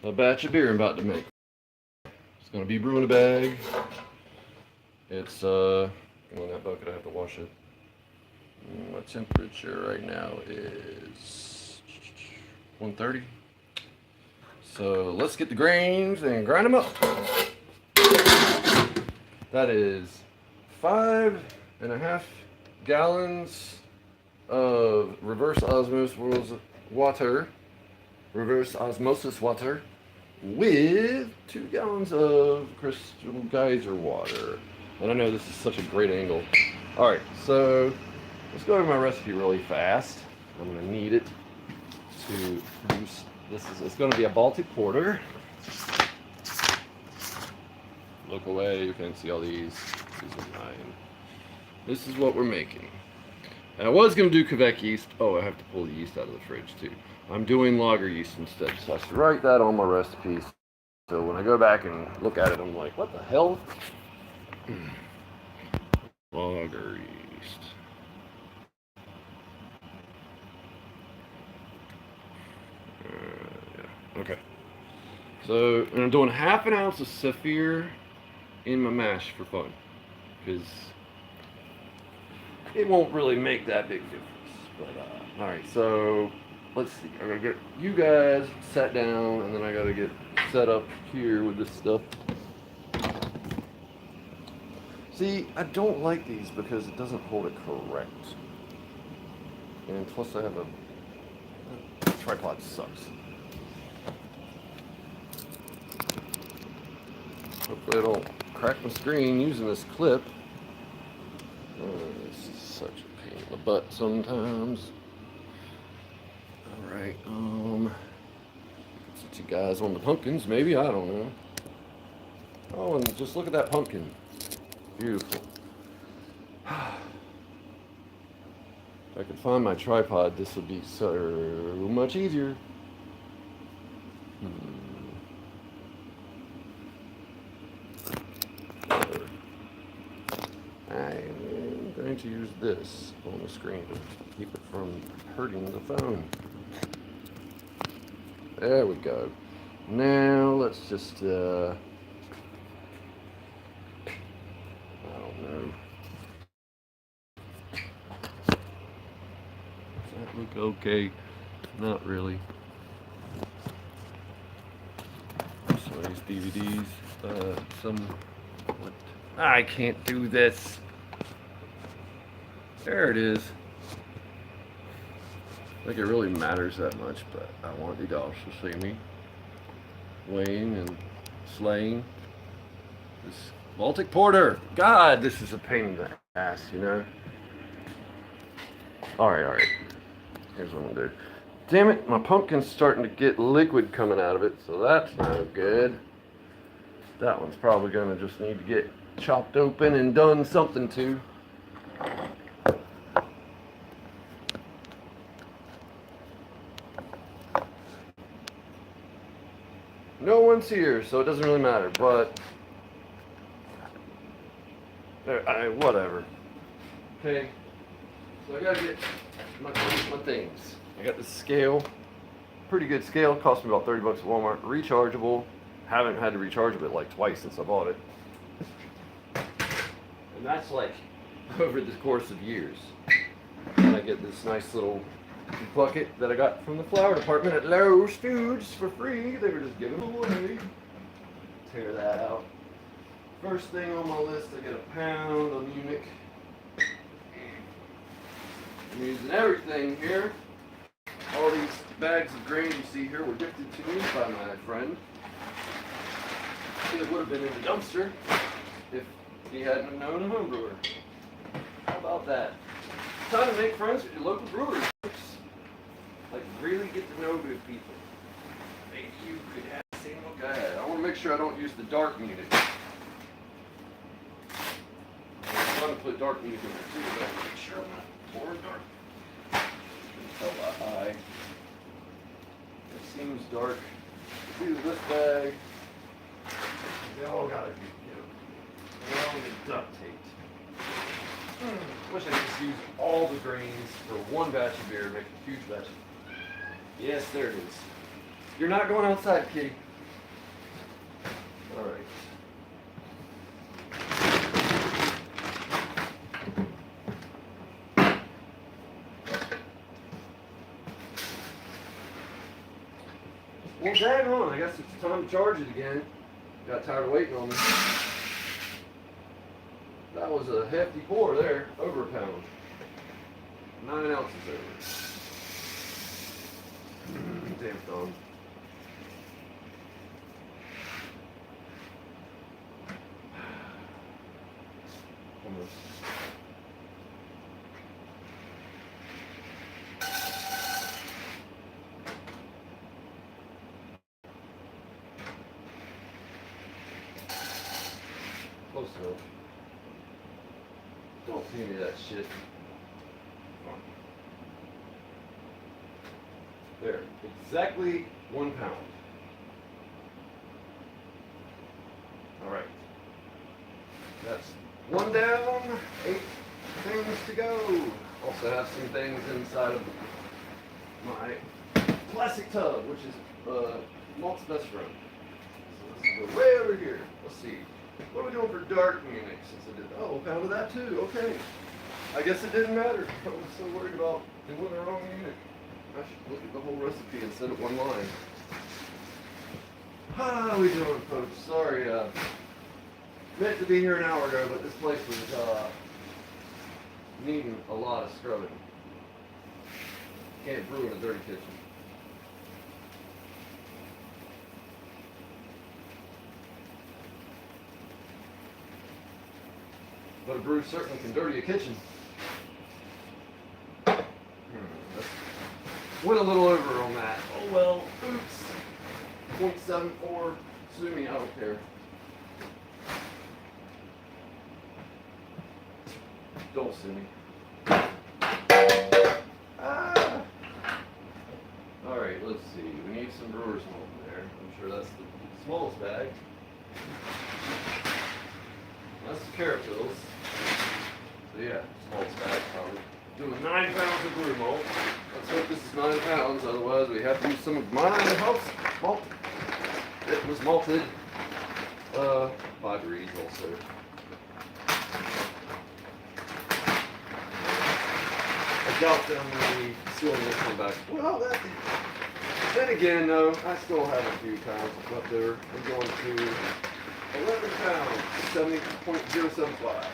a batch of beer I'm about to make. It's gonna be brewing a bag. It's in that bucket I have to wash it. My temperature right now is 130. So let's get the grains and grind them up. That is 5.5 gallons of reverse osmosis water with 2 gallons of crystal geyser water. And I know this is such a great angle. All right, so let's go over my recipe really fast. I'm gonna need it to produce, it's gonna be a Baltic Porter. Look away, you can't see all these. These are mine. This is what we're making. I was gonna do Quebec yeast. Oh, I have to pull the yeast out of the fridge too. I'm doing lager yeast instead, so I should write that on my recipes. So when I go back and look at it, I'm like, what the hell? Lager yeast. Yeah, okay. So, and I'm doing 1/2 ounce of Saphir in my mash for fun, because it won't really make that big difference. But all right, so let's see. I gotta get you guys sat down, and then I gotta get set up here with this stuff. See, I don't like these because it doesn't hold it correct, and plus I have a tripod sucks. Hopefully I don't crack my screen using this clip. This is such a pain in the butt sometimes. Alright, set you guys on the pumpkins, maybe, I don't know. Oh, and just look at that pumpkin. Beautiful. If I could find my tripod, this would be so much easier. I'm going to use this on the screen to keep it from hurting the phone. There we go. Now let's just, I don't know. Does that look okay? Not really. So these DVDs, what? I can't do this. There it is. Like it really matters that much, but I want you guys to see me weighing and slaying this Baltic Porter. God, this is a pain in the ass, you know? Alright. Here's what I'm gonna do. Damn it, my pumpkin's starting to get liquid coming out of it, so that's no good. That one's probably gonna just need to get chopped open and done something to. No one's here, so it doesn't really matter, but whatever. Okay, so I gotta get my things. I got this scale, pretty good scale, cost me about 30 bucks at Walmart, rechargeable. Haven't had to recharge it like twice since I bought it. And that's like over the course of years. And I get this nice little bucket that I got from the flower department at Lowe's Foods for free. They were just giving them away. Tear that out. First thing on my list, I get a pound of Munich. I'm using everything here. All these bags of grain you see here were gifted to me by my friend. It would have been in the dumpster if he hadn't known a home brewer. How about that? Time to make friends with your local brewers. Like, really get to know good people. Maybe you could have the same look I had. I want to make sure I don't use the dark Munich. I'm trying to put dark Munich in there too, but I want to make sure I'm not pouring dark. Tell my eye. It seems dark. Use this bag. They all gotta be, they all get duct taped. Wish I could just use all the grains for one batch of beer, make a huge batch. Yes, there it is. You're not going outside, kitty. Alright. Well, dang on, I guess it's time to charge it again. Got tired of waiting on me. That was a hefty pour there, over a pound. 9 ounces over. Damn phone. Almost. Close enough. Don't see any of that shit. There, exactly 1 pound. All right. That's 1 down, 8 things to go. Also have some things inside of my plastic tub, which is Malt's best friend. So let's go way over here. Let's see. What are we doing for dark Munich since I did? Oh, pound of that too. Okay. I guess it didn't matter. I was so worried about doing the wrong Munich. I should look at the whole recipe instead of one line. How are we doing, folks? Sorry, meant to be here an hour ago, but this place was needing a lot of scrubbing. Can't brew in a dirty kitchen. But a brew certainly can dirty a kitchen. Went a little over on that. Oh well, oops. 0.74, sue me, I don't care. Don't sue me. Ah. Alright, let's see. We need some brewer's malt in there. I'm sure that's the smallest bag. That's the carrot pills. So yeah, smallest bag probably. Doing 9 pounds of brew malt. Let's hope this is 9 pounds, otherwise we have to use some of my house malt. It was malted 5 degrees also. I doubt them really sealing this one back. Well, then again, though, I still have a few pounds left over. We're going to 11 pounds, 70.075.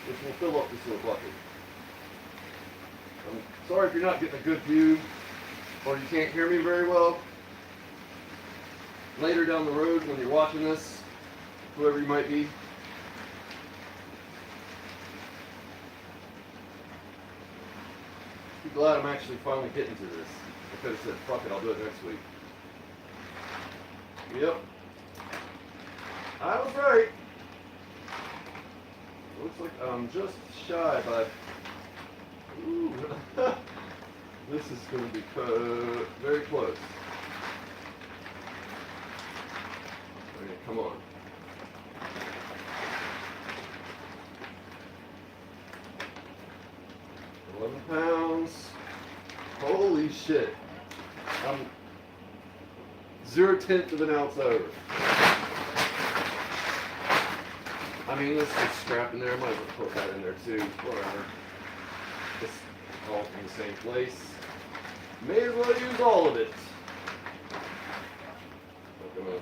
Which will fill up this little bucket. I'm sorry if you're not getting a good view or you can't hear me very well. Later down the road when you're watching this, whoever you might be, be glad I'm actually finally getting to this. I could have said, fuck it, I'll do it next week. Yep. I was right. Looks like I'm just shy by... Ooh. This is going to be very close. Okay, come on. £11. Holy shit. I'm 0.1 of an ounce over. I mean, let's just scrap in there. I might as well put that in there too. Whatever. It's all from the same place. May as well use all of it. I'm gonna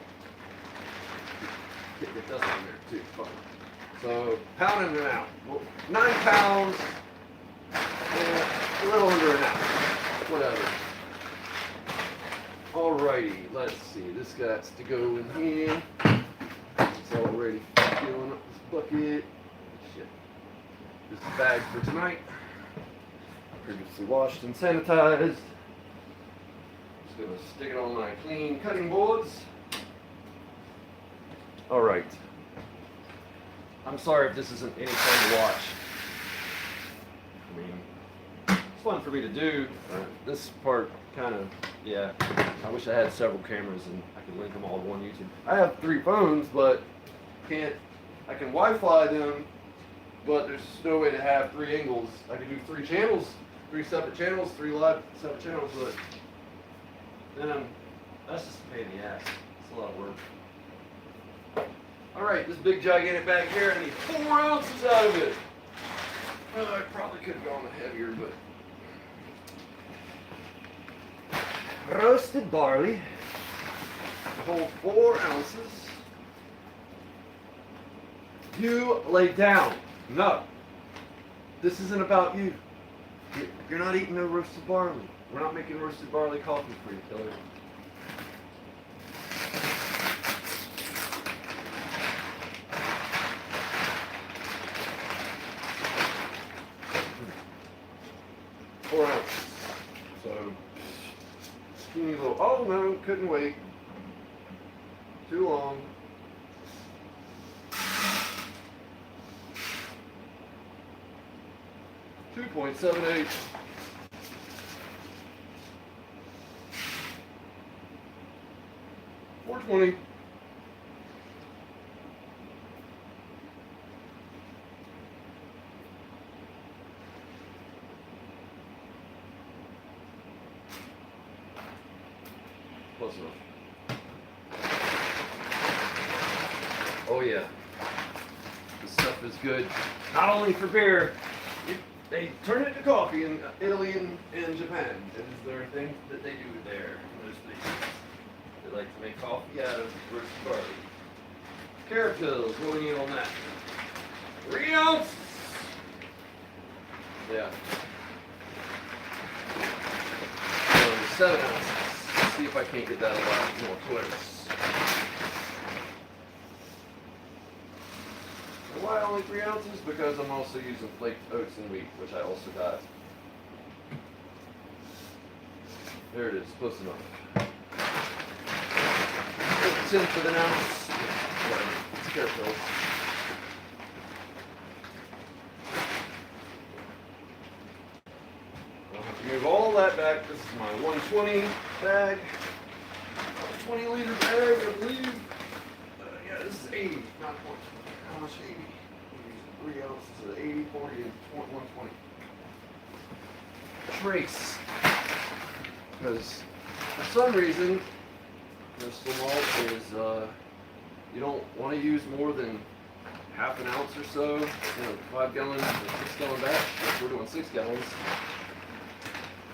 get the dust in there too. Fine. So, pound and an ounce. Well, 9 pounds. A little under an ounce. Whatever. Alrighty, let's see. This got's to go in here. It's already filling up this bucket. Shit. This is the bag for tonight. Previously washed and sanitized. Just gonna stick it on my clean cutting boards. Alright. I'm sorry if this isn't any fun to watch. I mean, it's fun for me to do. This part kind of, yeah. I wish I had several cameras and I could link them all to one YouTube. I have 3 phones, but I can Wi-Fi them, but there's no way to have 3 angles. I can do 3 channels 3 separate channels, 3 live separate channels, but then That's just a pain in the ass. It's a lot of work. alright, this big gigantic bag here, I need 4 ounces out of it. I probably could have gone heavier, but roasted barley, hold 4 ounces. You lay down. No. This isn't about you. You're not eating no roasted barley. We're not making roasted barley coffee for you, killer. Four ounces. So, skinny little. Oh no, couldn't wait. Too long. $2.78. $4.20. Close enough. Oh yeah. This stuff is good. Not only for beer. They turn it to coffee in Italy and Japan. It is their thing that they do there. They like to make coffee out of roasted barley. Carrot pills, what do we need on that? 3 ounces! Yeah. So 7 ounces. Let's see if I can't get that a lot more close. Why only 3 ounces? Because I'm also using flaked oats and wheat, which I also got. There it is, close enough. 1/10 of an ounce. Whatever. It's careful. I'll have to move all that back. This is my 120 bag. 20-liter bag, I believe. Yeah, this is 80, not 120. How much 80? 3 ounces of 80, 40, and 120. Trace. Because for some reason, crystal malt is, you don't want to use more than half an ounce or so in a 5 gallon or 6 gallon batch. If we're doing 6 gallons.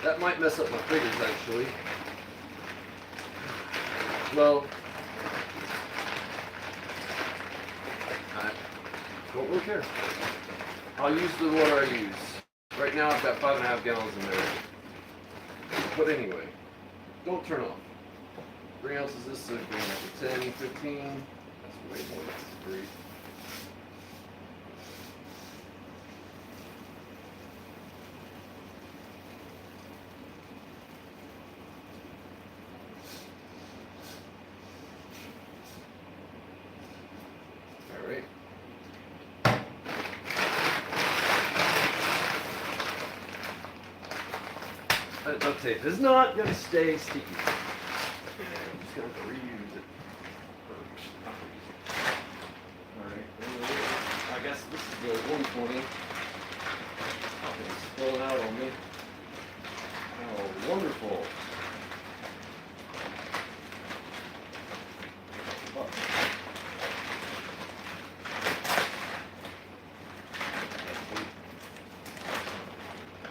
That might mess up my figures actually. Well, I don't really care. I'll use the water I use. Right now I've got 5.5 gallons in there. But anyway, don't turn off. 3 ounces this, so going up to 10, 15. That's way more than 3. Alright. That duct tape is not going to stay sticky. I'm just going to have to reuse it. Alright, I guess this is the 120. Oh, it's spilling out on me. Oh, wonderful.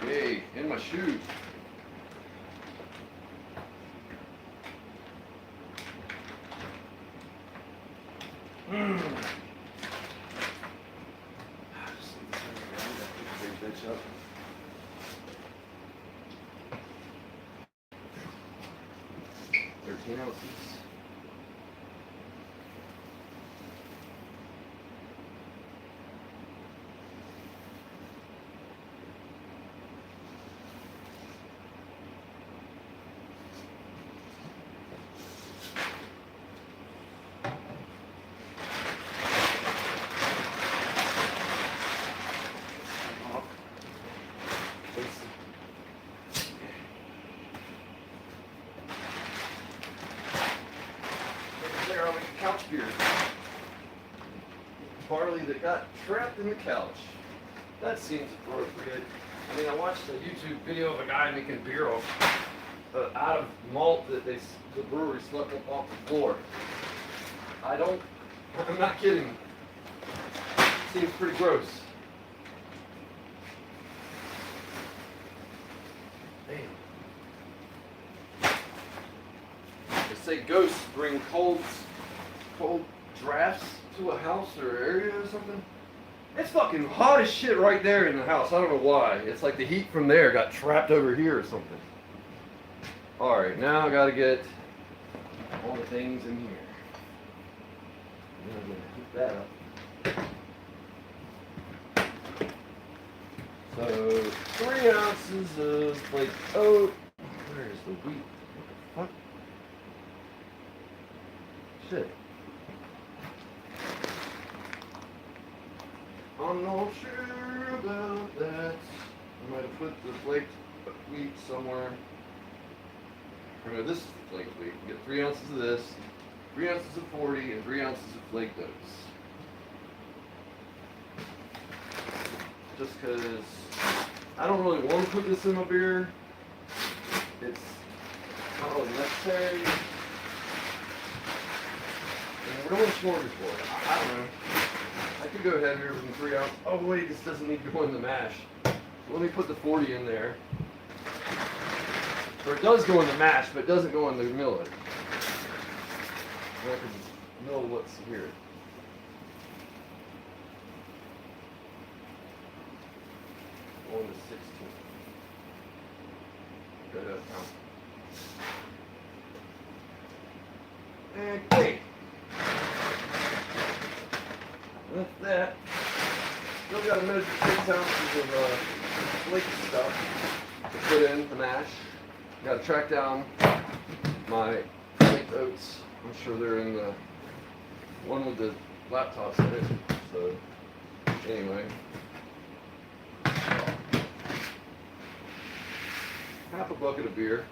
Yay, in my shoe. Up. 13 ounces. There, I'll make a couch beer. Barley that got trapped in the couch. That seems appropriate. I mean, I watched a YouTube video of a guy making beer out of malt that the brewery swept up off the floor. I'm not kidding. Seems pretty gross. Damn. They say ghosts bring cold drafts to a house or area or something. It's fucking hot as shit right there in the house. I don't know why. It's like the heat from there got trapped over here or something. Alright, now I gotta get all the things in here. I'm gonna heat that up. So, 3 ounces of flaked oat. Where's the wheat? What the fuck? Shit. I'm not sure about that. I might have put the flaked wheat somewhere. Or no, this is the flaked wheat. You get 3 ounces of this, 3 ounces of 40, and 3 ounces of flaked oats. Just because I don't really want to put this in my beer. It's not really necessary. And we're doing smorgasbord. I don't know. I could go ahead here with 3 ounces. Oh wait, this doesn't need to go in the mash. Let me put the 40 in there. Or it does go in the mash, but it doesn't go in the millet. And I can mill what's here. Going to 16. Good enough now. Okay. With that, still got to measure 6 ounces of flaky stuff to put in the mash. Got to track down my flaked oats. I'm sure they're in the one with the laptops in it. So, anyway. Half a bucket of beer.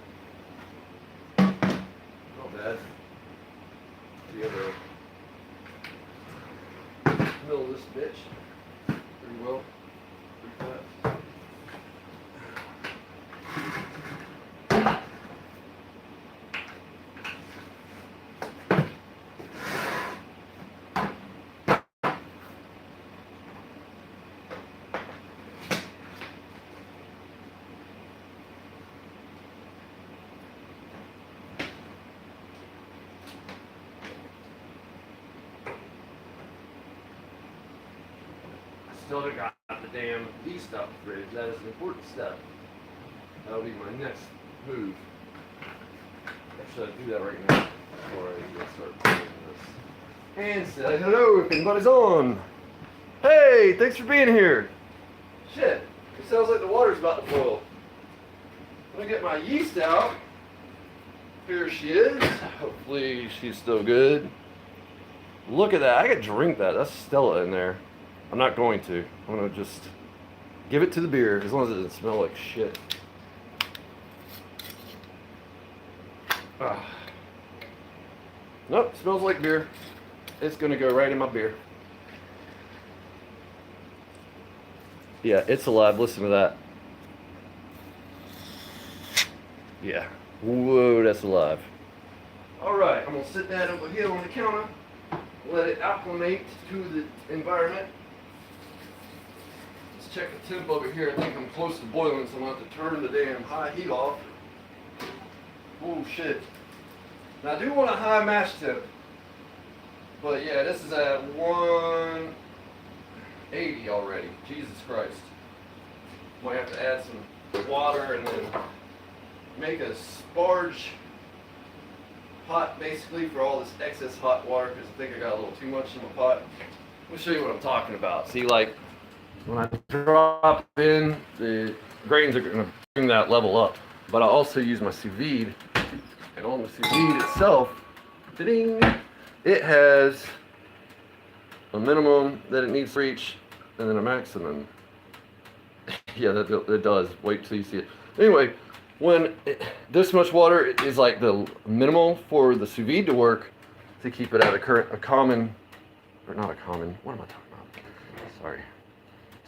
Not bad. The other middle of this bitch pretty well. Pretty fast. Still got the damn yeast out the fridge. That is an important step. That'll be my next move. Actually, I'll do that right now before I start playing this. And say hello if anybody's on. Hey, thanks for being here. Shit, it sounds like the water's about to boil. I'm gonna get my yeast out. Here she is. Hopefully she's still good. Look at that. I could drink that. That's Stella in there. I'm not going to. I'm going to just give it to the beer as long as it doesn't smell like shit. Nope, smells like beer. It's going to go right in my beer. Yeah, it's alive. Listen to that. Yeah. Whoa, that's alive. Alright, I'm going to sit that over here on the counter. Let it acclimate to the environment. Let's check the temp over here. I think I'm close to boiling, so I'm going to have to turn the damn high heat off. Oh shit. Now I do want a high mash temp. But yeah, this is at 180 already. Jesus Christ. Might have to add some water and then make a sparge pot basically for all this excess hot water because I think I got a little too much in my pot. Let me show you what I'm talking about. See, like when I drop in, the grains are going to bring that level up. But I also use my sous vide, and on the sous vide itself, ding, it has a minimum that it needs to reach and then a maximum. Yeah, that does. Wait till you see it. Anyway, when this much water is like the minimal for the sous vide to work to keep it at a common, or not a common, what am I talking about? Sorry.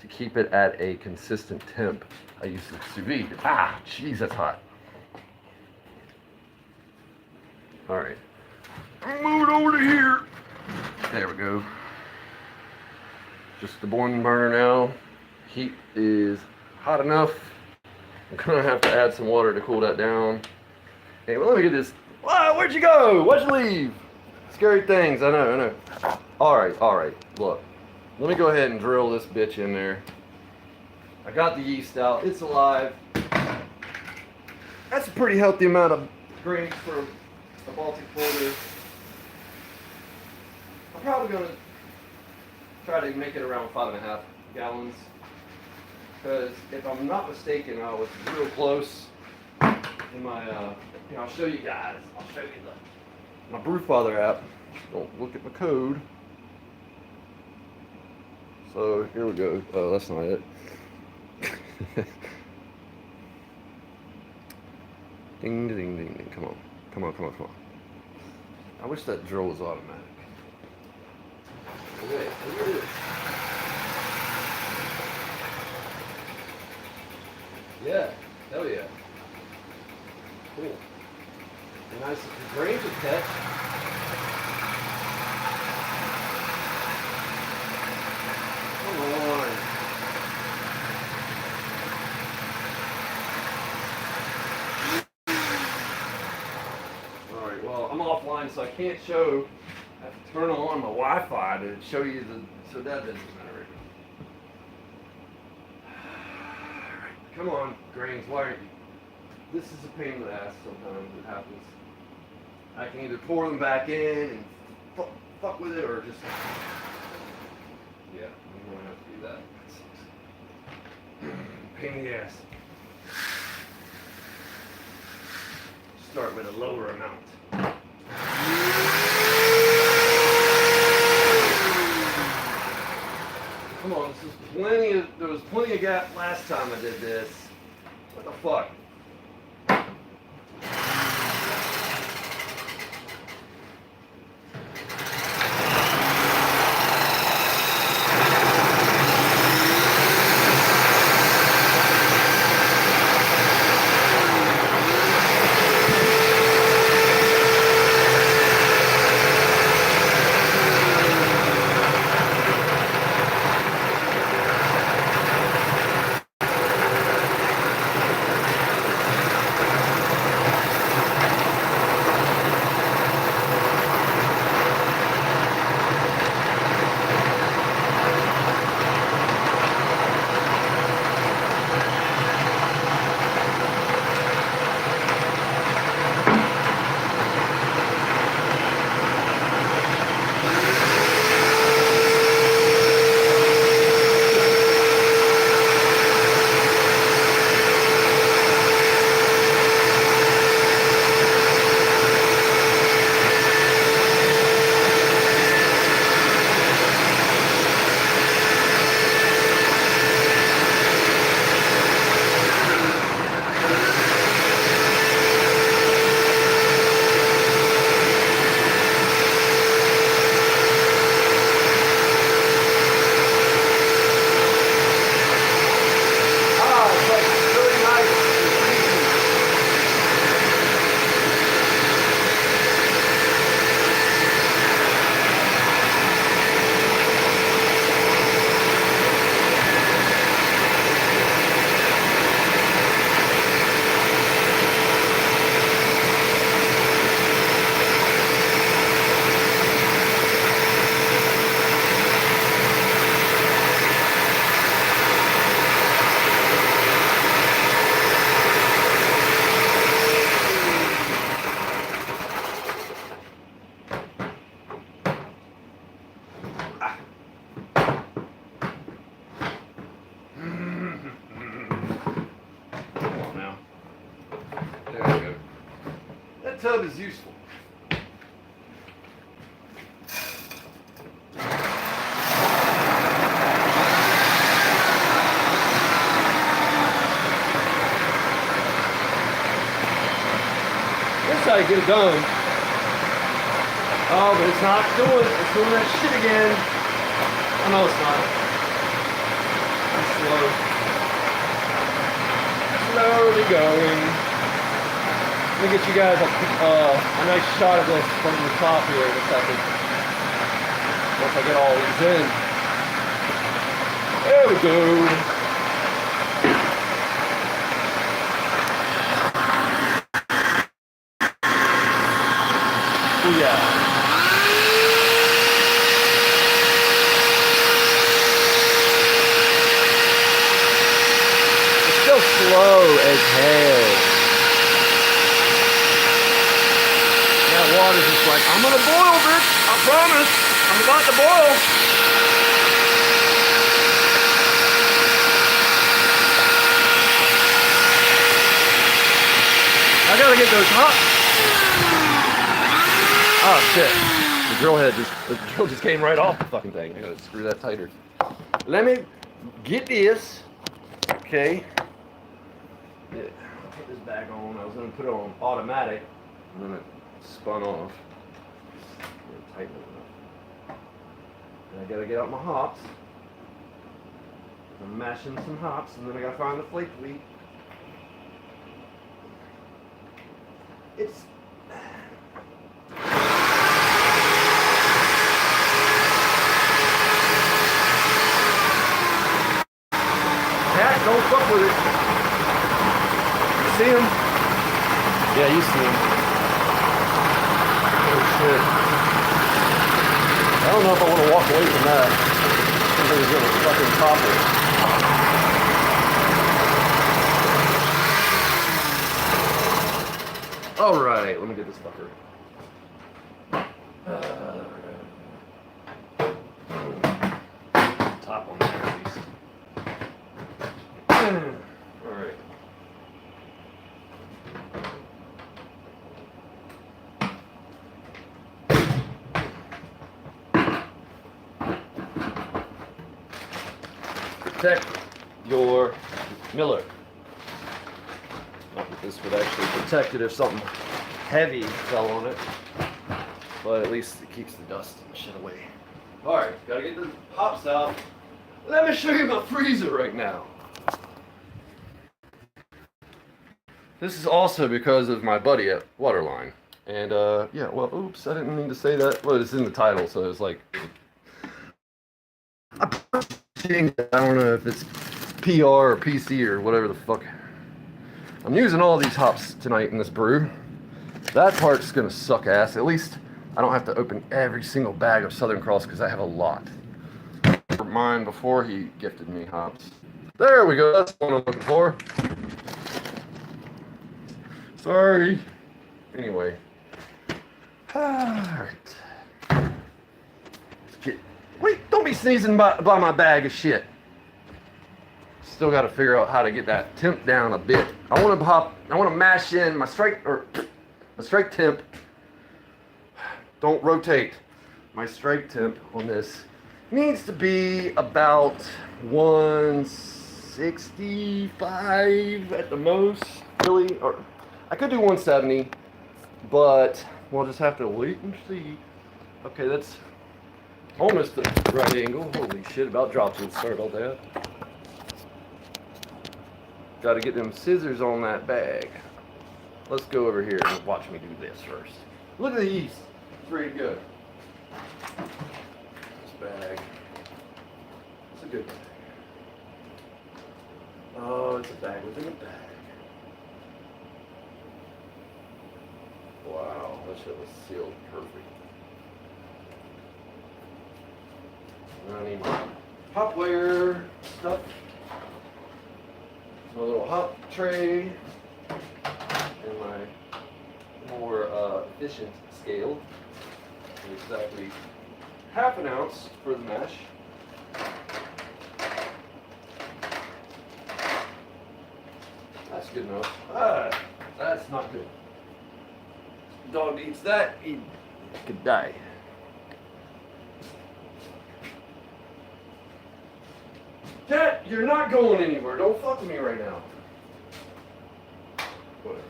to keep it at a consistent temp. I use the sous vide. Ah, jeez, that's hot. All right, move it over to here. There we go. Just the one burner now. Heat is hot enough. I'm gonna have to add some water to cool that down. Hey, well, let me get this. Wow, where'd you go? Why'd you leave? Scary things, I know. All right, look. Let me go ahead and drill this bitch in there. I got the yeast out, it's alive. That's a pretty healthy amount of grains for a Baltic porter. I'm probably gonna try to make it around 5.5 gallons. Because if I'm not mistaken, I was real close in my, I'll show you guys. I'll show you my Brewfather app. Don't look at my code. So here we go. Oh, that's not it. Ding, ding, ding, ding. Come on. I wish that drill was automatic. Okay, look at this. Yeah, hell yeah. Cool. Nice. The grains will catch. Come on. Alright, well, I'm offline, so I can't show. I have to turn on my Wi-Fi to show you so that doesn't matter. Alright, come on, grains, why aren't you? This is a pain in the ass sometimes, it happens. I can either pour them back in and fuck with it, or just, yeah, I'm going to have to do that. That sucks. Pain in the ass. Start with a lower amount. Come on, there was plenty of gap last time I did this. What the fuck? Tub is useful. That's how you get it done. Oh, but it's not doing it. It's doing that shit again. I know it's not. slow. Slowly going. Let me get you guys a nice shot of this from the top here in a second. Once I get all these in. There we go. Oh yeah. It's still slow as hell. That water's just like, I'm gonna boil, bitch. I promise. I'm about to boil. I gotta get those hops. Oh shit. The drill just came right off the fucking thing. I gotta screw that tighter. Let me get this. Okay. Yeah. Put this back on. I was gonna put it on automatic and then it spun off. Tighten it up. And I gotta get out my hops. I'm mashing some hops and then I gotta find the flake wheat. It's don't fuck with it. You see him? Yeah, you see him. Oh shit. I don't know if I want to walk away from that. Somebody's gonna fucking pop it. Alright, let me get this fucker. Top on there at least. Alright. Protect your Miller. Not that this would actually protect it if something heavy fell on it, but at least it keeps the dust and shit away. Alright, gotta get the hops out. Let me show you my freezer right now. This is also because of my buddy at Waterline. And yeah, well, oops, I didn't mean to say that. Well, it's in the title, so it's like, I don't know if it's PR or PC or whatever the fuck. I'm using all these hops tonight in this brew. That part's gonna suck ass. At least I don't have to open every single bag of Southern Cross because I have a lot. For mine before he gifted me hops. There we go, that's what I'm looking for. Sorry. Anyway. Alright. Wait, don't be sneezing by my bag of shit. Still got to figure out how to get that temp down a bit. I want to mash in my strike temp. Don't rotate. My strike temp on this needs to be about 165 at the most, really. Or I could do 170, but we'll just have to wait and see. Okay, that's almost the right angle. Holy shit, about dropped it. Sorry about that. Got to get them scissors on that bag. Let's go over here and watch me do this first. Look at the yeast. It's ready to go. This bag. It's a good bag. Oh, it's a bag within a bag. Wow, that shit was sealed perfect. And I need my hop layer stuff. My little hop tray. And my more efficient scale. Exactly half an ounce for the mash. That's good enough. That's not good. Dog eats that, he could die. Cat, you're not going anywhere. Don't fuck with me right now. Whatever.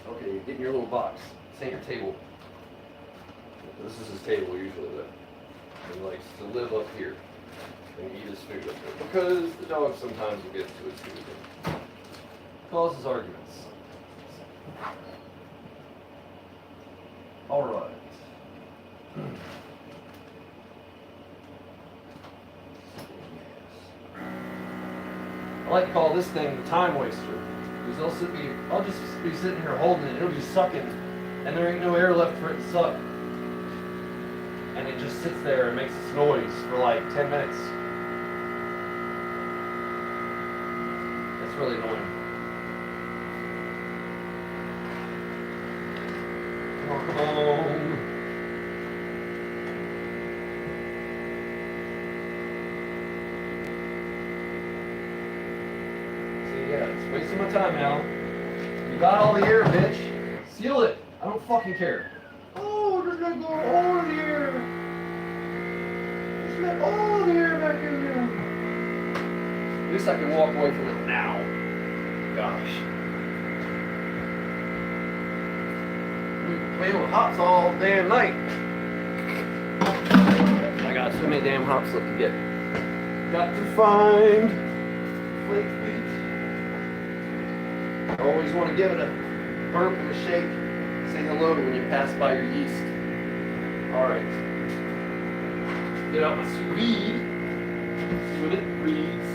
Okay, get in your little box. This ain't your table. This is his table usually, but he likes to live up here. and eat his food up there. Because the dog sometimes will get to his food and causes arguments. Alright. I like to call this thing the time waster. Because I'll just be sitting here holding it, it'll be sucking, and there ain't no air left for it to suck. And it just sits there and makes this noise for like 10 minutes. It's really annoying. Come on. See, yeah, it's wasting my time now. You got all the air, bitch. Seal it. I don't fucking care. Oh, there's gonna go all the air. Just let all the air back in there. At least I can walk away from it now. Gosh. We've been playing with hops all damn night. I got so many damn hops left to get. Got to find flake wheat. I always want to give it a burp and a shake. Say hello when you pass by your yeast. Alright. Get out my sous vide. See what it reads.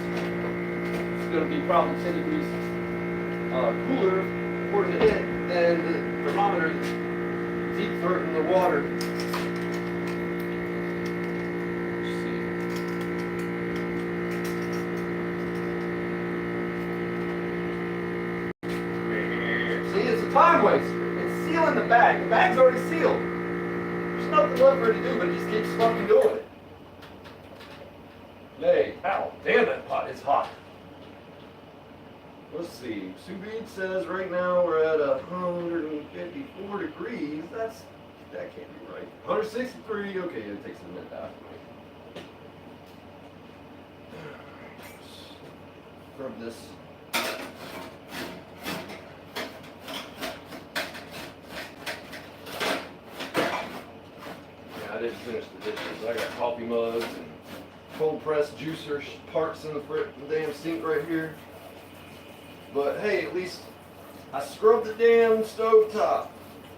It's going to be probably 10 degrees cooler, according to it, than the thermometer deep throat in the water. Let's see. See, it's a time waster. It's sealing the bag. The bag's already sealed. There's nothing left for it to do, but it just keeps fucking doing it. Hey, ow, damn that pot, it's hot. Let's see, sous vide says right now we're at 154 degrees. That can't be right. 163, okay, it takes a minute to activate. Scrub this. Yeah, I didn't finish the dishes. I got coffee mugs and cold pressed juicer parts in the damn sink right here. But hey, at least I scrubbed the damn stove top.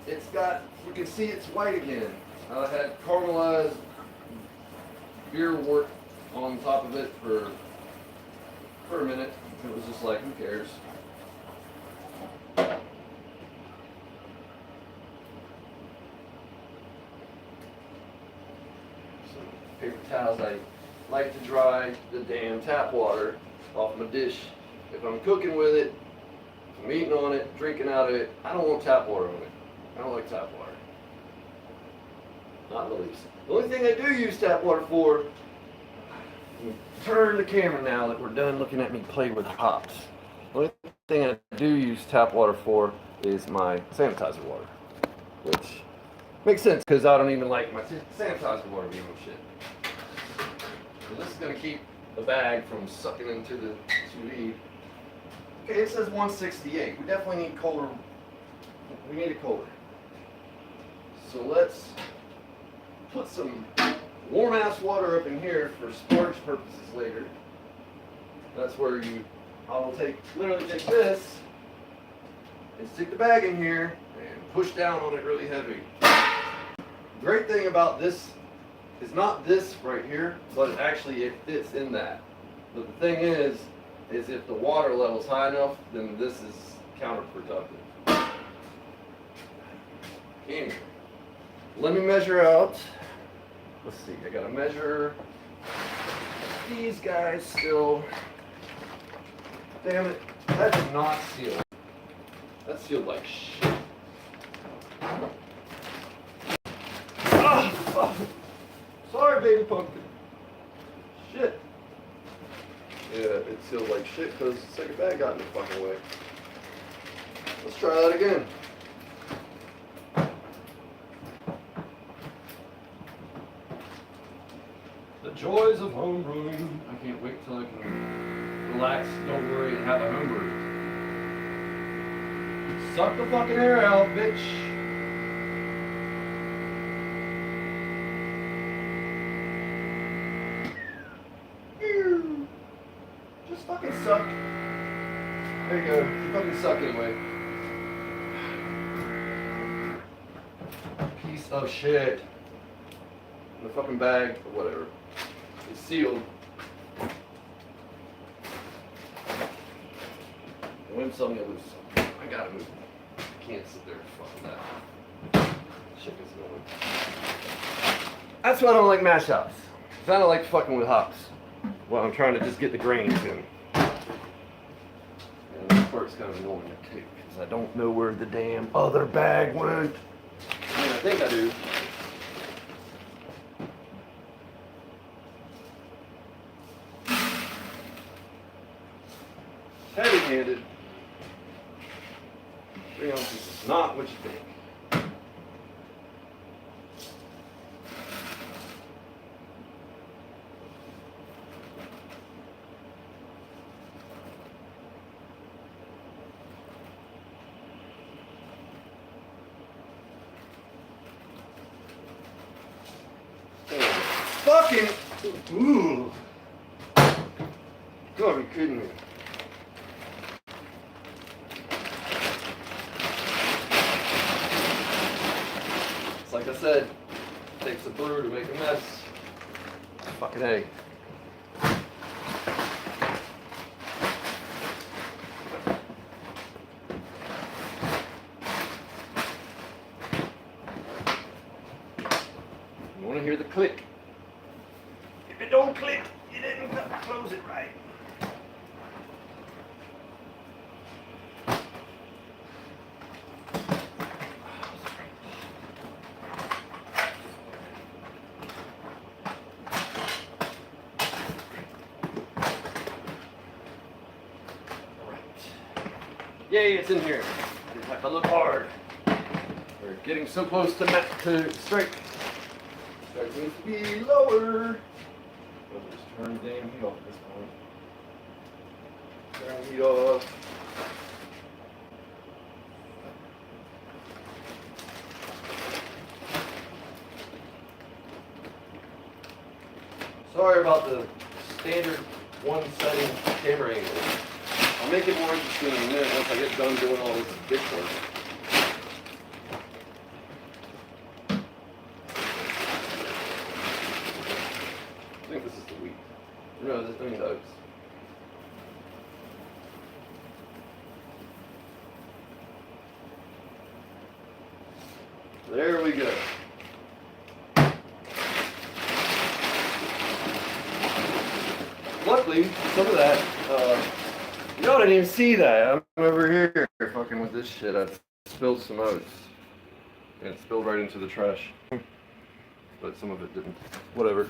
It's got, you can see it's white again. I had caramelized beer wort on top of it for a minute. It was just like, who cares? Some paper towels. I like to dry the damn tap water off my dish. If I'm cooking with it, if I'm eating on it, drinking out of it, I don't want tap water on it. I don't like tap water. Not the least. The only thing I do use tap water for, turn the camera now that we're done looking at me play with hops. The only thing I do use tap water for is my sanitizer water. Which makes sense because I don't even like my sanitizer water being on shit. So this is going to keep the bag from sucking into the sous vide. Okay, it says 168. We definitely need colder. We need it colder. So let's put some warm ass water up in here for storage purposes later. That's where I'll literally take this and stick the bag in here and push down on it really heavy. The great thing about this is not this right here, but actually it fits in that. But the thing is if the water level's high enough, then this is counterproductive. Anyway, let me measure out. Let's see, I gotta measure these guys still. Damn it, that did not seal. That sealed like shit. Ah, sorry, baby pumpkin. Shit. Yeah, it sealed like shit because the second bag got in the fucking way. Let's try that again. The joys of home brewing. I can't wait till I can relax, don't worry, and have a home brew. Suck the fucking air out, bitch. There you go. You fucking suck anyway. Piece of shit. In the fucking bag, or whatever. It's sealed. Win some, you lose some. I gotta move. I can't sit there fucking that. Shit gets going. That's why I don't like mash hops. I don't like fucking with hops. Well, I'm trying to just get the grains in. And this part's kind of annoying too, because I don't know where the damn other bag went. I mean, I think I do. Heavy-handed. 3 ounces is not what you think. Fucking, ooh. You gotta be kidding me. It's like I said, it takes a brew to make a mess. Fucking A. You wanna hear the click? If it don't click, you didn't close it right. Yay, it's in here. Didn't have to look hard. We're getting so close to strike. Strike needs to be lower. We'll just turn the damn heat off at this point. Turn the heat off. Sorry about the standard one setting camera angle. I'll make it more interesting in a minute once I get done doing all this bitch work. I think this is the wheat. No, this is the oats. There we go. Luckily, some of that, y'all didn't even see that. I'm over here fucking with this shit. I spilled some oats. And it spilled right into the trash. But some of it didn't. Whatever.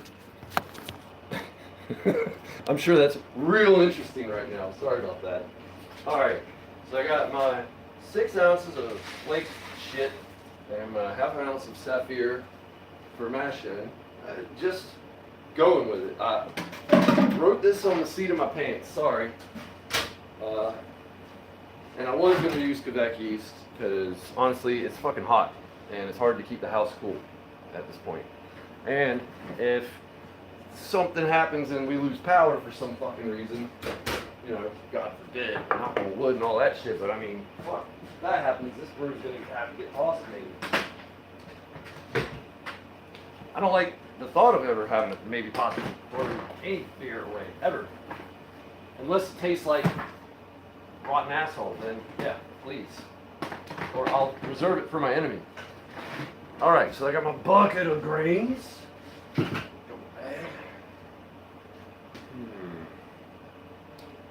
I'm sure that's real interesting right now. Sorry about that. Alright, so I got my 6 ounces of flake shit and my half an ounce of sapphire for mashing. Just going with it. I wrote this on the seat of my pants, sorry. And I was going to use Quebec yeast because honestly it's fucking hot and it's hard to keep the house cool at this point. And if something happens and we lose power for some fucking reason, you know, God forbid, knock on wood and all that shit, but I mean, fuck, if that happens, this brew's gonna have to get tossed maybe. I don't like the thought of ever having to maybe possibly throw any beer away, ever. Unless it tastes like rotten asshole, then yeah, please. Or I'll reserve it for my enemy. Alright, so I got my bucket of grains. I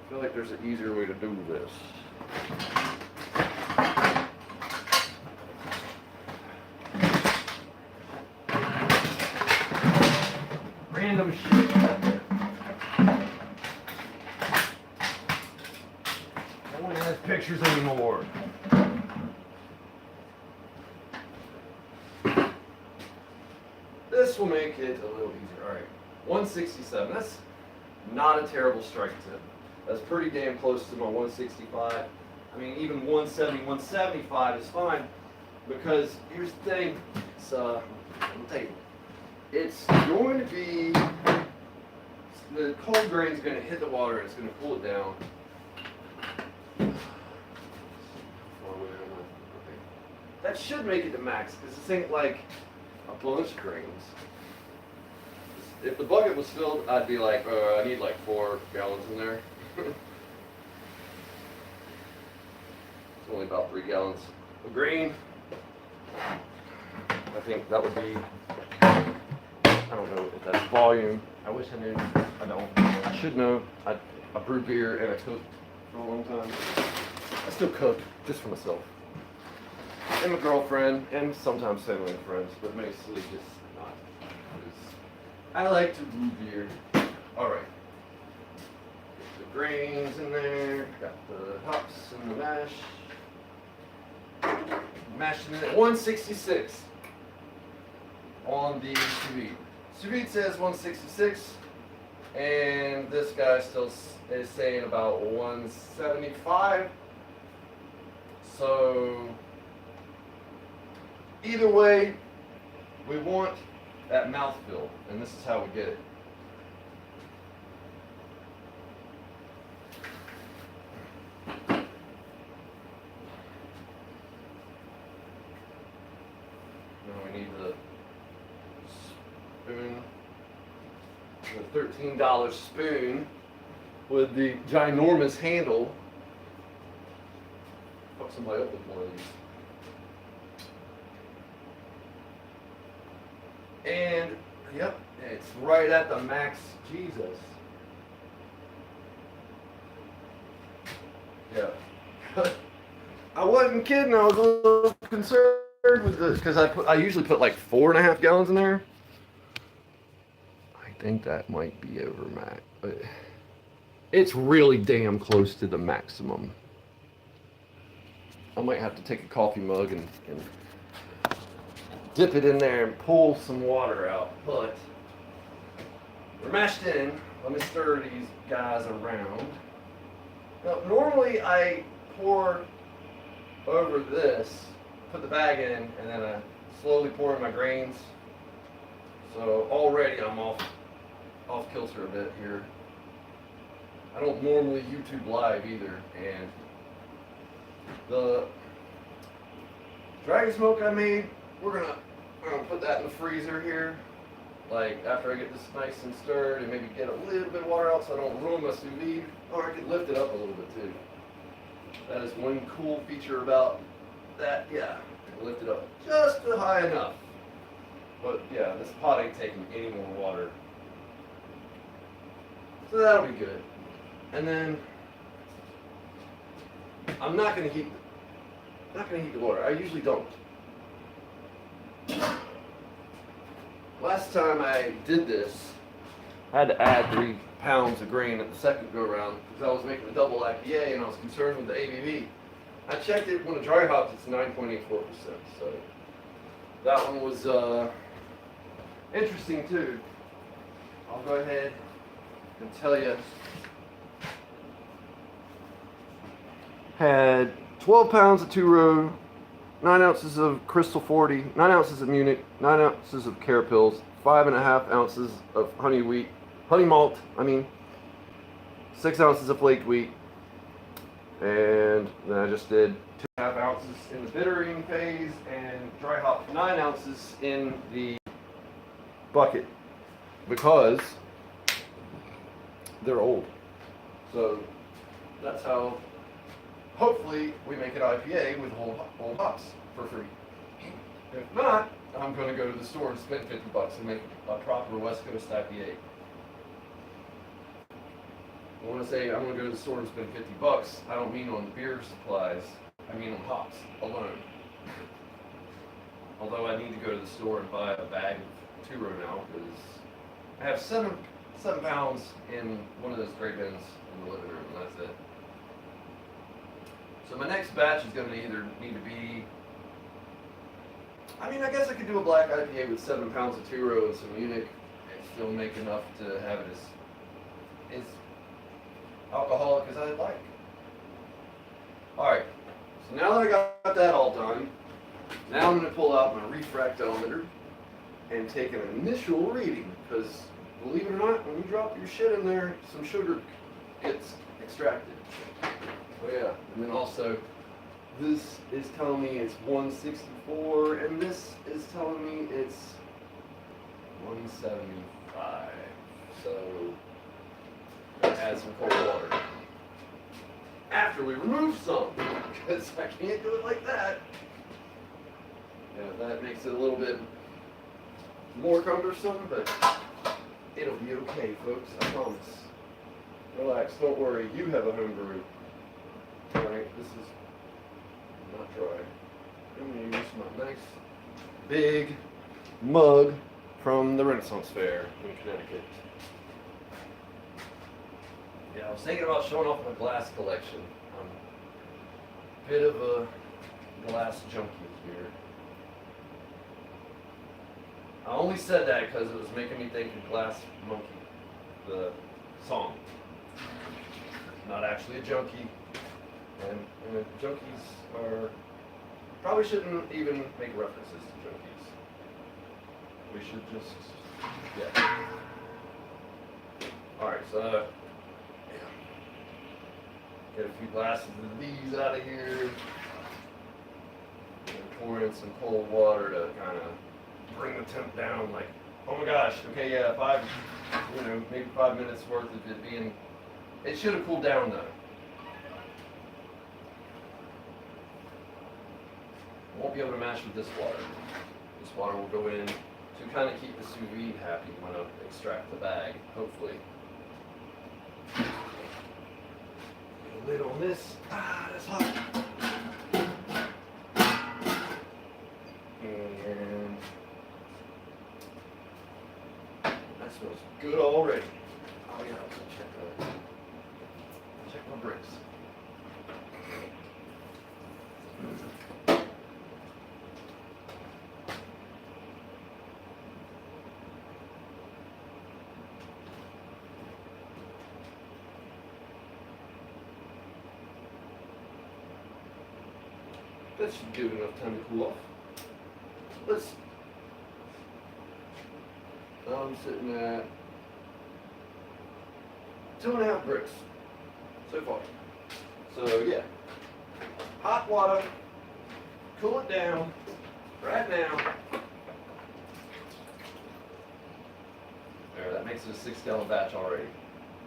feel like there's an easier way to do this. Random shit. No one has pictures anymore. This will make it a little easier. Alright, 167. That's not a terrible strike tip. That's pretty damn close to my 165. I mean, even 170, 175 is fine. Because here's the thing. It's, on the table. It's going to be, the cold grain is going to hit the water and it's going to cool it down. that should make it to max, because this ain't like a bunch of grains. If the bucket was filled, I'd be like, I need like 4 gallons in there. It's only about 3 gallons of grain. I think that would be, I don't know if that's volume. I wish I knew. I don't. I should know. I brew beer and I cooked for a long time. I still cook, just for myself. And my girlfriend, and sometimes family and friends, but mostly just not. I like to brew beer. Alright. Get the grains in there, got the hops and the mash. Mashing it at 166 on the sous vide. Sous vide says 166, and this guy still is saying about 175. So either way, we want that mouthfeel, and this is how we get it. Now we need the spoon, the $13 spoon with the ginormous handle. Fuck somebody up with one of these. And, yep, it's right at the max. Jesus. Yeah. I wasn't kidding. I was a little concerned with this because I usually put like 4.5 gallons in there. I think that might be over max, but it's really damn close to the maximum. I might have to take a coffee mug and dip it in there and pull some water out, but we're mashed in. Let me stir these guys around. Now, normally I pour over this, put the bag in, and then I slowly pour in my grains. So already I'm off kilter a bit here. I don't normally YouTube live either, and the dragon smoke I made, we're gonna put that in the freezer here. Like after I get this nice and stirred and maybe get a little bit of water out so I don't ruin my sous vide, or I can lift it up a little bit too. That is one cool feature about that. Yeah, I can lift it up just high enough. But yeah, this pot ain't taking any more water, so that'll be good. And then I'm not gonna heat the water. I usually don't. Last time I did this, I had to add 3 pounds of grain at the second go around because I was making a double IPA and I was concerned with the ABV. I checked it when it dry hopped, it's 9.84%. So that one was interesting too. I'll go ahead and tell you. Had 12 pounds of 2-row, 9 ounces of Crystal 40, 9 ounces of Munich, 9 ounces of Carapils, 5.5 ounces of honey malt, 6 ounces of flaked wheat, and then I just did 2.5 ounces in the bittering phase and dry hop 9 ounces in the bucket because they're old. So that's how. Hopefully, we make an IPA with whole hops for free. If not, I'm going to go to the store and spend $50 and make a proper West Coast IPA. When I say I'm going to go to the store and spend $50, I don't mean on beer supplies. I mean on hops alone. Although I need to go to the store and buy a bag of 2-row now because I have 7 pounds in one of those gray bins in the living room, and that's it. So my next batch is going to either need to be, I guess I could do a black IPA with 7 pounds of 2-row and some Munich and still make enough to have it as alcoholic as I'd like. Alright, so now that I got that all done, now I'm going to pull out my refractometer and take an initial reading, because believe it or not, when you drop your shit in there, some sugar gets extracted. Oh yeah, and then also this is telling me it's 164, and this is telling me it's 175. So, gotta add some cold water. After we remove some, because I can't do it like that. Yeah, that makes it a little bit more cumbersome, but it'll be okay, folks, I promise. Relax, don't worry, you have a home brew. Alright, this is not dry. I'm going to use my nice big mug from the Renaissance Fair in Connecticut. Yeah, I was thinking about showing off my glass collection. I'm a bit of a glass junkie here. I only said that because it was making me think of Glass Monkey, the song. Not actually a junkie, and junkies are, probably shouldn't even make references to junkies. We should just, yeah. Alright, so, get a few glasses of these out of here. And pour in some cold water to kind of bring the temp down, like, oh my gosh, okay, yeah, maybe 5 minutes worth of it being, it should have cooled down though. Won't be able to match with this water. This water will go in to kind of keep the sous vide happy when I extract the bag, hopefully. Get a lid on this. Ah, that's hot. And that smells good already. Oh yeah, I'll check my bricks. That should give it enough time to cool off. I'm sitting at 2.5 bricks so far. So yeah, hot water, cool it down right now. There, that makes it a 6-gallon batch already.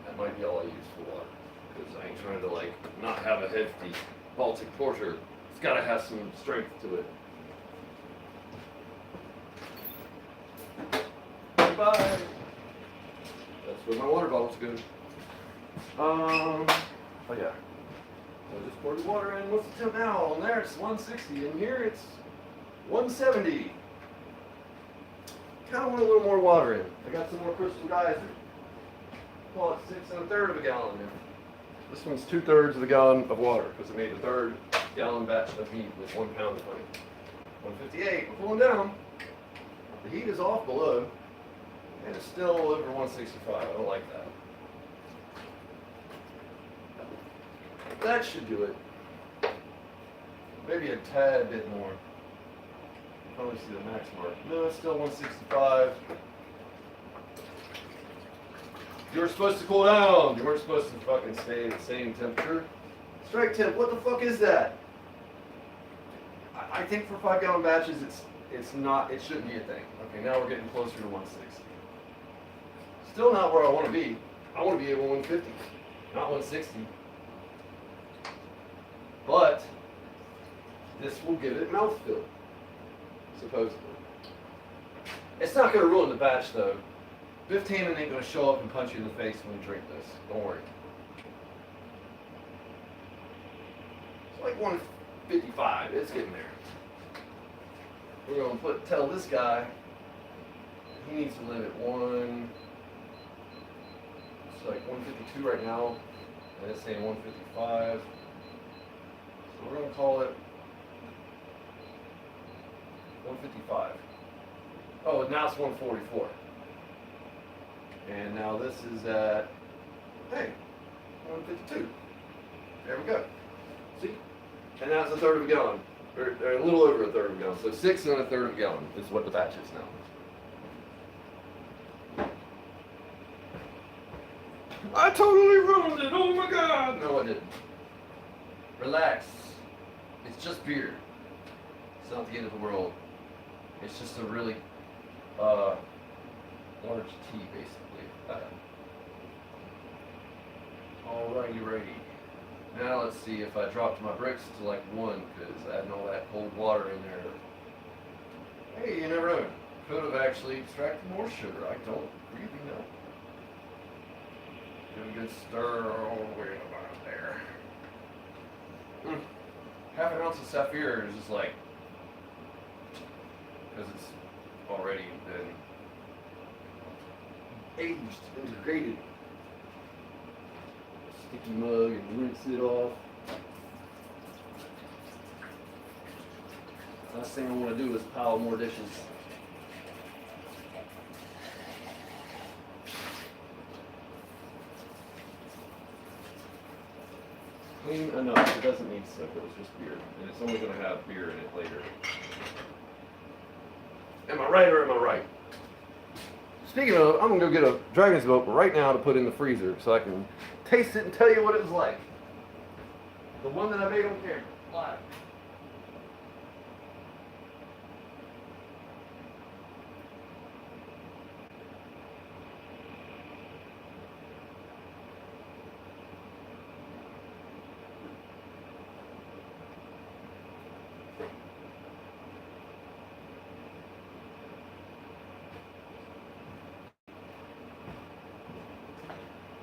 That might be all I use for water, because I ain't trying to not have a hefty Baltic porter. It's got to have some strength to it. Bye. That's where my water bottle's good. Oh yeah. I just poured the water in. What's the temp now? On there it's 160, and here it's 170. Kind of want a little more water in. I got some more Crystal Geyser. Call it 6 1/3 gallon now. This one's 2/3 of the gallon of water because it made a 1/3 gallon batch of heat with 1 pound of honey. 158. We're pulling down. The heat is off below, and it's still over 165. I don't like that. That should do it. Maybe a tad bit more. Probably see the max mark. No, it's still 165. You were supposed to cool down. You weren't supposed to fucking stay at the same temperature. Strike temp, what the fuck is that? I think for 5-gallon batches, it's not, it shouldn't be a thing. Okay, now we're getting closer to 160. Still not where I want to be. I want to be at 150, not 160. But this will give it mouthfeel, supposedly. It's not going to ruin the batch though. Biff Tannen ain't going to show up and punch you in the face when you drink this. Don't worry. It's like 155. It's getting there. We're going to tell this guy he needs to live at it's like 152 right now, and it's saying 155. So we're going to call it 155. Oh, now it's 144. And now this is at, hey, 152. There we go. See? And now it's 1/3 of a gallon. Or a little over 1/3 of a gallon. So 6 1/3 of a gallon is what the batch is now. I totally ruined it. Oh my God. No, I didn't. Relax. It's just beer. It's not the end of the world. It's just a really large tea, basically. Alrighty, righty. Now let's see if I dropped my bricks to like 1, because I had all that cold water in there. Hey, you never know. Could have actually extracted more sugar. I don't really know. Give a good stir all the way about there. Half an ounce of Saphir is just like, because it's already been aged and degraded. Sticky mug and rinse it off. Last thing I want to do is pile more dishes. Clean enough. It doesn't need soap. It was just beer, and it's only going to have beer in it later. Am I right or am I right? Speaking of, I'm going to go get a dragon's boat right now to put in the freezer so I can taste it and tell you what it was like. The one that I made on camera, live.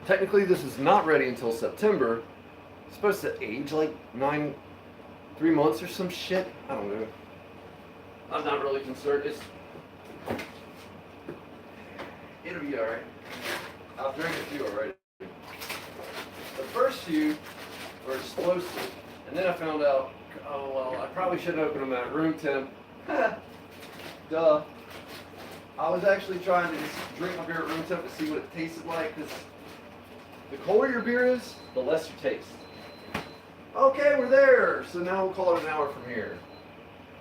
Technically, this is not ready until September. It's supposed to age like 3 months or some shit. I don't know. I'm not really concerned. It'll be alright. I'll drink a few already. The first few were explosive. And then I found out, oh well, I probably shouldn't open them at room temp. Duh. I was actually trying to just drink my beer at room temp to see what it tasted like. Cause the colder your beer is, the less you taste. Okay, we're there. So now we'll call it an hour from here.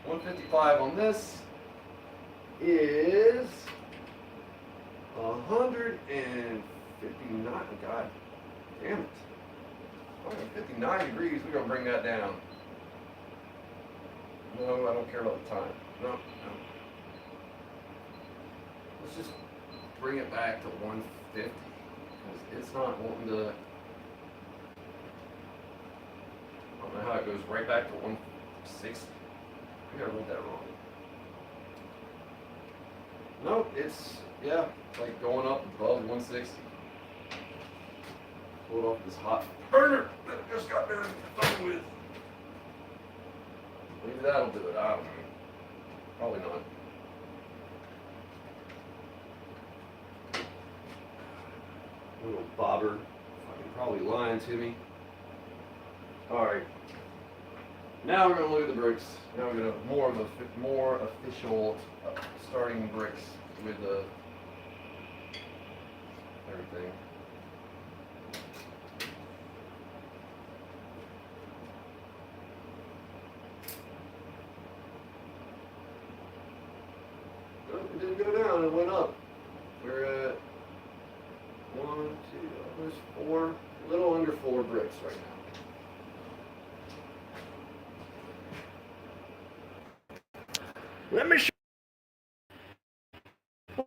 155 on this is 159. God damn it. 159 degrees. We're going to bring that down. No, I don't care about the time. No. Let's just bring it back to 150. It's not wanting to. I don't know how it goes right back to 160. I gotta read that wrong. Nope, it's like going up above 160. Pulled off this hot burner that I just got done with. Maybe that'll do it. I don't know. Probably not. Little bobber, fucking probably lying to me. Alright. Now we're going to look at the bricks. Now we're going to more official starting bricks with everything. Oh, it didn't go down, it went up. We're at 1, 2, almost 4, a little under 4 bricks right now. Let me show you.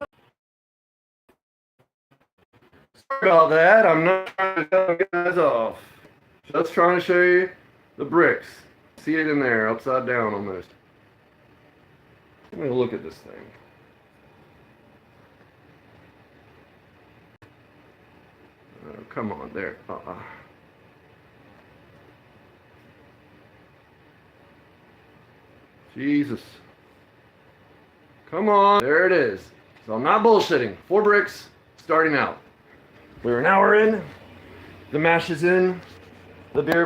Sorry about that. I'm not trying to tell you guys off. Just trying to show you the bricks. See it in there, upside down almost. Let me look at this thing. Oh, come on, there. Jesus. Come on. There it is. So I'm not bullshitting. 4 bricks starting out. We're an hour in. The mash is in. The beer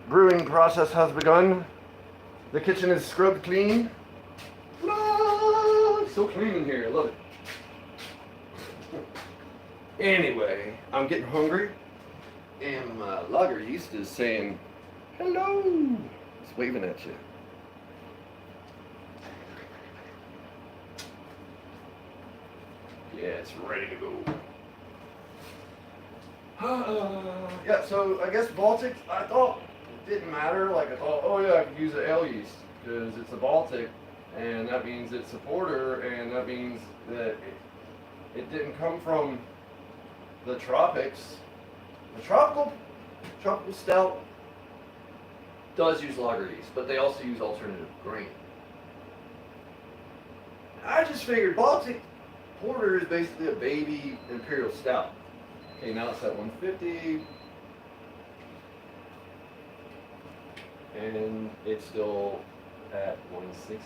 brewing process has begun. The kitchen is scrubbed clean. It's so clean in here. I love it. Anyway, I'm getting hungry. And my lager yeast is saying, hello. It's waving at you. Yeah, it's ready to go. Yeah, so I guess Baltic, I thought didn't matter. Like I thought, oh yeah, I could use the ale yeast because it's a Baltic, and that means it's a porter, and that means that it didn't come from the tropics. The tropical stout does use lager yeast, but they also use alternative grain. I just figured Baltic porter is basically a baby imperial stout. Okay, now it's at 150. And it's still at 160.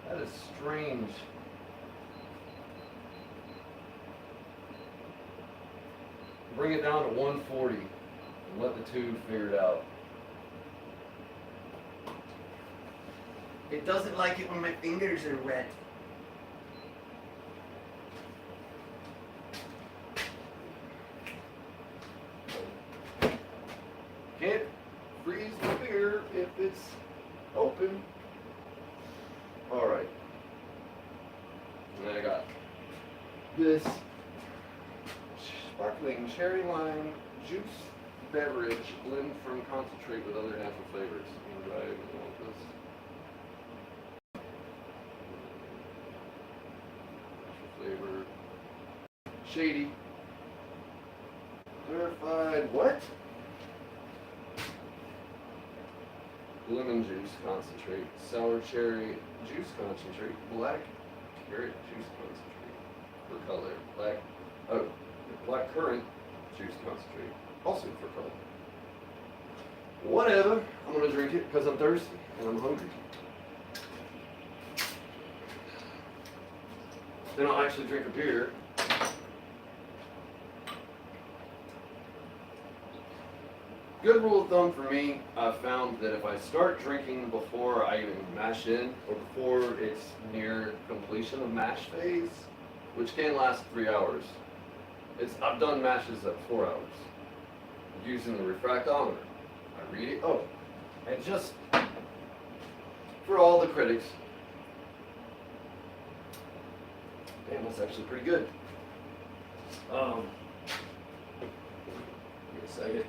That is strange. Bring it down to 140 and let the tube figure it out. It doesn't like it when my fingers are wet. Can't freeze the beer if it's open. Alright. And then I got this sparkling cherry lime juice beverage blend from concentrate with other natural flavors. And I want this. Natural flavor. Shady. Clarified. What? Lemon juice concentrate, sour cherry juice concentrate, black carrot juice concentrate for color, black currant juice concentrate, also for color. Whatever, I'm gonna drink it because I'm thirsty and I'm hungry. Then I'll actually drink a beer. Good rule of thumb for me, I've found that if I start drinking before I even mash in, or before it's near completion of mash phase, which can last 3 hours, I've done mashes at 4 hours, using the refractometer. I read it, and just for all the critics, damn, that's actually pretty good. Give me a second.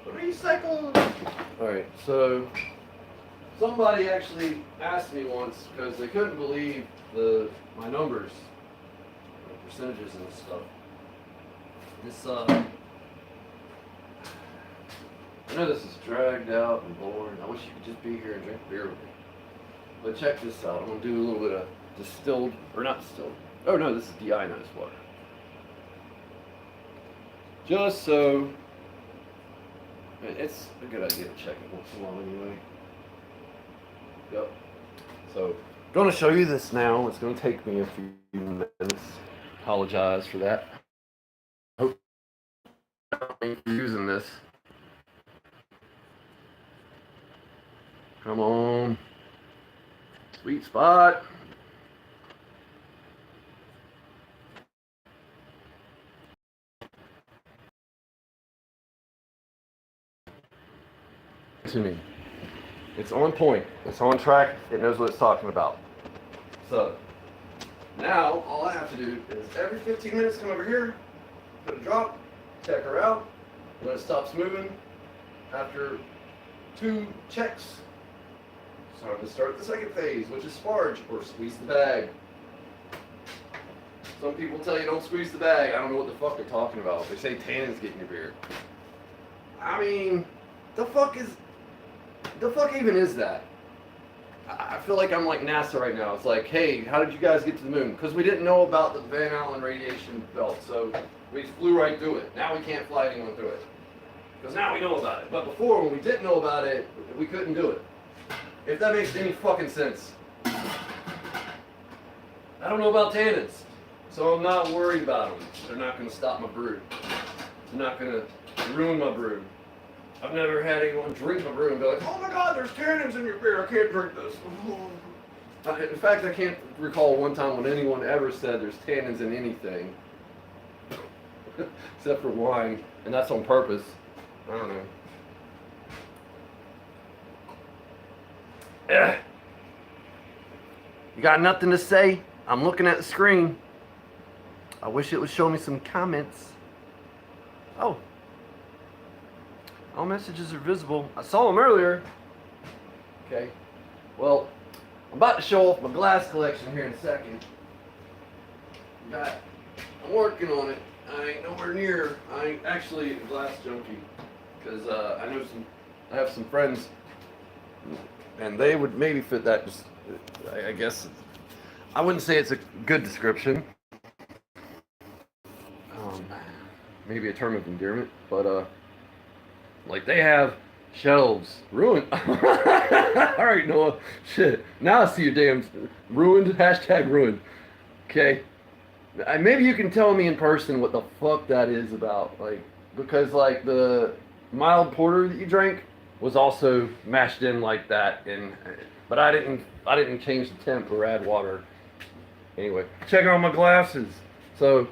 Recycle. Alright, so somebody actually asked me once because they couldn't believe my numbers, the percentages and stuff. I know this is dragged out and boring. I wish you could just be here and drink beer with me. But check this out. I'm gonna do a little bit of distilled, or not distilled. Oh no, this is deionized water. Just so. It's a good idea to check it once in a while anyway. Yep. So, I'm going to show you this now. It's going to take me a few minutes. Apologize for that. Hope you're using this. Come on. Sweet spot. To me. It's on point. It's on track. It knows what it's talking about. So, now all I have to do is every 15 minutes come over here, put a drop, check her out. When it stops moving, after 2 checks, it's time to start the second phase, which is sparge or squeeze the bag. Some people tell you don't squeeze the bag. I don't know what the fuck they're talking about. They say tannins get in your beer. I mean, the fuck even is that? I feel like I'm like NASA right now. It's like, hey, how did you guys get to the moon? Because we didn't know about the Van Allen radiation belt, so we flew right through it. Now we can't fly anyone through it. Because now we know about it. But before, when we didn't know about it, we couldn't do it. If that makes any fucking sense. I don't know about tannins, so I'm not worried about them. They're not going to stop my brew. They're not going to ruin my brew. I've never had anyone drink my brew and be like, oh my god, there's tannins in your beer, I can't drink this. In fact, I can't recall one time when anyone ever said there's tannins in anything. Except for wine, and that's on purpose. I don't know. You got nothing to say? I'm looking at the screen. I wish it would show me some comments. Oh. All messages are visible. I saw them earlier. Okay. Well, I'm about to show off my glass collection here in a second. I'm working on it. I ain't nowhere near. I ain't actually a glass junkie. Because I have some friends, and they would maybe fit that. Just, I guess, I wouldn't say it's a good description. Maybe a term of endearment, but like they have shelves ruined. All right, Noah. Shit. Now I see your damn ruined. Hashtag ruined. Okay. Maybe you can tell me in person what the fuck that is about. Like, because like the mild porter that you drank was also mashed in like that, but I didn't change the temp or add water. Anyway, check out my glasses. So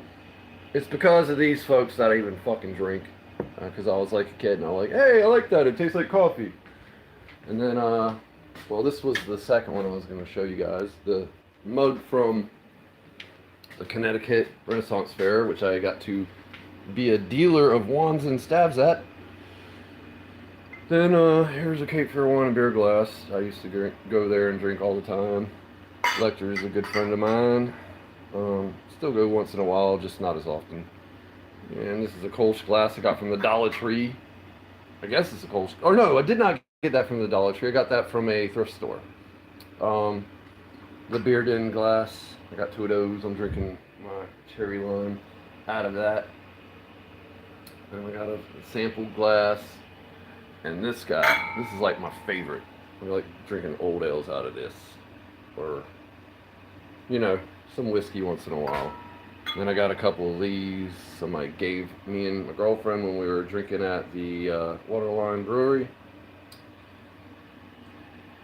it's because of these folks that I even fucking drink. Because I was like a kid and I was like, hey, I like that. It tastes like coffee. And then, well, this was the second one I was going to show you guys. The mug from the Connecticut Renaissance Fair, which I got to be a dealer of wands and stabs at. Then here's a Cape Fear wine and beer glass. I used to go there and drink all the time. Lecter is a good friend of mine. Still go once in a while, just not as often. And this is a Kolsch glass I got from the Dollar Tree. I guess it's a Kolsch. Oh no, I did not get that from the Dollar Tree. I got that from a thrift store. The Beer Den glass. I got 2 of those. I'm drinking my cherry lime out of that. And I got a sample glass. And this guy, this is like my favorite. I like drinking old ales out of this. Or, you know, some whiskey once in a while. Then I got a couple of these somebody gave me and my girlfriend when we were drinking at the Waterline brewery.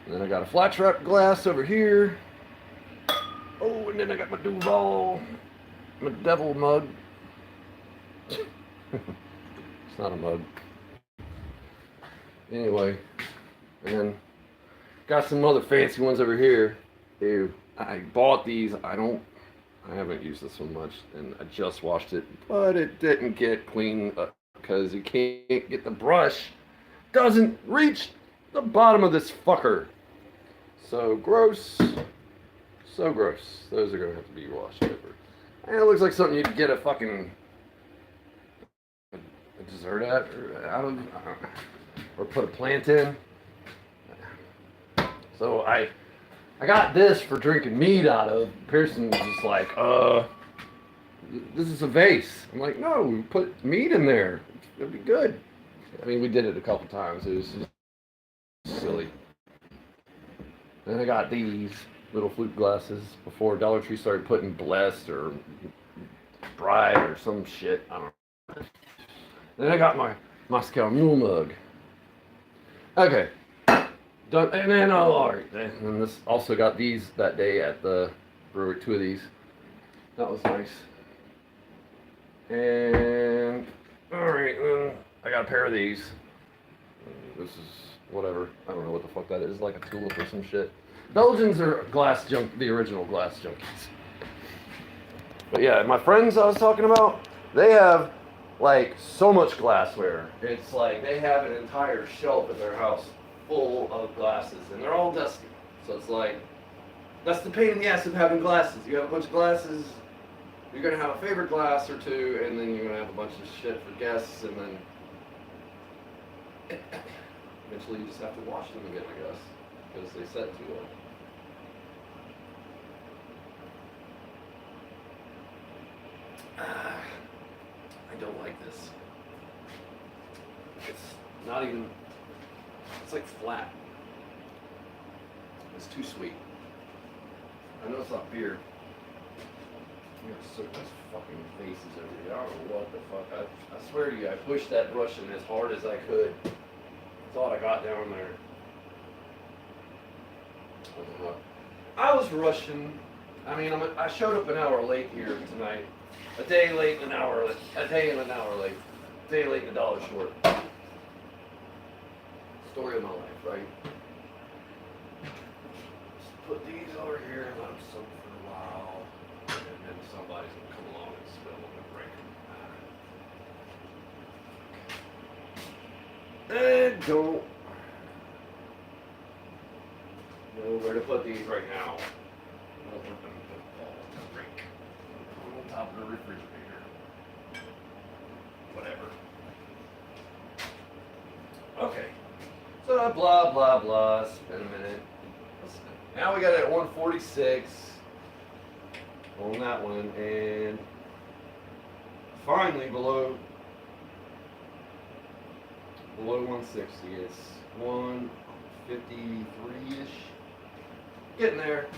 And then I got a flat truck glass over here. Oh, and then I got my Duval, my devil mug. It's not a mug. Anyway, and then got some other fancy ones over here. Ew, I bought these. I haven't used this one much, and I just washed it, but it didn't get clean because you can't get the brush. Doesn't reach the bottom of this fucker. So gross. So gross. Those are gonna have to be washed over. And it looks like something you'd get a fucking a dessert at, or put a plant in. So I got this for drinking mead out of. Pearson was just like, this is a vase. I'm like, no, we put mead in there. It'll be good. I mean, we did it a couple times. It was just silly. Then I got these little flute glasses before Dollar Tree started putting Blessed or Bride or some shit. I don't know. Then I got my Moscow Mule mug. Okay. Done. And then, alright. And this also got these that day at the brewery, 2 of these. That was nice. And, alright, then I got a pair of these. This is whatever. I don't know what the fuck that is. Like a tulip or some shit. Belgians are glass junk, the original glass junkies. But yeah, my friends I was talking about, they have like so much glassware. It's like they have an entire shelf in their house full of glasses, and they're all dusty. So it's like, that's the pain in the ass of having glasses. You have a bunch of glasses, you're gonna have a favorite glass or 2, and then you're gonna have a bunch of shit for guests, and then eventually you just have to wash them again, I guess, because they set too long. I don't like this. It's not even, it's like flat. It's too sweet. I know it's not beer. You got so much fucking faces over here. I don't know what the fuck. I swear to you, I pushed that brush in as hard as I could. That's all I got down there. I was rushing. I mean, I showed up an hour late here tonight. A day late and an hour late. A day and an hour late. A day late and $1 short. Story of my life, right? Just put these over here and let them soak for a while. And then somebody's gonna come along and don't know where to put these right now. I don't want them to fall to break. On top of the refrigerator. Whatever. Okay. So blah blah blah. Spin a minute. Now we got it at 146 on that one, and finally below 160. It's 153-ish. Getting there.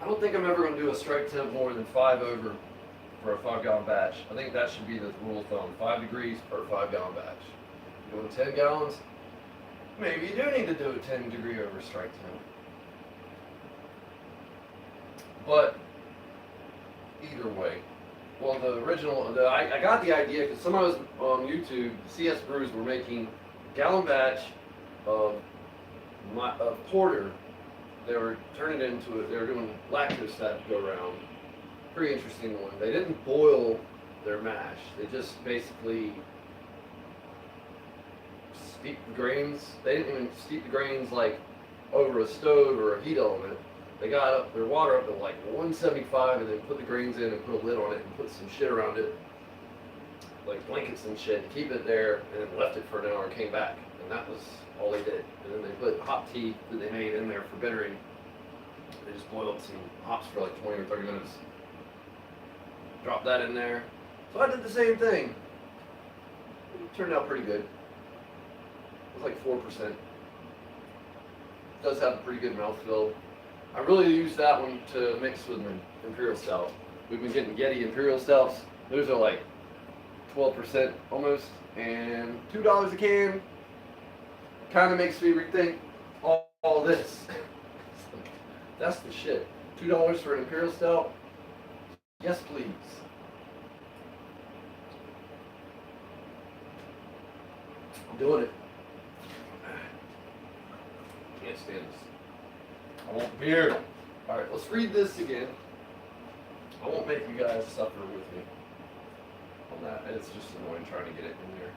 I don't think I'm ever going to do a strike temp more than 5 over for a 5-gallon batch. I think that should be the rule of thumb. 5 degrees per 5-gallon batch. You're doing 10 gallons, maybe you do need to do a 10 degree over strike temp. But either way, well, the original, I got the idea because somebody was on YouTube, CS Brews were making a gallon batch of porter. They were turning it into they were doing lactose fat to go around. Pretty interesting one. They didn't boil their mash. They just basically steep the grains. They didn't even steep the grains like over a stove or a heat element. They got up their water up to like 175 and then put the grains in and put a lid on it and put some shit around it, like blankets and shit, to keep it there, and then left it for an hour and came back. And that was all they did. And then they put hop tea that they made in there for bittering. They just boiled some hops for like 20 or 30 minutes. Dropped that in there. So I did the same thing. It turned out pretty good. It was like 4%. It does have a pretty good mouthfeel. I really use that one to mix with my Imperial Stout. We've been getting Yeti Imperial Stouts. Those are like 12% almost, and $2 a can. Kind of makes me rethink all this. That's the shit. $2 for an Imperial Stout? Yes, please. I'm doing it. Can't stand this. I want beer. Alright, let's read this again. I won't make you guys suffer with me on that. It's just annoying trying to get it in there.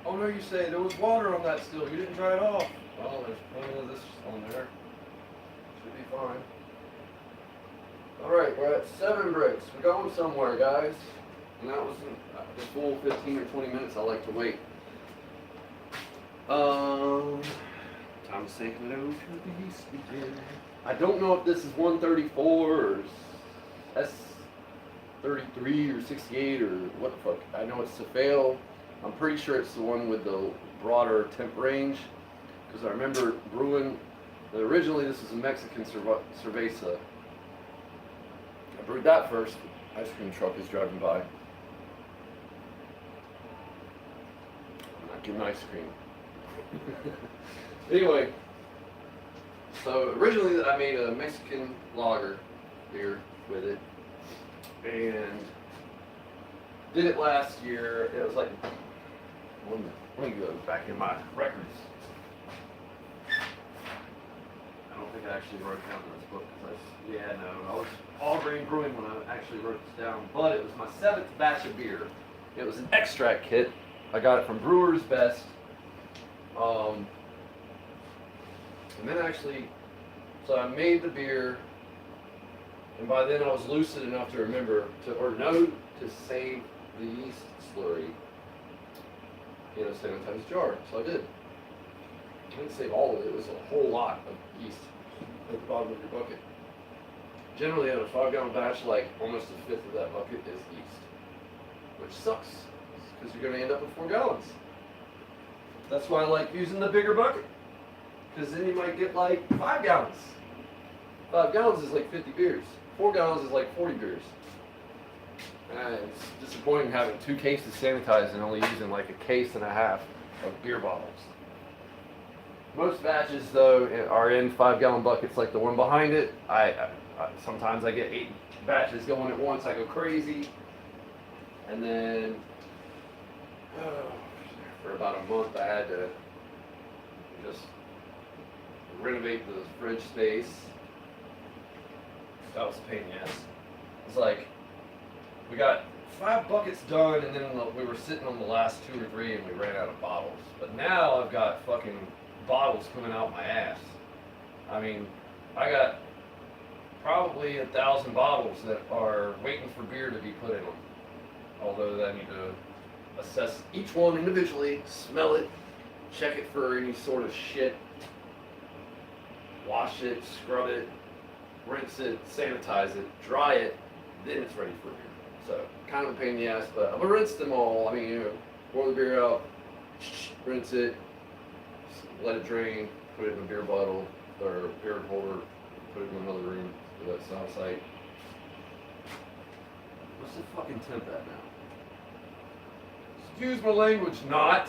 Oh no, you say there was water on that still. You didn't dry it off. Well, there's plenty of this on there. Should be fine. Alright, we're at 7 bricks. We're going somewhere, guys. And that was the full 15 or 20 minutes I like to wait. Time to say hello to the beast again. I don't know if this is 134 or S33 or 68 or what the fuck. I know it's Cephale. I'm pretty sure it's the one with the broader temp range, because I remember brewing. Originally, this is a Mexican cerveza. I brewed that first. Ice cream truck is driving by. I'm not getting ice cream. Anyway, so originally I made a Mexican lager beer with it, and did it last year. It was like, let me go back in my records. I don't think I actually wrote it down in this book, because I was all grain brewing when I actually wrote this down, but it was my 7th batch of beer. It was an extract kit. I got it from Brewer's Best. And then actually, so I made the beer, and by then I was lucid enough to remember know to save the yeast slurry in a sanitized jar. So I did. I didn't save all of it. It was a whole lot of yeast at the bottom of your bucket. Generally, in a 5-gallon batch, like almost a 5th of that bucket is yeast, which sucks because you're going to end up with 4 gallons. That's why I like using the bigger bucket, because then you might get like 5 gallons. 5 gallons is like 50 beers. 4 gallons is like 40 beers. And it's disappointing having 2 cases sanitized and only using like a case and a half of beer bottles. Most batches, though, are in 5-gallon buckets like the one behind it. Sometimes I get 8 batches going at once. I go crazy. And then for about a month I had to just renovate the fridge space. That was a pain in the ass. It's like, we got 5 buckets done, and then we were sitting on the last 2 or 3, and we ran out of bottles. But now I've got fucking bottles coming out my ass. I mean, I got probably 1,000 bottles that are waiting for beer to be put in them. Although I need to assess each one individually, smell it, check it for any sort of shit, wash it, scrub it, rinse it, sanitize it, dry it, then it's ready for beer. So, kind of a pain in the ass, but I'm gonna rinse them all. I mean, you know, pour the beer out, rinse it, let it drain, put it in a beer bottle or beer holder, put it in another room so that's out of sight. What's the fucking temp at now? Excuse my language, not.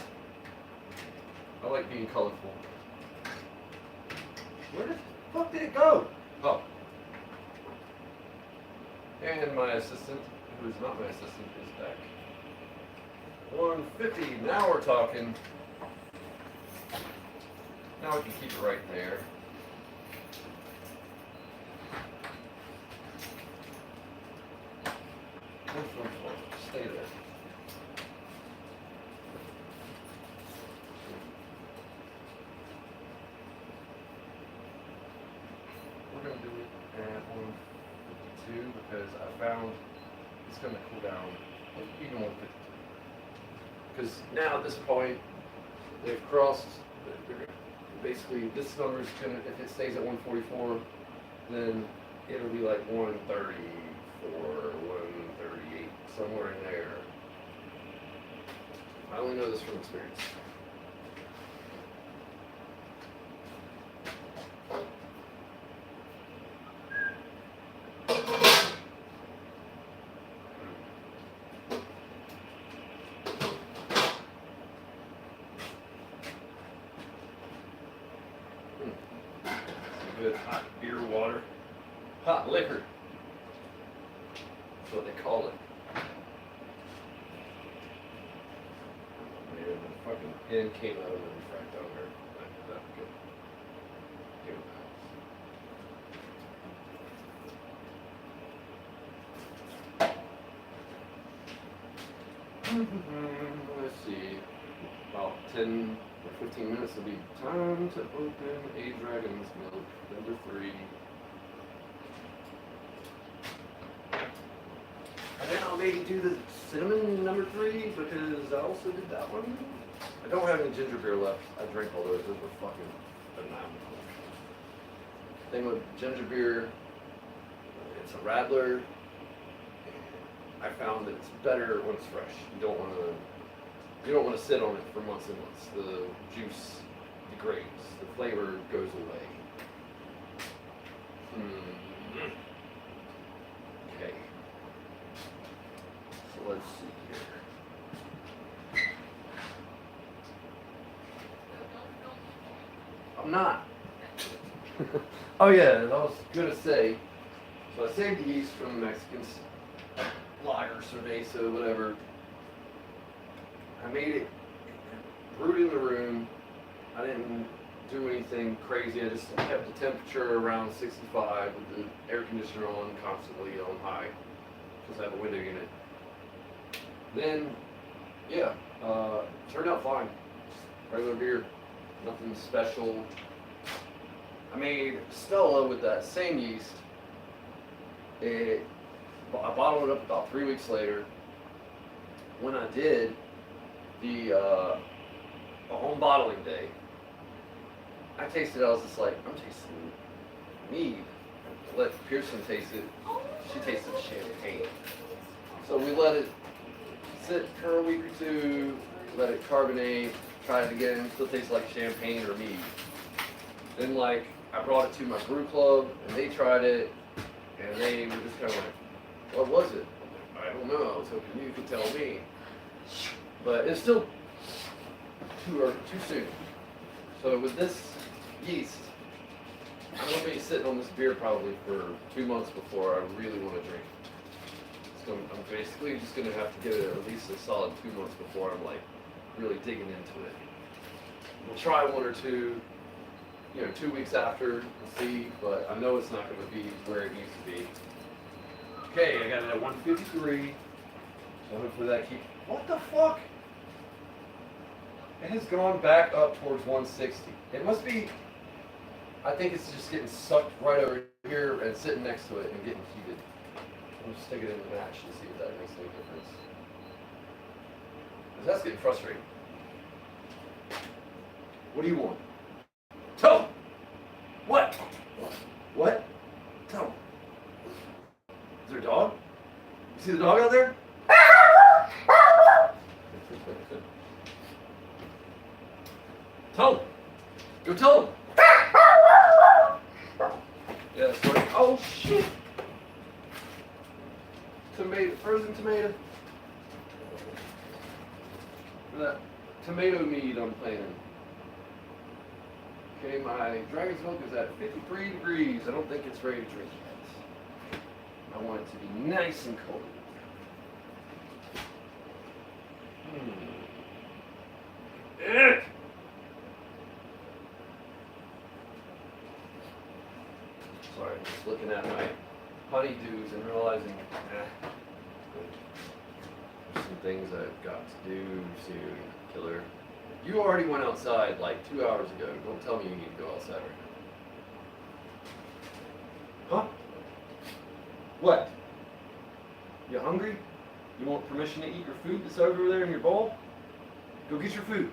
I like being colorful. Where the fuck did it go? Oh. And my assistant, who is not my assistant, is back. 150, now we're talking. Now we can keep it right there. Stay there. We're going to do it at 152 because I found it's going to cool down even 152. Because now at this point, they've crossed, basically this number is going to, if it stays at 144, then it'll be like 134, 138, somewhere in there. I only know this from experience. Good hot beer water. Hot liquor. That's what they call it. Man, the fucking pin came out of the refractometer. That's good. Let's see. About 10 or 15 minutes will be time to open a Dragon's Milk number 3. And then I'll maybe do the cinnamon number 3 because I also did that one. I don't have any ginger beer left. I drank all those. Those were fucking phenomenal. Thing with ginger beer, it's a Radler. I found that it's better when it's fresh. You don't want to sit on it for months and months. The juice degrades. The flavor goes away. Okay. So let's see here. I'm not. Oh yeah, I was gonna say. So I saved the yeast from the Mexicans. Lager, cerveza, whatever. I made it, brewed in the room. I didn't do anything crazy. I just kept the temperature around 65 with the air conditioner on constantly on high because I have a window unit. Then, yeah, turned out fine. Just regular beer, nothing special. I made Stella with that same yeast. I bottled it up about 3 weeks later. When I did the home bottling day, I tasted it. I was just like, I'm tasting mead. I let Pearson taste it. She tasted champagne. So we let it sit for a week or 2, let it carbonate, tried it again. Still tastes like champagne or mead. Then I brought it to my brew club and they tried it and they were just kind of like, what was it? I don't know. I was hoping you could tell me. But it's still too soon. So with this yeast, I'm going to be sitting on this beer probably for 2 months before I really want to drink. I'm basically just going to have to get it at least a solid 2 months before I'm really digging into it. We'll try 1 or 2 you know, 2 weeks after, we'll see, but I know it's not going to be where it needs to be. Okay, I got it at 153, so hopefully that keeps, what the fuck? It has gone back up towards 160. It must be, I think it's just getting sucked right over here and sitting next to it and getting heated. I'll just stick it in the match and see if that makes any difference. Because that's getting frustrating. What do you want? Tell him! What? What? Tell him. Is there a dog? You see the dog out there? Tell him. Go tell him. Yeah, sorry. Oh shit. Tomato, frozen tomato. That tomato meat I'm planning. Okay, my dragon's milk is at 53 degrees. I don't think it's ready to drink yet. I want it to be nice and cold. Ugh. Sorry, I'm just looking at my honeydews and realizing there's some things I've got to do soon, killer. You already went outside like 2 hours ago. Don't tell me you need to go outside right now. Huh? What? You hungry? You want permission to eat your food that's over there in your bowl? Go get your food.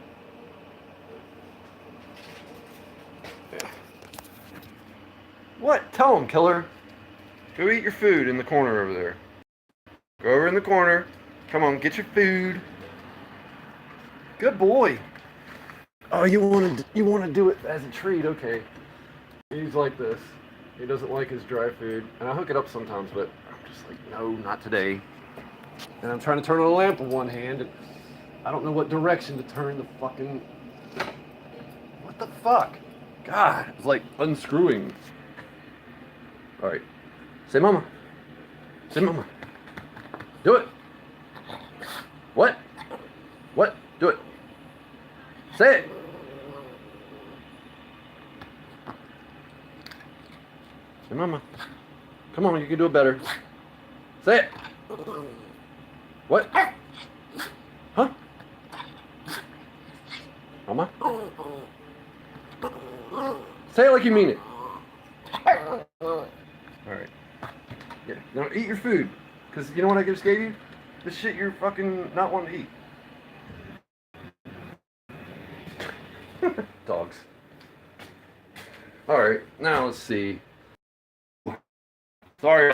What? Tell him, killer. Go eat your food in the corner over there. Go over in the corner. Come on, get your food. Good boy. Oh, you want to do it as a treat? Okay. He's like this. He doesn't like his dry food, and I hook it up sometimes, but I'm just like, no, not today. And I'm trying to turn on a lamp with one hand, and I don't know what direction to turn the fucking. What the fuck? God, it's like unscrewing. All right. Say mama. Say mama. Do it. What? What? Do it. Say it. Say mama. Come on, you can do it better. Say it. What? Huh? Mama? Say it like you mean it. Alright. Yeah, now eat your food. Because you know what I just gave you? The shit you're fucking not wanting to eat. Dogs. Alright, now let's see. Sorry.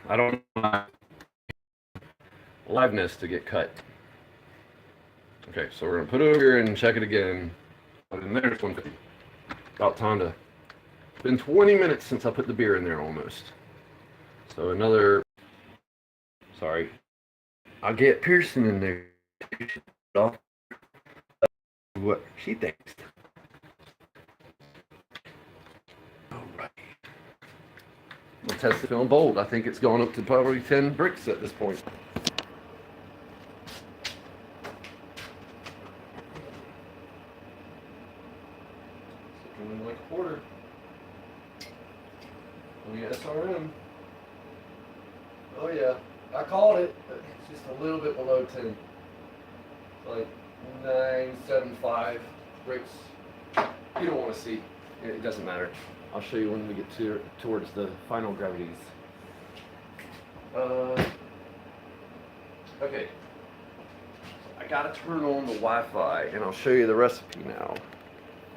I don't want liveness to get cut. Okay, so we're going to put it over here and check it again. But in there's 150. About time to. It's been 20 minutes since I put the beer in there almost. So another. Sorry. I'll get Pearson in there. What she thinks. Alright. We'll test it on bold. I think it's gone up to probably 10 bricks at this point. Looking like a quarter. Oh yeah, SRM. Oh yeah, I called it, but it's just a little bit below 10. Like 975 bricks. You don't want to see. It doesn't matter. I'll show you when we get towards the final gravities. Okay. I gotta turn on the Wi-Fi, and I'll show you the recipe now.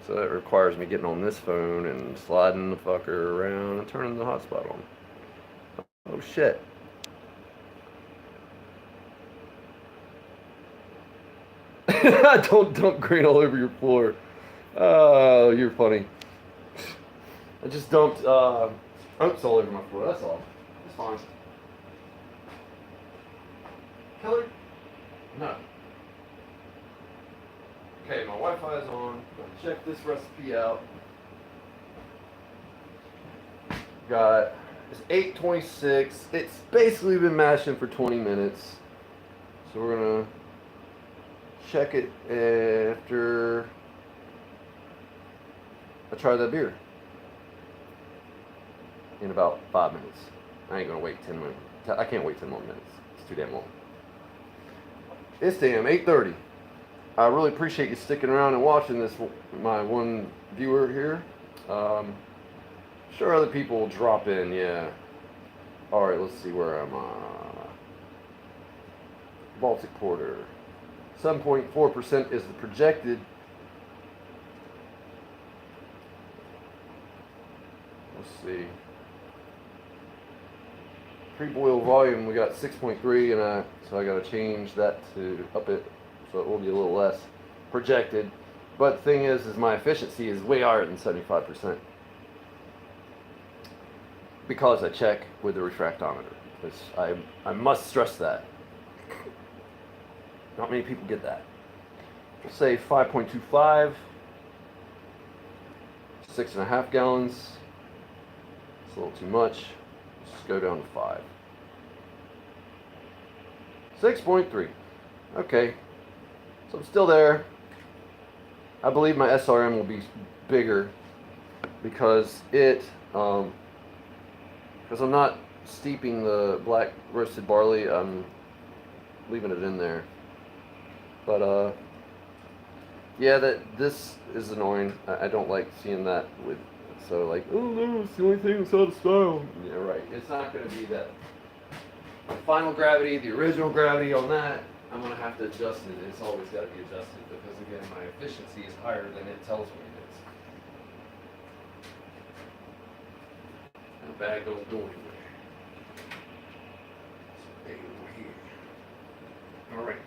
So that requires me getting on this phone and sliding the fucker around and turning the hotspot on. Oh shit. Don't dump grain all over your floor. Oh, you're funny. I just dumped oats all over my floor, that's all. It's fine. Killer? No. Okay, my Wi-Fi is on. Check this recipe out. Got, it's 8:26. It's basically been mashing for 20 minutes. So we're gonna check it after I try that beer in about 5 minutes. I ain't gonna wait 10 minutes. I can't wait 10 more minutes. It's too damn long. It's damn 8:30. I really appreciate you sticking around and watching this, my one viewer here. Sure, other people will drop in, yeah. Alright, let's see where I'm Baltic Porter. 7.4% is the projected. Let's see. Pre-boil volume, we got 6.3, and so I got to change that to up it, so it will be a little less projected. But the thing is my efficiency is way higher than 75%. Because I check with the refractometer. I must stress that. Not many people get that. We'll say 5.25, 6.5 gallons. It's a little too much. Let's just go down to 5. 6.3. Okay. So I'm still there. I believe my SRM will be bigger because because I'm not steeping the black roasted barley. I'm leaving it in there. But yeah, this is annoying. I don't like seeing that with, so like, oh no, it's the only thing that's out of style. Yeah, right. It's not going to be that. The final gravity, the original gravity on that, I'm going to have to adjust it. It's always got to be adjusted because again, my efficiency is higher than it tells me it is. And the bag don't go anywhere. So bag over here. All right.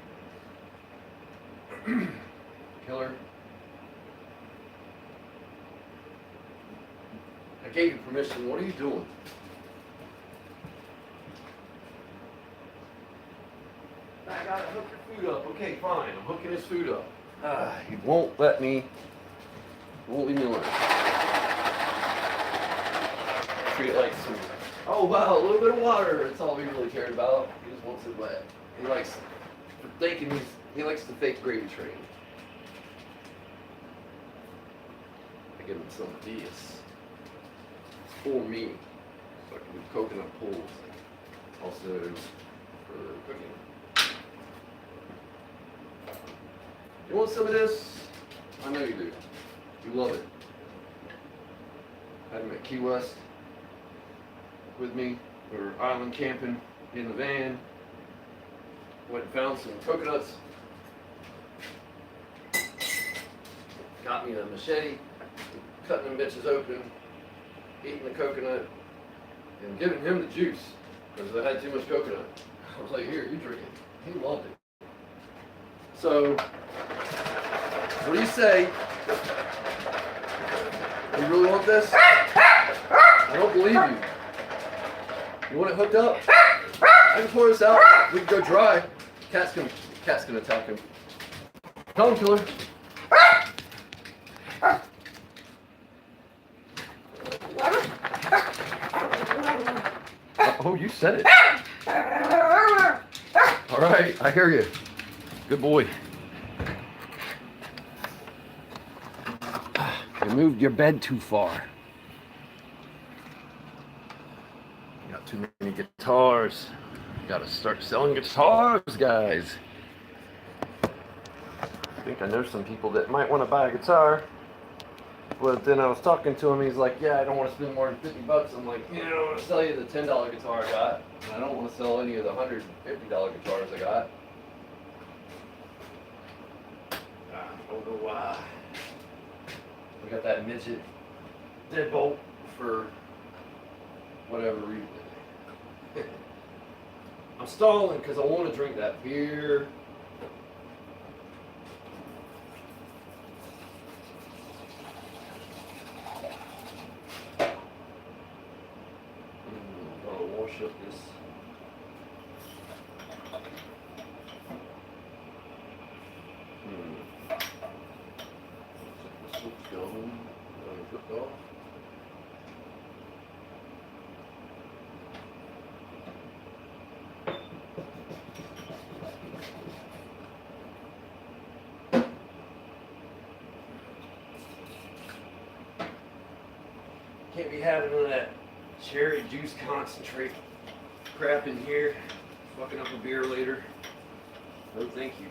Killer. I gave you permission. What are you doing? I gotta hook your food up. Okay, fine. I'm hooking his food up. He won't let me. Won't leave me alone. Treat it like some. Oh wow, a little bit of water. That's all he really cared about. He just wants it wet. He likes thinking he likes the fake gravy train. I give him some of this for me, so I can do coconut pulls. Also for cooking. You want some of this? I know you do. You love it. I had him at Key West with me. We were island camping in the van. Went and found some coconuts. Got me a machete, cutting them bitches open, eating the coconut, and giving him the juice because I had too much coconut. I was like, here, you drink it. He loved it. So, what do you say? You really want this? I don't believe you. You want it hooked up? I can pour this out. We can go dry. Cat's gonna attack him. Tell him, killer. Oh, you said it. All right, I hear you. Good boy. You moved your bed too far. You got too many guitars. You gotta start selling guitars, guys. I think I know some people that might want to buy a guitar. But then I was talking to him, he's like, yeah, I don't want to spend more than $50. I'm like, yeah, I don't want to sell you the $10 guitar I got. And I don't want to sell any of the $150 guitars I got. I don't know why. We got that midget deadbolt for whatever reason. I'm stalling because I want to drink that beer. Wash up this. The soup's going. Cooked off. Can't be having none of that cherry juice concentrate crap in here. Fucking up a beer later. No, thank you.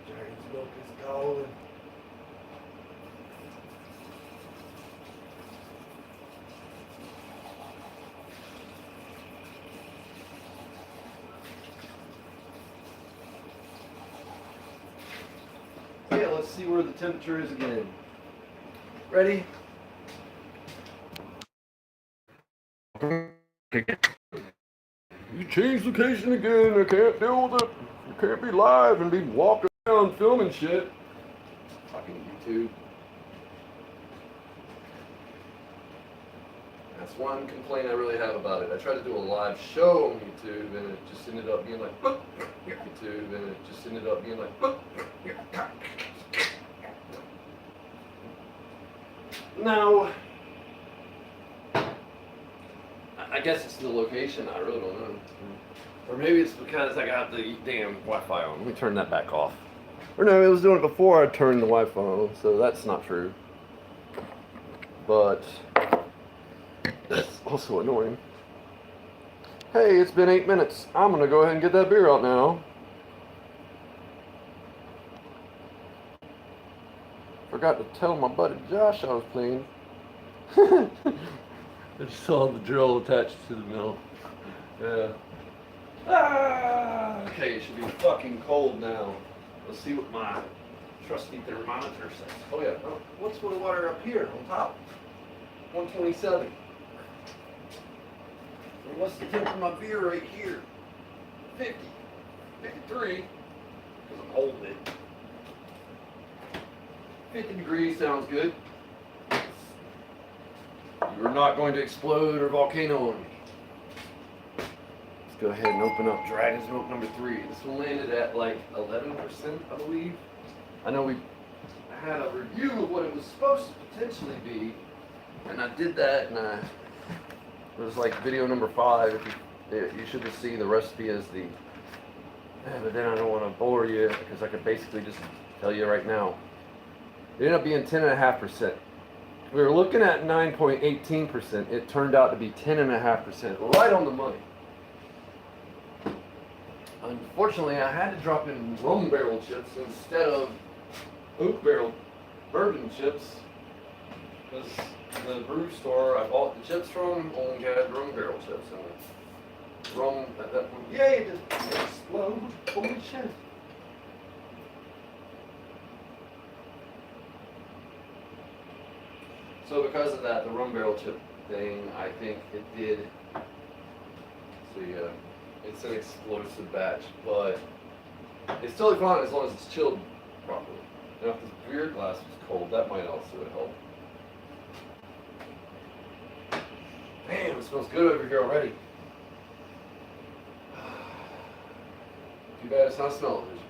Dragon's milk is golden. Yeah, let's see where the temperature is again. Ready? You changed location again. I can't deal with it. You can't be live and be walking around filming shit. Fucking YouTube. That's one complaint I really have about it. I tried to do a live show on YouTube and it just ended up being like YouTube and it just ended up being like no. I guess it's the location, I really don't know. Or maybe it's because I got the damn Wi-Fi on. Let me turn that back off. Or no, it was doing it before I turned the Wi-Fi on, so that's not true. But that's also annoying. Hey, it's been 8 minutes. I'm gonna go ahead and get that beer out now. Forgot to tell my buddy Josh I was playing. I just saw the drill attached to the mill. Yeah. Ah! Okay, it should be fucking cold now. Let's see what my trusty thermometer says. Oh yeah. Oh, what's the water up here on top? 127. And what's the temp of my beer right here? 50. 53. Because I'm holding it. 50 degrees sounds good. You're not going to explode or volcano on me. Let's go ahead and open up Dragon's Milk number 3. This one landed at like 11%, I believe. I know we had a review of what it was supposed to potentially be, and I did that, and it was like video number 5. You should just see the recipe as the. But then I don't want to bore you because I could basically just tell you right now. It ended up being 10.5%. We were looking at 9.18%. It turned out to be 10.5%, right on the money. Unfortunately, I had to drop in rum barrel chips instead of oak barrel bourbon chips because the brew store I bought the chips from only had rum barrel chips in it. Rum at that point. Yay! It just exploded. Holy shit! So because of that, the rum barrel chip thing, I think it did. See, it's an explosive batch, but it's totally fine as long as it's chilled properly. Now, if this beer glass was cold, that might also help. Damn, it smells good over here already. Too bad it's not smell-o-vision.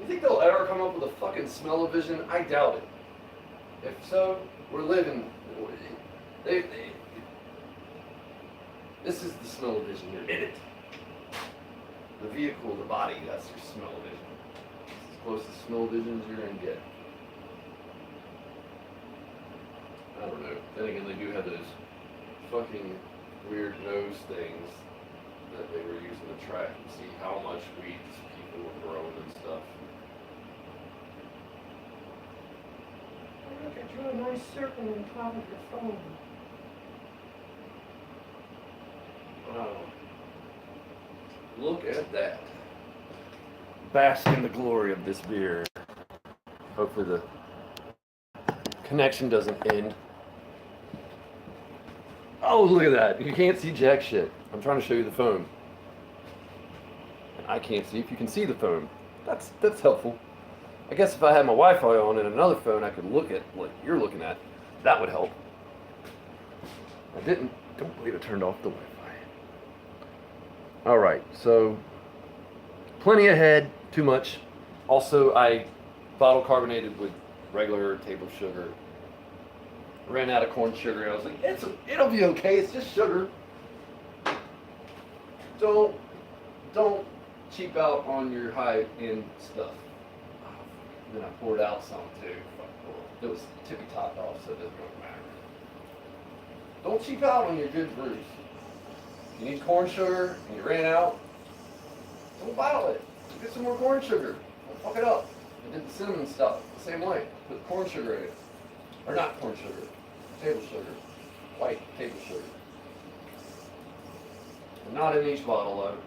You think they'll ever come up with a fucking smell-o-vision? I doubt it. If so, we're living. This is the smell-o-vision. You're in it. The vehicle, the body, that's your smell-o-vision. It's as close to smell-o-vision as you're going to get. I don't know. Then again, they do have those fucking weird nose things that they were using to track and see how much weeds people were growing and stuff. Look, I drew a nice circle on top of your phone. Wow. Look at that. Bask in the glory of this beer. Hopefully the connection doesn't end. Oh, look at that. You can't see jack shit. I'm trying to show you the foam. I can't see if you can see the foam. That's helpful. I guess if I had my Wi-Fi on and another phone I could look at what you're looking at, that would help. I didn't. Don't believe it turned off the Wi-Fi. Alright, so plenty of head, too much. Also, I bottle carbonated with regular table sugar. Ran out of corn sugar and I was like, it'll be okay, it's just sugar. Don't cheap out on your high-end stuff. Then I poured out some too. It was tippy topped off, so it doesn't really matter. Don't cheap out on your good brews. You need corn sugar and you ran out, don't bottle it. Get some more corn sugar. Don't fuck it up. I did the cinnamon stuff the same way. Put corn sugar in it. Or not corn sugar, table sugar. White table sugar. And not in each bottle though.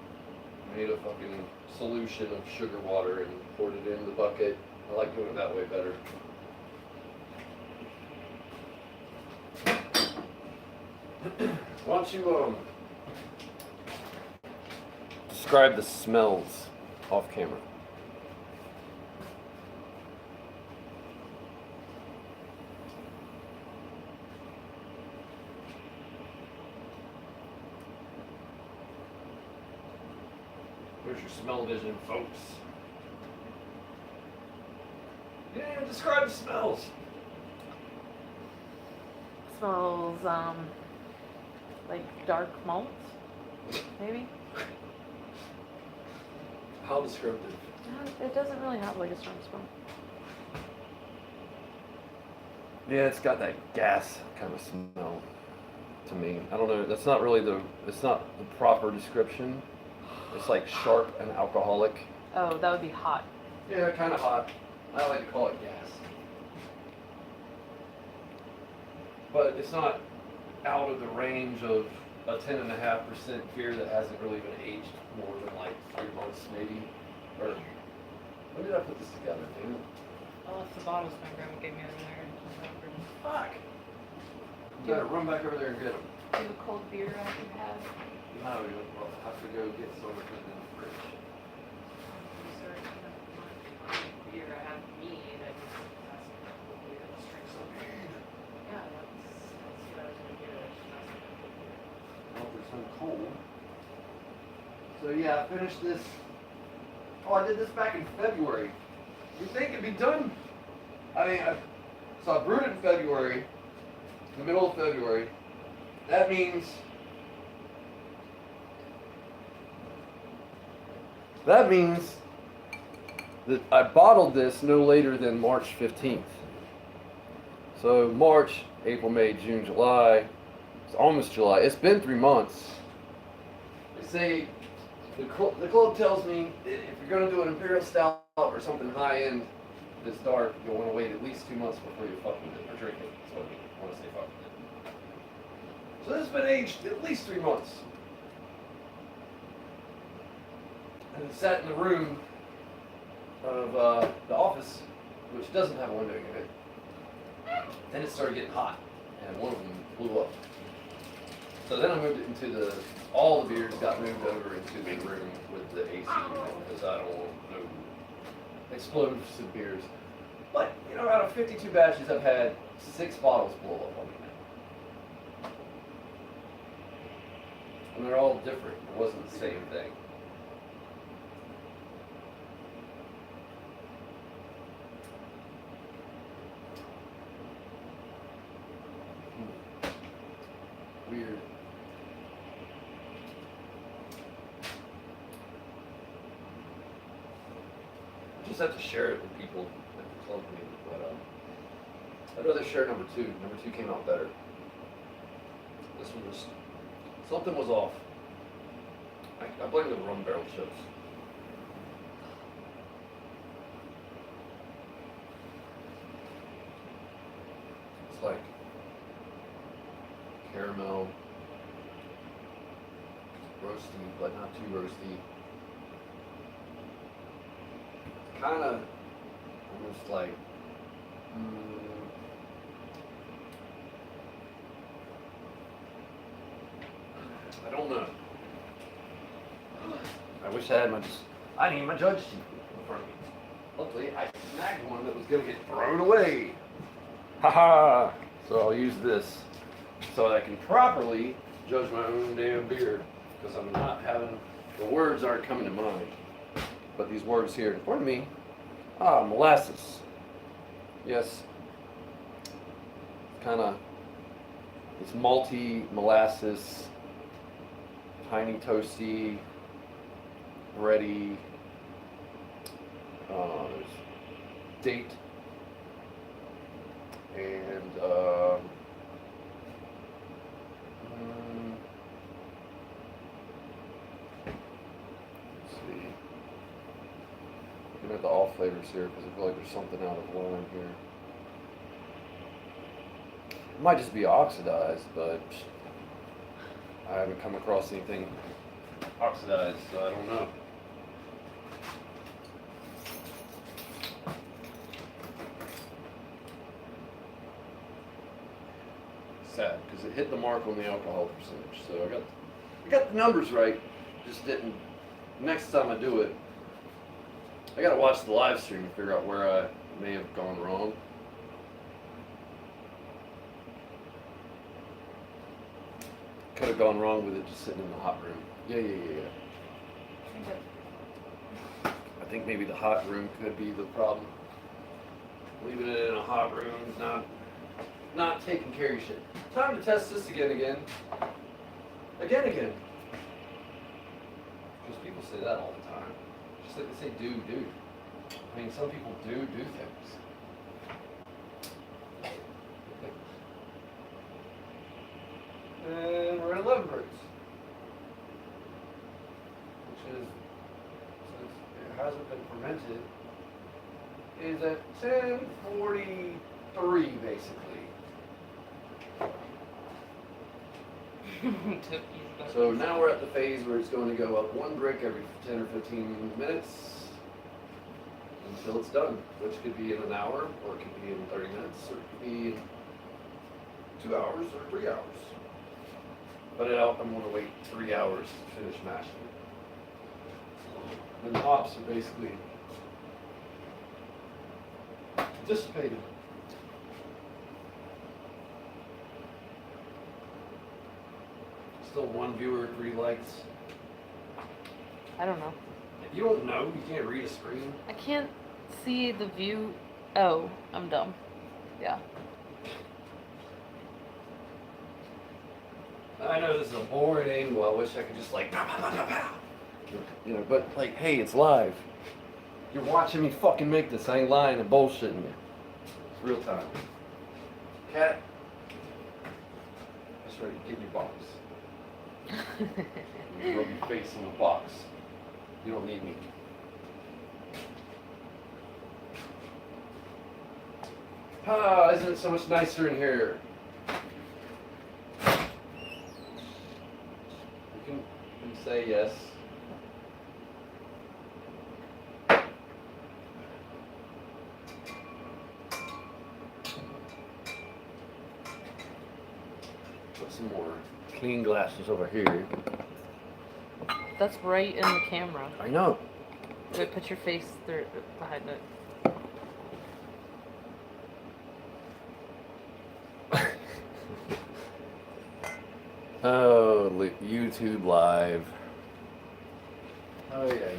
I made a fucking solution of sugar water and poured it in the bucket. I like doing it that way better. Why don't you describe the smells off camera? Where's your smell vision, folks? You didn't even describe the smells. Smells like dark malt, maybe. How descriptive? It doesn't really have like a strong smell. Yeah, it's got that gas kind of smell to me. I don't know. That's not really it's not the proper description. It's like sharp and alcoholic. Oh, that would be hot. Yeah, kind of hot. I like to call it gas. But it's not out of the range of a 10.5% beer that hasn't really been aged more than like 3 months maybe. Or when did I put this together, dude? I left the bottles my grandma gave me over there. Fuck! You gotta run back over there and get them. Do you have a cold beer I can have? No, we'll have to go get some and put it in the fridge. Beer I have mead. I just asked for a cold beer. Let's drink some mead. Yeah, that's what I was gonna get. Well, there's some cold. So yeah, I finished this. Oh, I did this back in February. You think it'd be done? I mean, so I brewed it in February, the middle of February. That means that I bottled this no later than March 15th. So March, April, May, June, July. It's almost July. It's been 3 months. They say, the club tells me that if you're going to do an imperial stout or something high end that's dark, you'll want to wait at least 2 months before you fuck with it or drink it. That's what I want to say, fuck with it. So this has been aged at least 3 months. And it sat in the room of the office, which doesn't have a window in it. Then it started getting hot, and one of them blew up. So then I moved it into all the beers got moved over into the room with the AC because I don't want no explosive beers. But, you know, out of 52 batches, I've had 6 bottles blow up on me now. And they're all different. It wasn't the same thing. Weird. I just have to share it with people at the club meeting, but I'd rather share number 2. Number 2 came out better. This one was, something was off. I blame the rum barrel chips. It's like caramel, roasty, but not too roasty. Kind of almost like I don't know. I wish I had I need my judge sheet in front of me. Luckily, I snagged one that was gonna get thrown away. Haha! So I'll use this so that I can properly judge my own damn beer, because I'm not having, the words aren't coming to mind. But these words here in front of me, molasses. Yes, kind of, it's malty molasses, tiny toasty, bready. There's date. And let's see. Looking at the all flavors here because I feel like there's something out of line here. It might just be oxidized, but I haven't come across anything oxidized, so I don't know. Sad because it hit the mark on the alcohol percentage, so I got the numbers right, just didn't. Next time I do it, I gotta watch the live stream to figure out where I may have gone wrong. Could have gone wrong with it just sitting in the hot room. Yeah. I think maybe the hot room could be the problem. Leaving it in a hot room is not taking care of your shit. Time to test this again. Again. Because people say that all the time. Just like they say dude. I mean, some people do things. And we're at 11 birds. Which is, since it hasn't been fermented, is at 10:43 basically. So now we're at the phase where it's going to go up one brick every 10 or 15 minutes until it's done, which could be in an hour, or it could be in 30 minutes, or it could be in 2 hours or 3 hours. But I'm going to wait 3 hours to finish mashing it. And the hops are basically dissipated. Still 1 viewer, 3 likes. I don't know. If you don't know, you can't read a screen. I can't see the view. Oh, I'm dumb. Yeah. I know this is a boring angle. I wish I could just like, you know, but like, hey, it's live. You're watching me fucking make this. I ain't lying and bullshitting you. It's real time. Cat. That's right. Get your box. You rub your face in the box. You don't need me. Ah, isn't it so much nicer in here? You can say yes. Put some more clean glasses over here. That's right in the camera. I know. Wait, put your face through behind it. Oh, YouTube Live. Oh, yeah.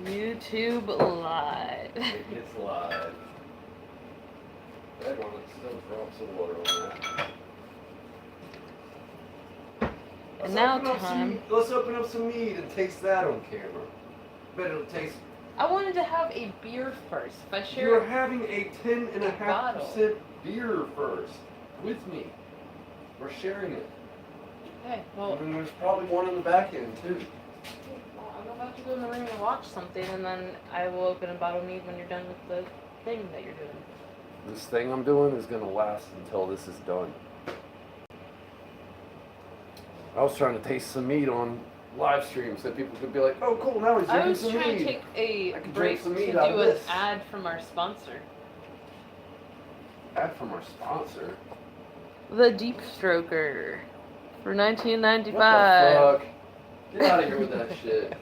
YouTube Live. It's live. That one, let's still drop some water on that. And now time. Let's open up some mead and taste that on camera. Bet it'll taste. I wanted to have a beer first. If I share You're having a 10.5% beer first with me. We're sharing it. Okay, well, And there's probably one in the back end too. I'm about to go in the room and watch something, and then I will open a bottle of mead when you're done with the thing that you're doing. This thing I'm doing is gonna last until this is done. I was trying to taste some mead on live stream so people could be like, oh cool, now he's I drinking was some trying mead. to take a I could break drink some to mead do out of an this. ad from our sponsor. Ad from our sponsor. The Deep Stroker for $19.95. What the fuck? Get out of here with that shit.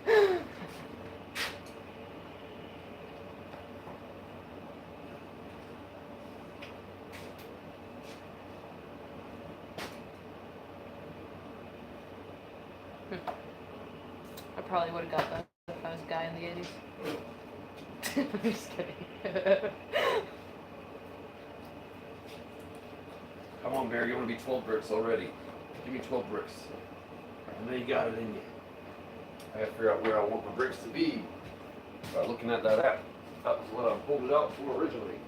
I probably would have got that if I was a guy in the 80s. I'm just kidding. Come on, Barry, you want to be 12 bricks already. Give me 12 bricks. I know you got it in you. I gotta figure out where I want my bricks to be by looking at that app. That was what I pulled it out for originally.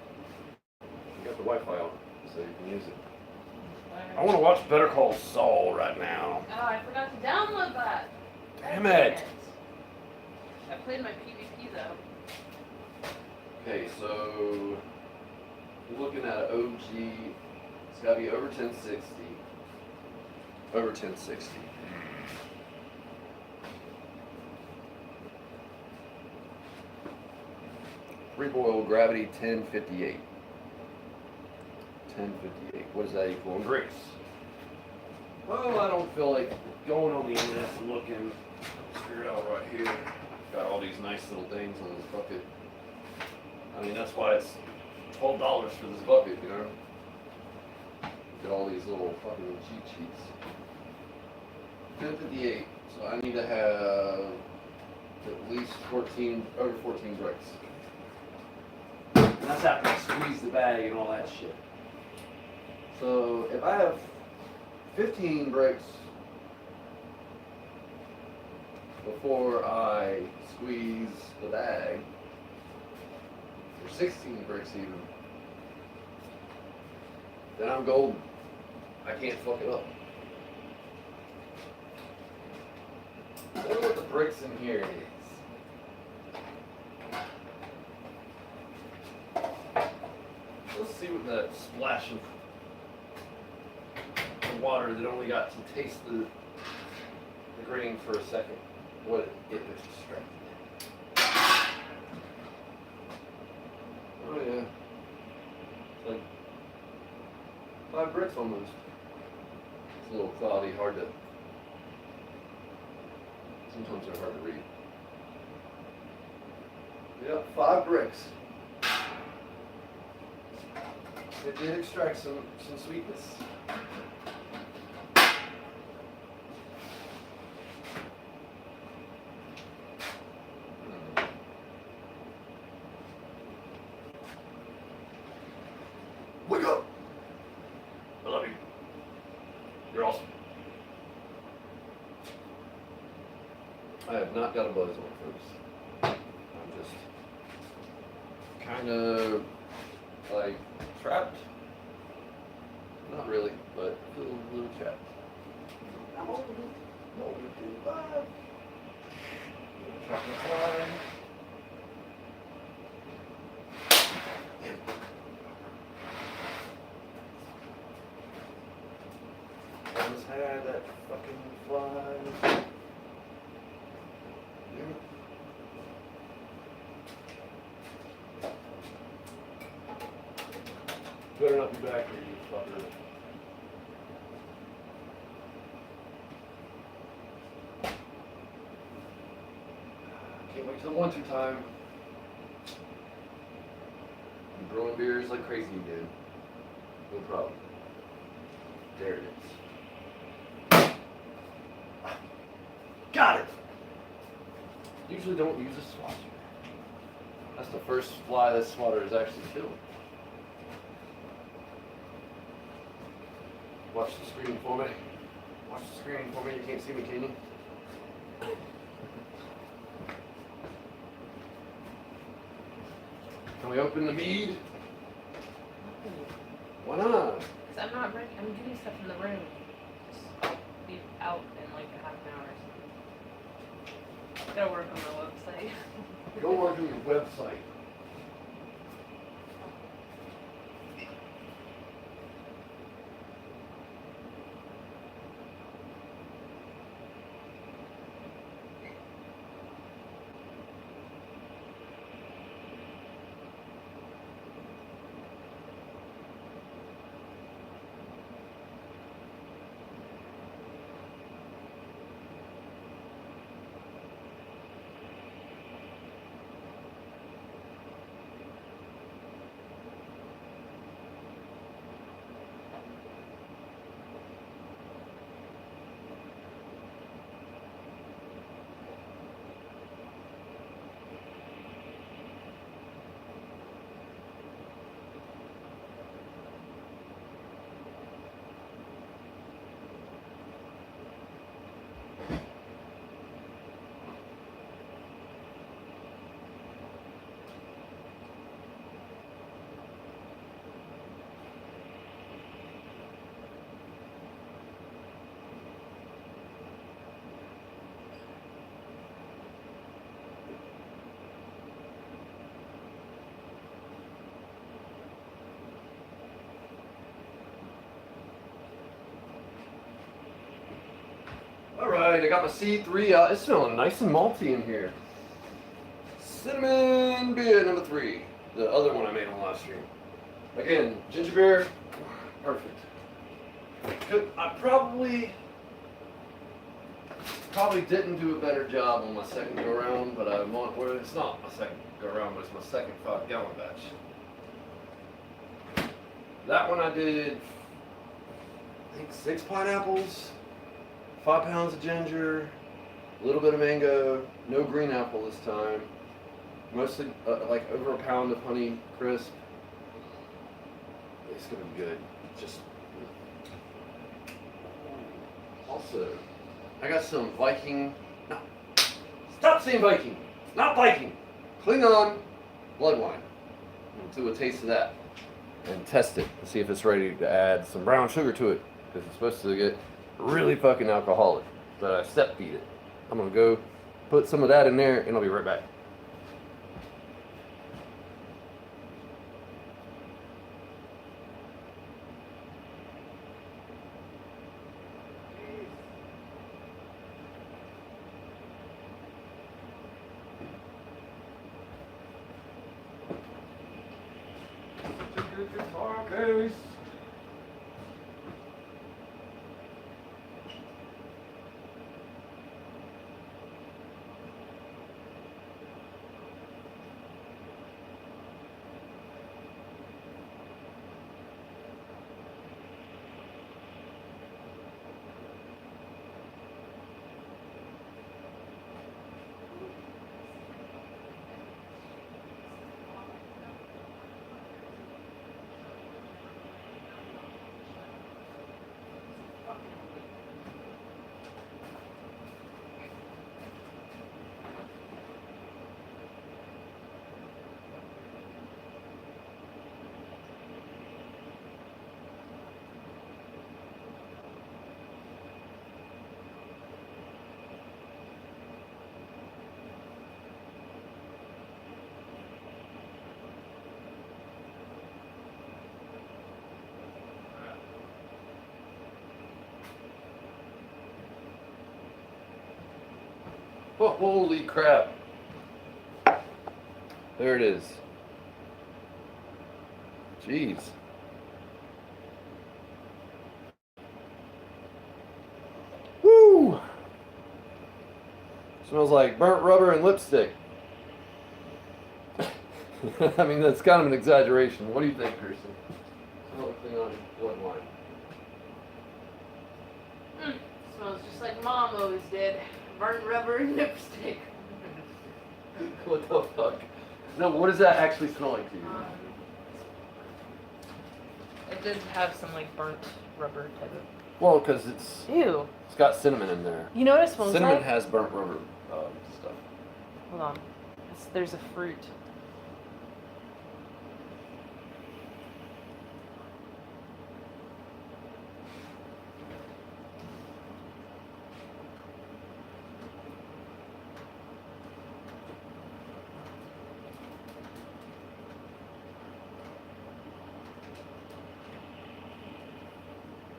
You got the Wi-Fi on, so you can use it. I want to watch Better Call Saul right now. Oh, I forgot to download that. Damn it. I played my PvP though. Okay, so we're looking at an OG. It's got to be over 1060. Over 1060. Reboil gravity 1058. 1058. What does that equal in Greece? Well, I don't feel like going on the internet and looking. Let's figure it out right here. Got all these nice little things on this bucket. I mean, that's why it's $12 for this bucket, you know? Got all these little fucking cheat sheets. 1058. So I need to have at least 14, over 14 bricks. And that's after I squeeze the bag and all that shit. So if I have 15 bricks before I squeeze the bag, or 16 bricks even, then I'm golden. I can't fuck it up. I wonder what the bricks in here is. Let's see what that splash of the water that only got to taste the grain for a second, what it extracted. Oh yeah. It's like 5 bricks almost. It's a little cloudy, hard to, sometimes they're hard to read. Yeah, 5 bricks. It did extract some sweetness. Wake up! I love you. You're awesome. I have not got a buzz on, folks. I'm just kind of like trapped. Not really, but I feel a little trapped. I'm over to 5. Trap the fly. Almost had that fucking fly. Better not be back here, you fucker. Can't wait till winter time. I'm brewing beers like crazy again. No problem. There it is. Got it! Usually don't use a swatcher. That's the first fly this swatter has actually killed. Watch the screen for me. Watch the screen for me. You can't see me, can you? Can we open the mead? Why not? Because I'm not ready. I'm doing stuff in the room. I'll be out in like a half an hour or something. Gotta work on my website. Go work on your website. Alright, I got my C3 out. It's smelling nice and malty in here. Cinnamon beer number 3. The other one I made on the last stream. Again, ginger beer, perfect. I probably didn't do a better job on my second go around, but well, it's not my second go around, but it's my second 5-gallon batch. That one I did, I think 6 pineapples, 5 pounds of ginger, a little bit of mango, no green apple this time. Mostly like over a pound of honey crisp. It's gonna be good. Just also, I got some Viking. No, stop saying Viking. Not Viking. Klingon blood wine. Do a taste of that and test it to see if it's ready to add some brown sugar to it, because it's supposed to get really fucking alcoholic. But I step feed it. I'm gonna go put some of that in there, and I'll be right back. Guitar case. Oh, holy crap. There it is. Jeez. Woo! Smells like burnt rubber and lipstick. I mean, that's kind of an exaggeration. What do you think, Kirsten? Smell the thing on Waterline. Smells just like Mom always did. Burnt rubber and lipstick. What the fuck? No, what does that actually smell like to you? It did have some like burnt rubber type of. Well, because it's got cinnamon in there. You know what it smells Cinnamon like? has burnt rubber stuff. Hold on. There's a fruit.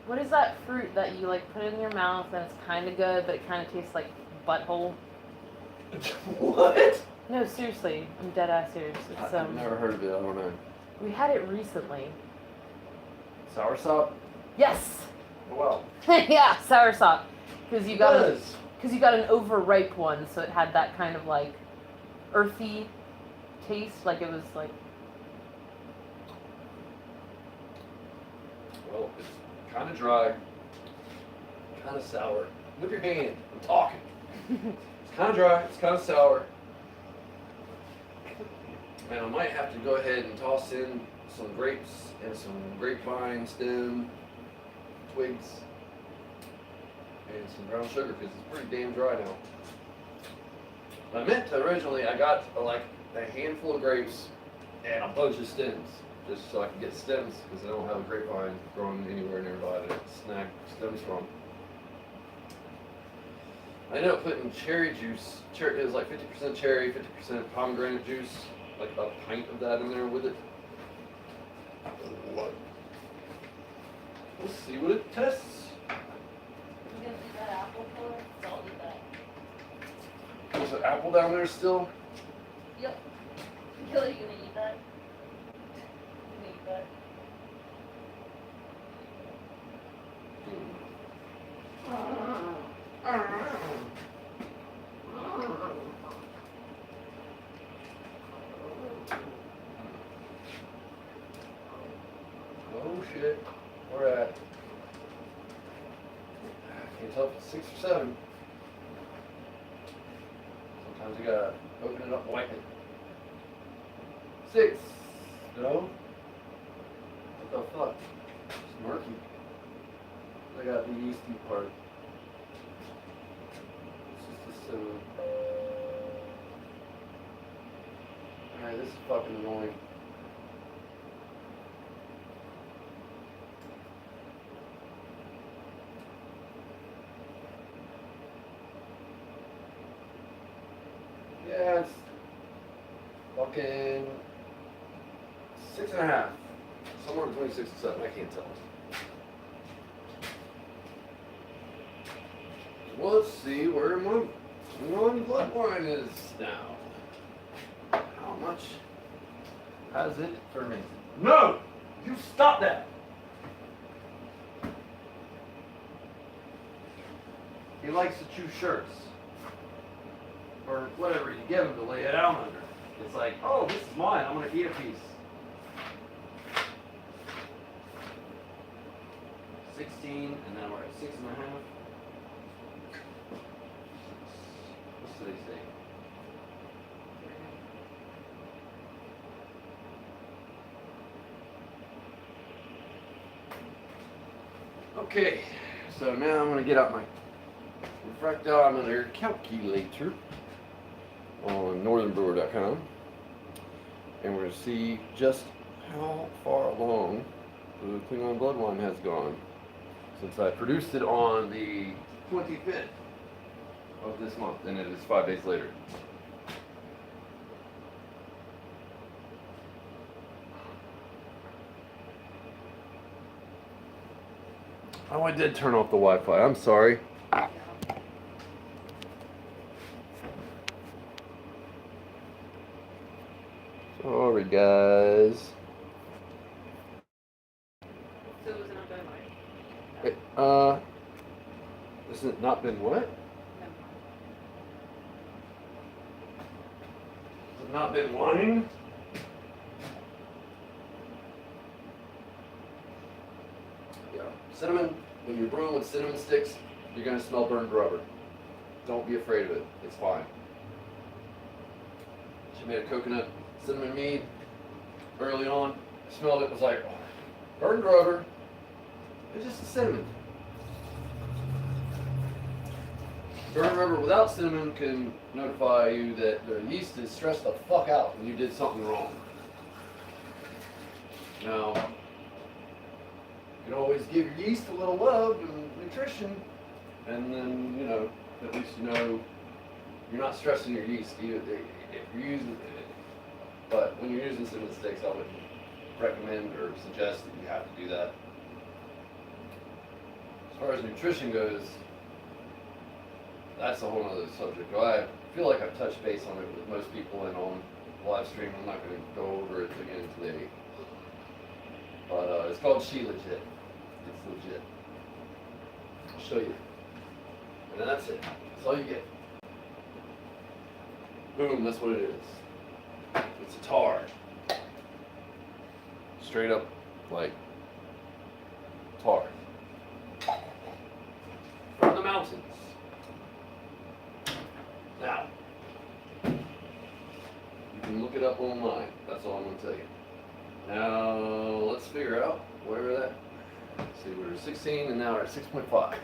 What is that fruit that you like put in your mouth and it's kind of good, but it kind of tastes like butthole? What? No, seriously, I'm dead ass serious. It's, I've never heard of it. I don't know. we had it recently. Soursop? Yes. Oh, wow. Yeah, soursop. Because you got Does. because you got an overripe one, so it had that kind of like earthy taste, like it was like. Well, it's kind of dry, kind of sour. Look at your hand. I'm talking. It's kind of dry. It's kind of sour. And I might have to go ahead and toss in some grapes and some grapevine stem twigs and some brown sugar because it's pretty damn dry now. I meant to originally, I got like a handful of grapes and a bunch of stems just so I can get stems because I don't have a grapevine growing anywhere nearby to snag stems from. I ended up putting cherry juice, it was like 50% cherry, 50% pomegranate juice, like a pint of that in there with it. We'll see what it tests. gonna leave that apple for? So I'll leave that. There's an apple down there still? Yep. Kelly, you gonna eat that? You gonna eat that? Oh shit. We're at. I can't tell if it's 6 or 7. Sometimes you gotta open it up and wipe it. 6. No? What the fuck? It's murky. I got the yeasty part. It's just the cinnamon. Alright, this is fucking annoying. Yeah, it's fucking 6.5. Somewhere between 6 and 7, I can't tell. Well, let's see where my one bloodline is now. How much has it for me? No! You stop that! He likes to chew shirts. Or whatever you give him to lay it out under. It's like, oh, this is mine, I'm gonna eat a piece. 16, and now we're at 6.5. What's today's date? Okay, so now I'm gonna get out my refractometer calculator on northernbrewer.com, and we're gonna see just how far along the Klingon bloodline has gone since I produced it on the 25th of this month, and it is 5 days later. Oh, I did turn off the Wi-Fi. I'm sorry. Sorry, guys. So it was not done right. Wait, has it not been what? Has it not been wine? Yeah. Cinnamon, when you're brewing with cinnamon sticks, you're gonna smell burned rubber. Don't be afraid of it. It's fine. She made a coconut cinnamon mead early on. I smelled it, was like, oh, burned rubber. It's just a cinnamon. Burnt rubber without cinnamon can notify you that the yeast is stressed the fuck out and you did something wrong. Now, you can always give your yeast a little love and nutrition, and then, you know, at least you know you're not stressing your yeast. If you're using, but when you're using cinnamon sticks, I would recommend or suggest that you have to do that. As far as nutrition goes, that's a whole other subject. I feel like I've touched base on it with most people and on live stream. I'm not going to go over it again today. But it's called She Legit. It's legit. I'll show you. And then that's it. That's all you get. Boom, that's what it is. It's a tar. Straight up, like, tar. From the mountains. Now, you can look it up online. That's all I'm going to tell you. Now, let's figure out where we're at. See, we were 16 and now we're at 6.5.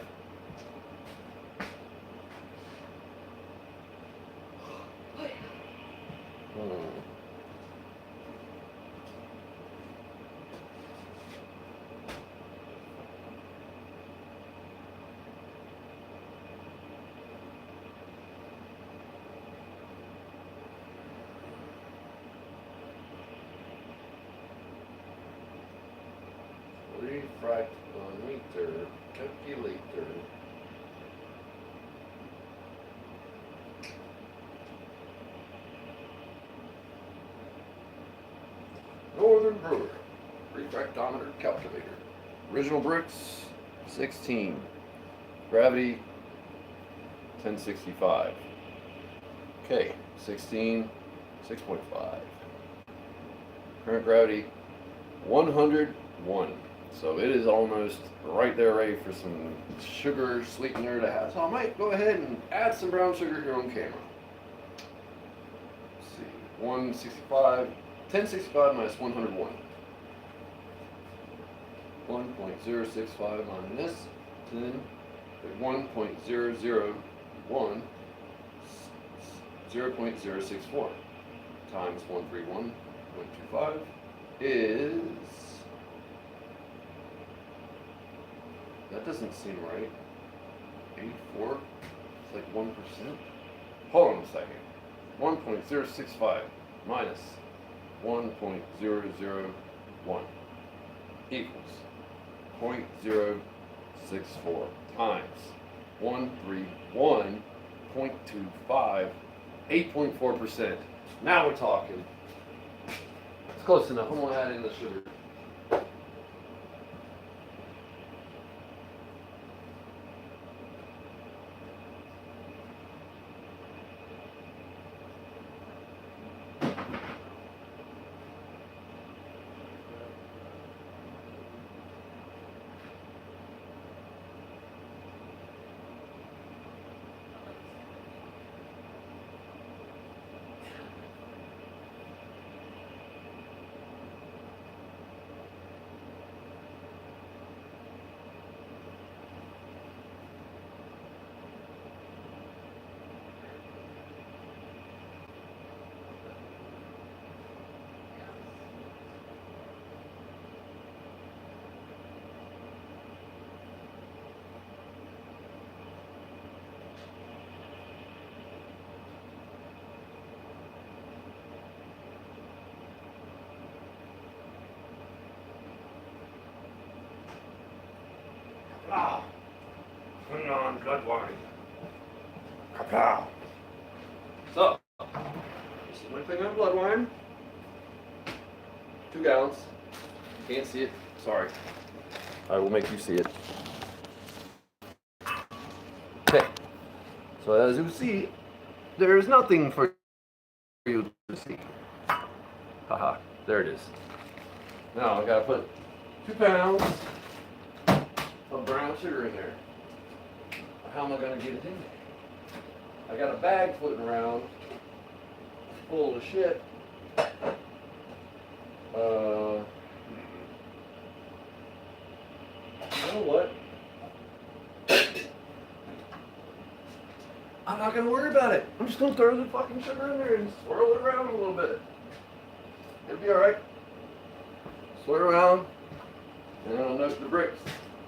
Refractometer calculator. and Brewer. Refractometer calculator. Original bricks, 16. Gravity, 1065. Okay, 16, 6.5. Current gravity, 101. So it is almost right there, ready for some sugar sweetener to have. So I might go ahead and add some brown sugar here on camera. Let's see, 165, 1065 minus 101. 1.065 minus 10, 1.001, 0.064 times 131.25 is, that doesn't seem right, 84, it's like 1%. Hold on a second, 1.065 minus 1.001 equals 0.064 times 131.25, 8.4%. Now we're talking. It's close enough. I'm gonna add in the sugar. Ah, non-blood wine. Kapow. So, this is my thing on blood wine. 2 gallons. Can't see it. Sorry. I will make you see it. Okay. So as you see, there is nothing for you to see. Haha. There it is. Now I gotta put 2 pounds of brown sugar in there. How am I going to get it in there? I got a bag floating around full of shit. You know what? I'm not going to worry about it. I'm just going to throw the fucking sugar in there and swirl it around a little bit. It'll be alright. Swirl around, and then I'll note the bricks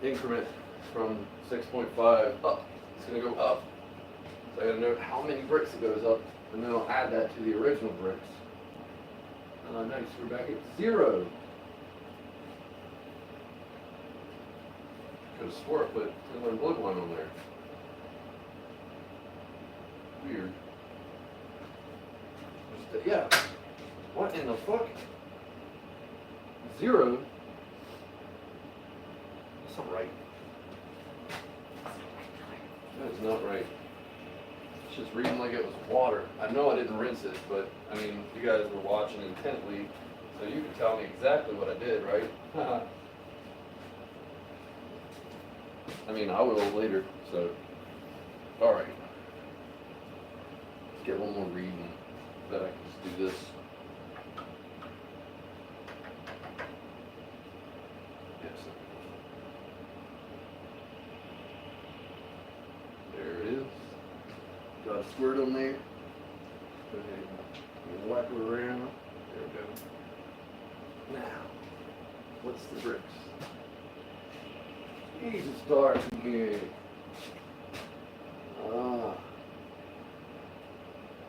increment from 6.5 up. It's going to go up. So I got to note how many bricks it goes up, and then I'll add that to the original bricks. Nice, we're back at 0. Could have swore I put another blood one on there. Weird. Yeah. What in the fuck? 0? That's not right. That is not right. It's just reading like it was water. I know I didn't rinse it, but I mean, you guys were watching intently, so you can tell me exactly what I did, right? I mean, I will later, so. Alright. Let's get one more reading. Bet I can just do this. Yes. There it is. Got a squirt on there. Go ahead and whack it around. There we go. Now, what's the bricks? Jesus, dark in here.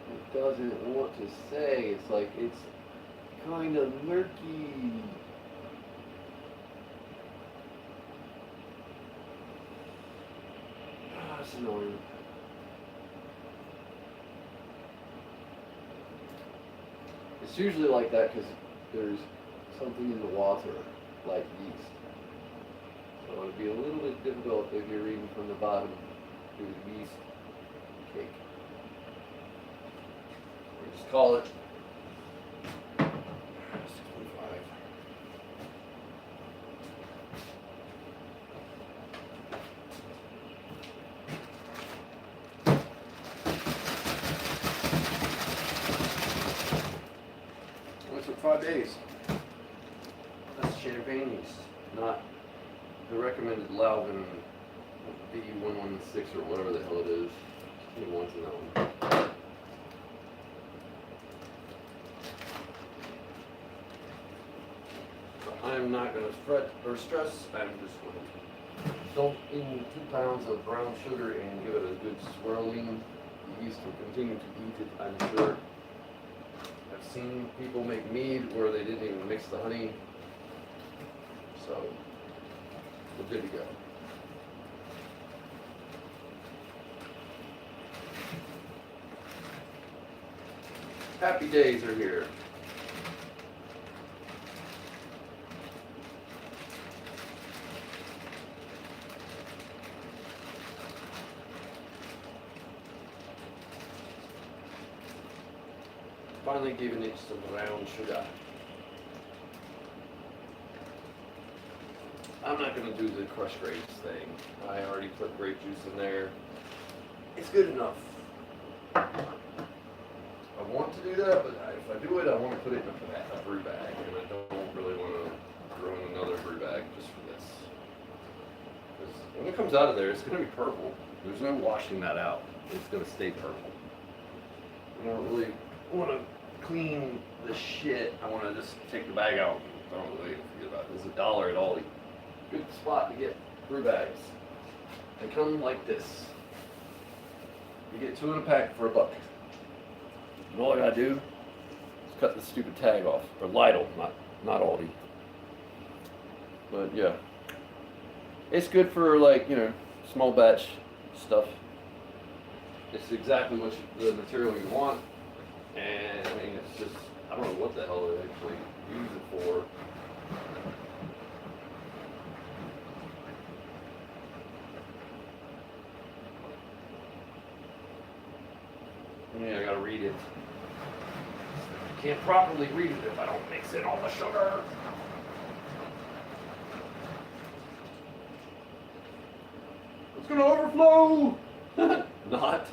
It doesn't want to say. It's like it's kind of murky. That's annoying. It's usually like that because there's something in the water, like yeast. So it'd be a little bit difficult if you're reading from the bottom to the yeast cake. We just call it 6.5. Only took 5 days. That's champagne yeast, not the recommended Lauven B116 or whatever the hell it is. He wants to know. I'm not going to fret or stress. I'm just going to dump in 2 pounds of brown sugar and give it a good swirling. The yeast will continue to eat it, I'm sure. I've seen people make mead where they didn't even mix the honey. So, we're good to go. Happy days are here. Finally giving it some brown sugar. I'm not going to do the crushed grapes thing. I already put grape juice in there. It's good enough. I want to do that, but if I do it, I want to put it in a brew bag, and I don't really want to throw in another brew bag just for this. Because when it comes out of there, it's going to be purple. There's no washing that out. It's going to stay purple. I don't really want to clean the shit. I want to just take the bag out and throw it away and forget about it. There's $1 at Aldi. Good spot to get brew bags. They come like this. You get 2 in a pack for $1. And all I gotta do is cut the stupid tag off. Or Lidl, not Aldi. But yeah. It's good for, like, you know, small batch stuff. It's exactly what the material you want. And I mean, it's just, I don't know what the hell they actually use it for. Yeah, I gotta read it. I can't properly read it if I don't mix in all the sugar. It's gonna overflow! Not.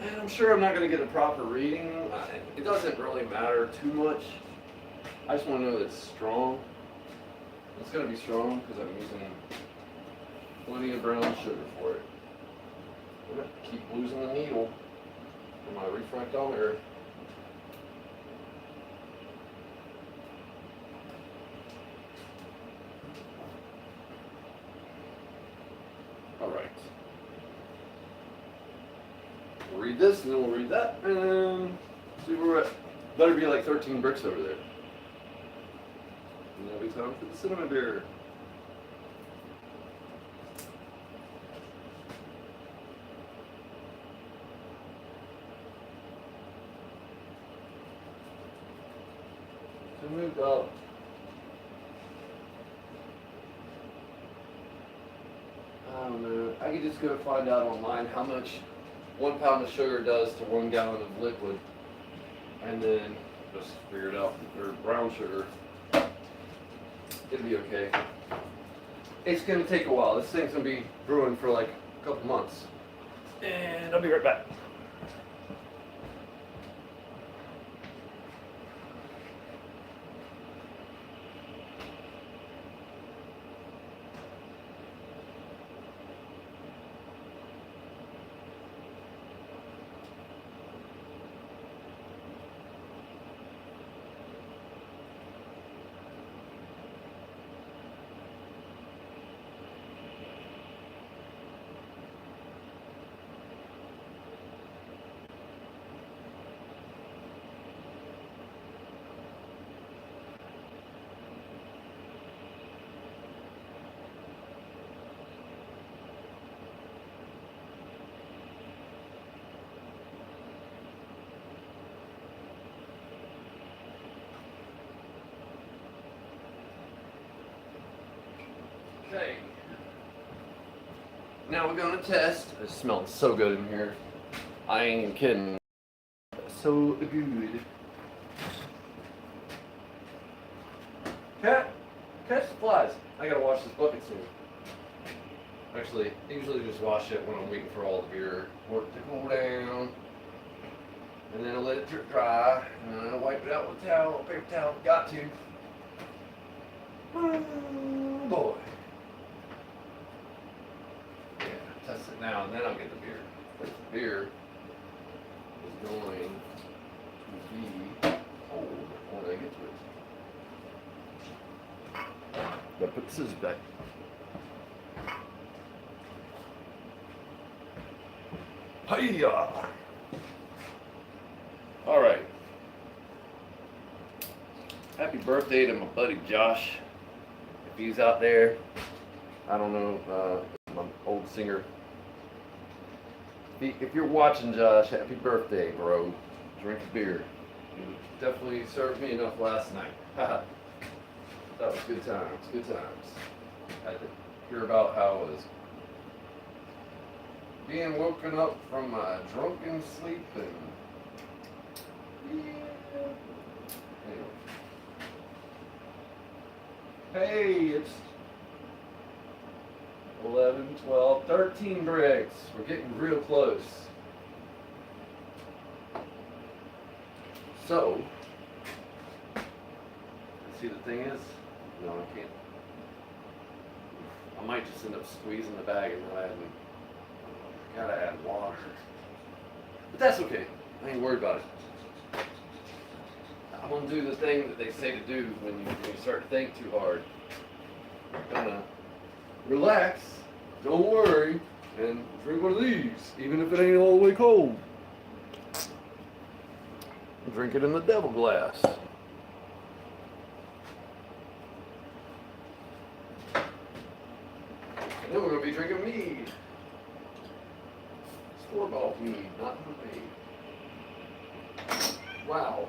And I'm sure I'm not gonna get a proper reading. It doesn't really matter too much. I just wanna know that it's strong. It's gonna be strong because I'm using plenty of brown sugar for it. I'm gonna keep losing the needle for my refractometer. Alright. We'll read this and then we'll read that and see where we're at. Better be like 13 bricks over there. And that'll be time for the cinnamon beer. Moved up. I don't know. I could just go find out online how much 1 pound of sugar does to 1 gallon of liquid, and then just figure it out. Or brown sugar. It'll be okay. It's gonna take a while. This thing's gonna be brewing for like a couple months, and I'll be right back. Now we're gonna test. It smells so good in here. I ain't even kidding. So good. Cat, catch the flies. I gotta wash this bucket soon. Actually, usually just wash it when I'm waiting for all the beer work to cool down. And then I let it drip dry. And then I wipe it out with a towel, a paper towel. Got to. Oh boy. Yeah, test it now and then I'll get the beer. But the beer is going to be cold when I get to it. Gotta put the scissors back. Hiya! Alright. Happy birthday to my buddy Josh. If he's out there, I don't know, my old singer. If you're watching, Josh, happy birthday, bro. Drink a beer. You definitely served me enough last night. That was good times, good times. I had to hear about how it was being woken up from my drunken sleep and yeah. Anyway. Hey, it's 11, 12, 13 bricks. We're getting real close. So, see the thing is, no, I can't. I might just end up squeezing the bag and not adding. Gotta add water. But that's okay. I ain't worried about it. I'm gonna do the thing that they say to do when you start to think too hard. I'm gonna relax, don't worry, and drink one of these, even if it ain't all the way cold. Drink it in the devil glass. And then we're gonna be drinking mead. Store-bought mead, not homemade. Wow.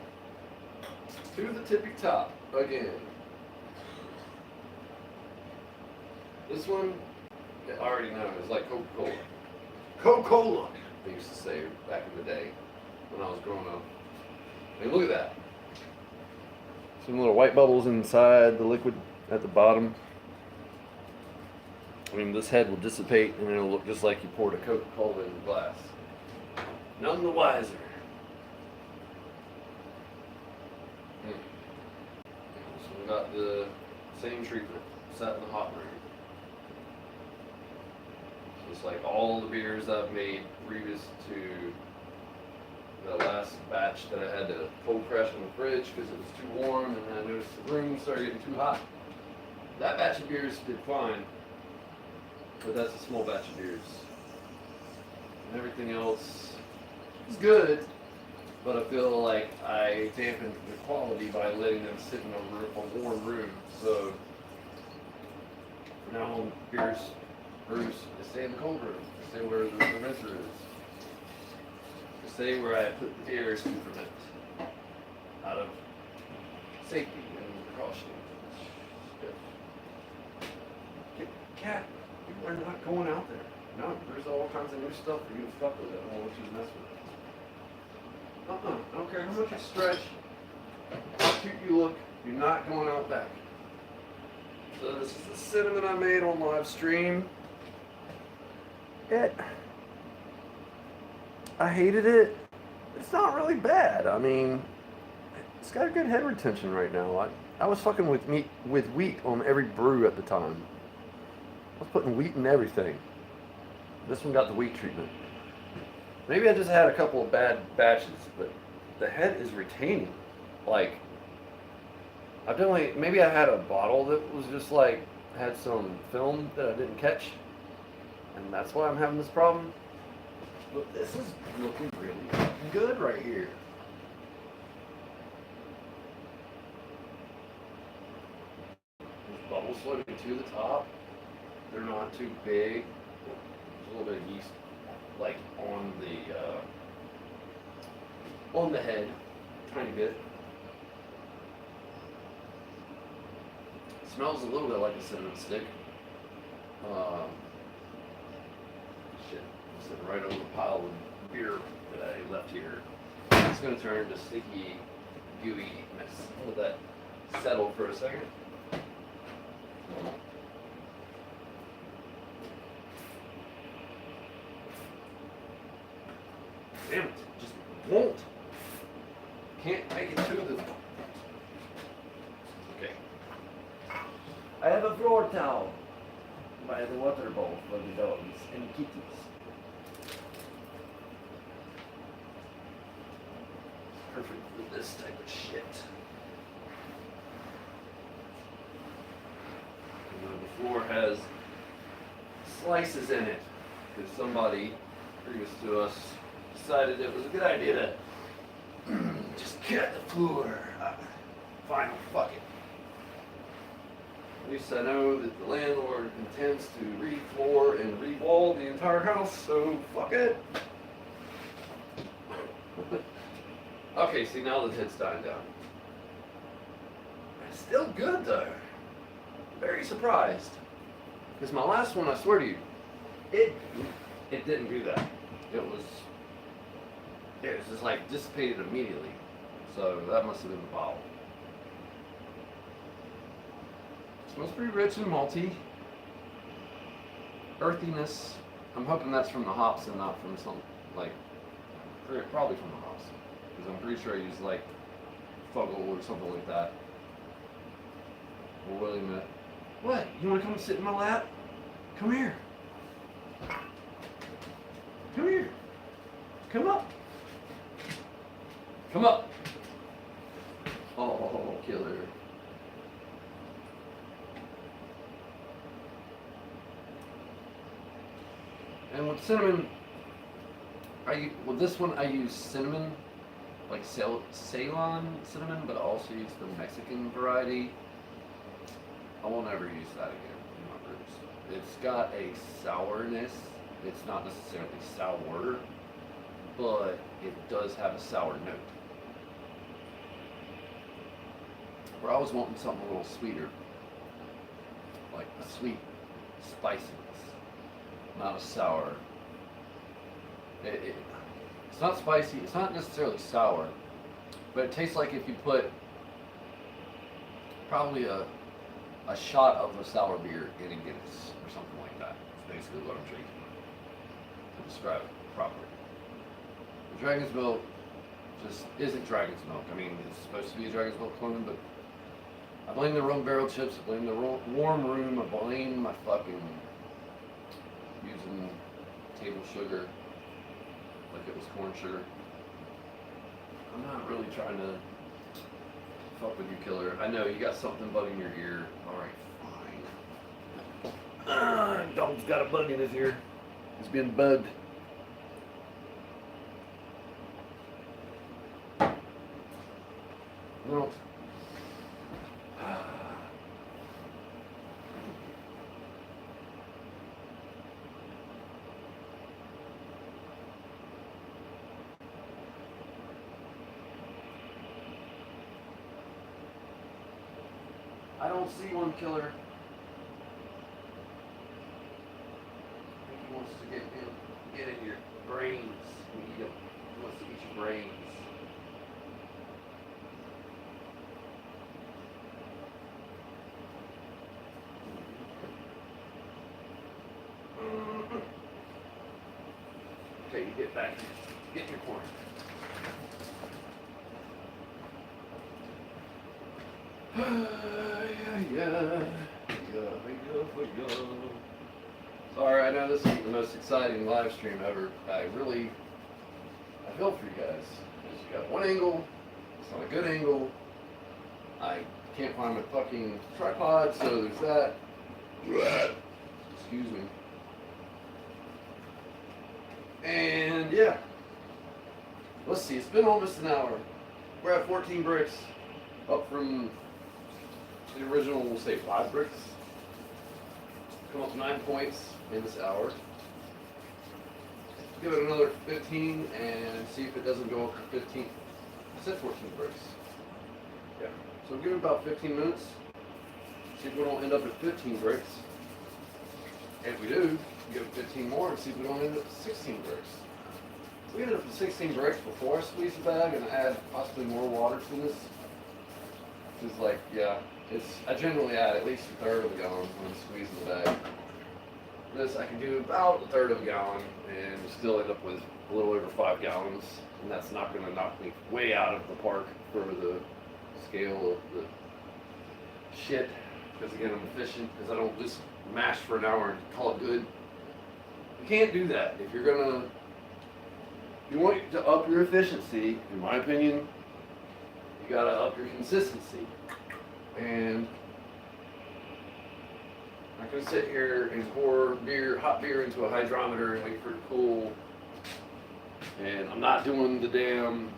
To the tippy top again. This one, I already know, is like Coca-Cola. Coca-Cola, they used to say back in the day when I was growing up. I mean, look at that. Some little white bubbles inside the liquid at the bottom. I mean, this head will dissipate and it'll look just like you poured a Coca-Cola in the glass. None the wiser. So we got the same treatment, sat in the hot room. So it's like all the beers I've made previous to the last batch that I had to cold press in the fridge because it was too warm, and then I noticed the room started getting too hot. That batch of beers did fine, but that's a small batch of beers. And everything else is good, but I feel like I dampened the quality by letting them sit in a warm room. So now on beers, brews, they stay in the cold room. They stay where the fermenter is. They stay where I put the beers to ferment, out of safety and precaution. Cat, you are not going out there. No, there's all kinds of new stuff for you to fuck with. I don't want you to mess with. I don't care how much you stretch, how cute you look, you're not going out back. So this is the cinnamon I made on live stream. I hated it. It's not really bad. I mean, it's got a good head retention right now. I was fucking with wheat on every brew at the time. I was putting wheat in everything. This one got the wheat treatment. Maybe I just had a couple of bad batches, but the head is retaining. Like, maybe I had a bottle that was just like, had some film that I didn't catch, and that's why I'm having this problem. But this is looking really good right here. There's bubbles floating to the top. They're not too big. There's a little bit of yeast, like on the head, tiny bit. Smells a little bit like a cinnamon stick. sitting right on the pile of beer that I left here. It's gonna turn into sticky, gooey mess. I'll let that settle for a second. Damn it, just won't. Can't make it to the. Okay. I have a floor towel by the water bowl for the dogs and kitties. Perfect for this type of shit. The floor has slices in it because somebody previous to us decided it was a good idea to just cut the floor. Fine, fuck it. At least I know that the landlord intends to re-floor and re-wall the entire house, so fuck it. Okay, see now the head's dying down. It's still good though. Very surprised. Because my last one, I swear to you, it didn't do that. It was just like dissipated immediately. So that must have been the bottle. Smells pretty rich and malty. Earthiness. I'm hoping that's from the hops and not from some, like, probably from the hops. Because I'm pretty sure I used, like, Fuggle or something like that. Or wait a minute. What? You want to come sit in my lap? Come here. Come here. Come up. Come up. Oh, killer. And with cinnamon, with this one I use cinnamon, like Ceylon cinnamon, but I also use the Mexican variety. I won't ever use that again in my brews. It's got a sourness. It's not necessarily sour, but it does have a sour note. Where I was wanting something a little sweeter, like a sweet spiciness, not a sour. It's not spicy. It's not necessarily sour, but it tastes like if you put probably a shot of a sour beer in a Guinness or something like that. That's basically what I'm drinking to describe it properly. The Dragon's Milk just isn't Dragon's Milk. I mean, it's supposed to be a Dragon's Milk clone, but I blame the rum barrel chips, I blame the warm room, I blame my fucking using table sugar like it was corn sugar. I'm not really trying to fuck with you, killer. I know you got something bugging your ear. Alright, fine. Dog's got a bug in his ear. He's been bugged. No. I don't see one, killer. I think he wants to get in your brains. He wants to eat your brains. Okay, you get back. Get in your corner. Sorry, I know this isn't the most exciting live stream ever. I feel for you guys. You got one angle, it's not a good angle. I can't find my fucking tripod, so there's that. Excuse me. And yeah. Let's see, it's been almost an hour. We're at 14 bricks, up from the original, we'll say 5 bricks. Come up 9 points in this hour. Give it another 15 and see if it doesn't go up to 15. I said 14 bricks. Yeah. So give it about 15 minutes. See if we don't end up at 15 bricks. And if we do, give it 15 more and see if we don't end up with 16 bricks. We ended up with 16 bricks before I squeeze the bag and add possibly more water to this. It's like, yeah, I generally add at least a third of a gallon when I'm squeezing the bag. This I can do about a third of a gallon and still end up with a little over 5 gallons, and that's not going to knock me way out of the park for the scale of the shit. Because again, I'm efficient, because I don't just mash for an hour and call it good. You can't do that. If you want to up your efficiency, in my opinion, you gotta up your consistency. And I'm not gonna sit here and pour hot beer into a hydrometer and wait for it to cool. And I'm not doing the damn,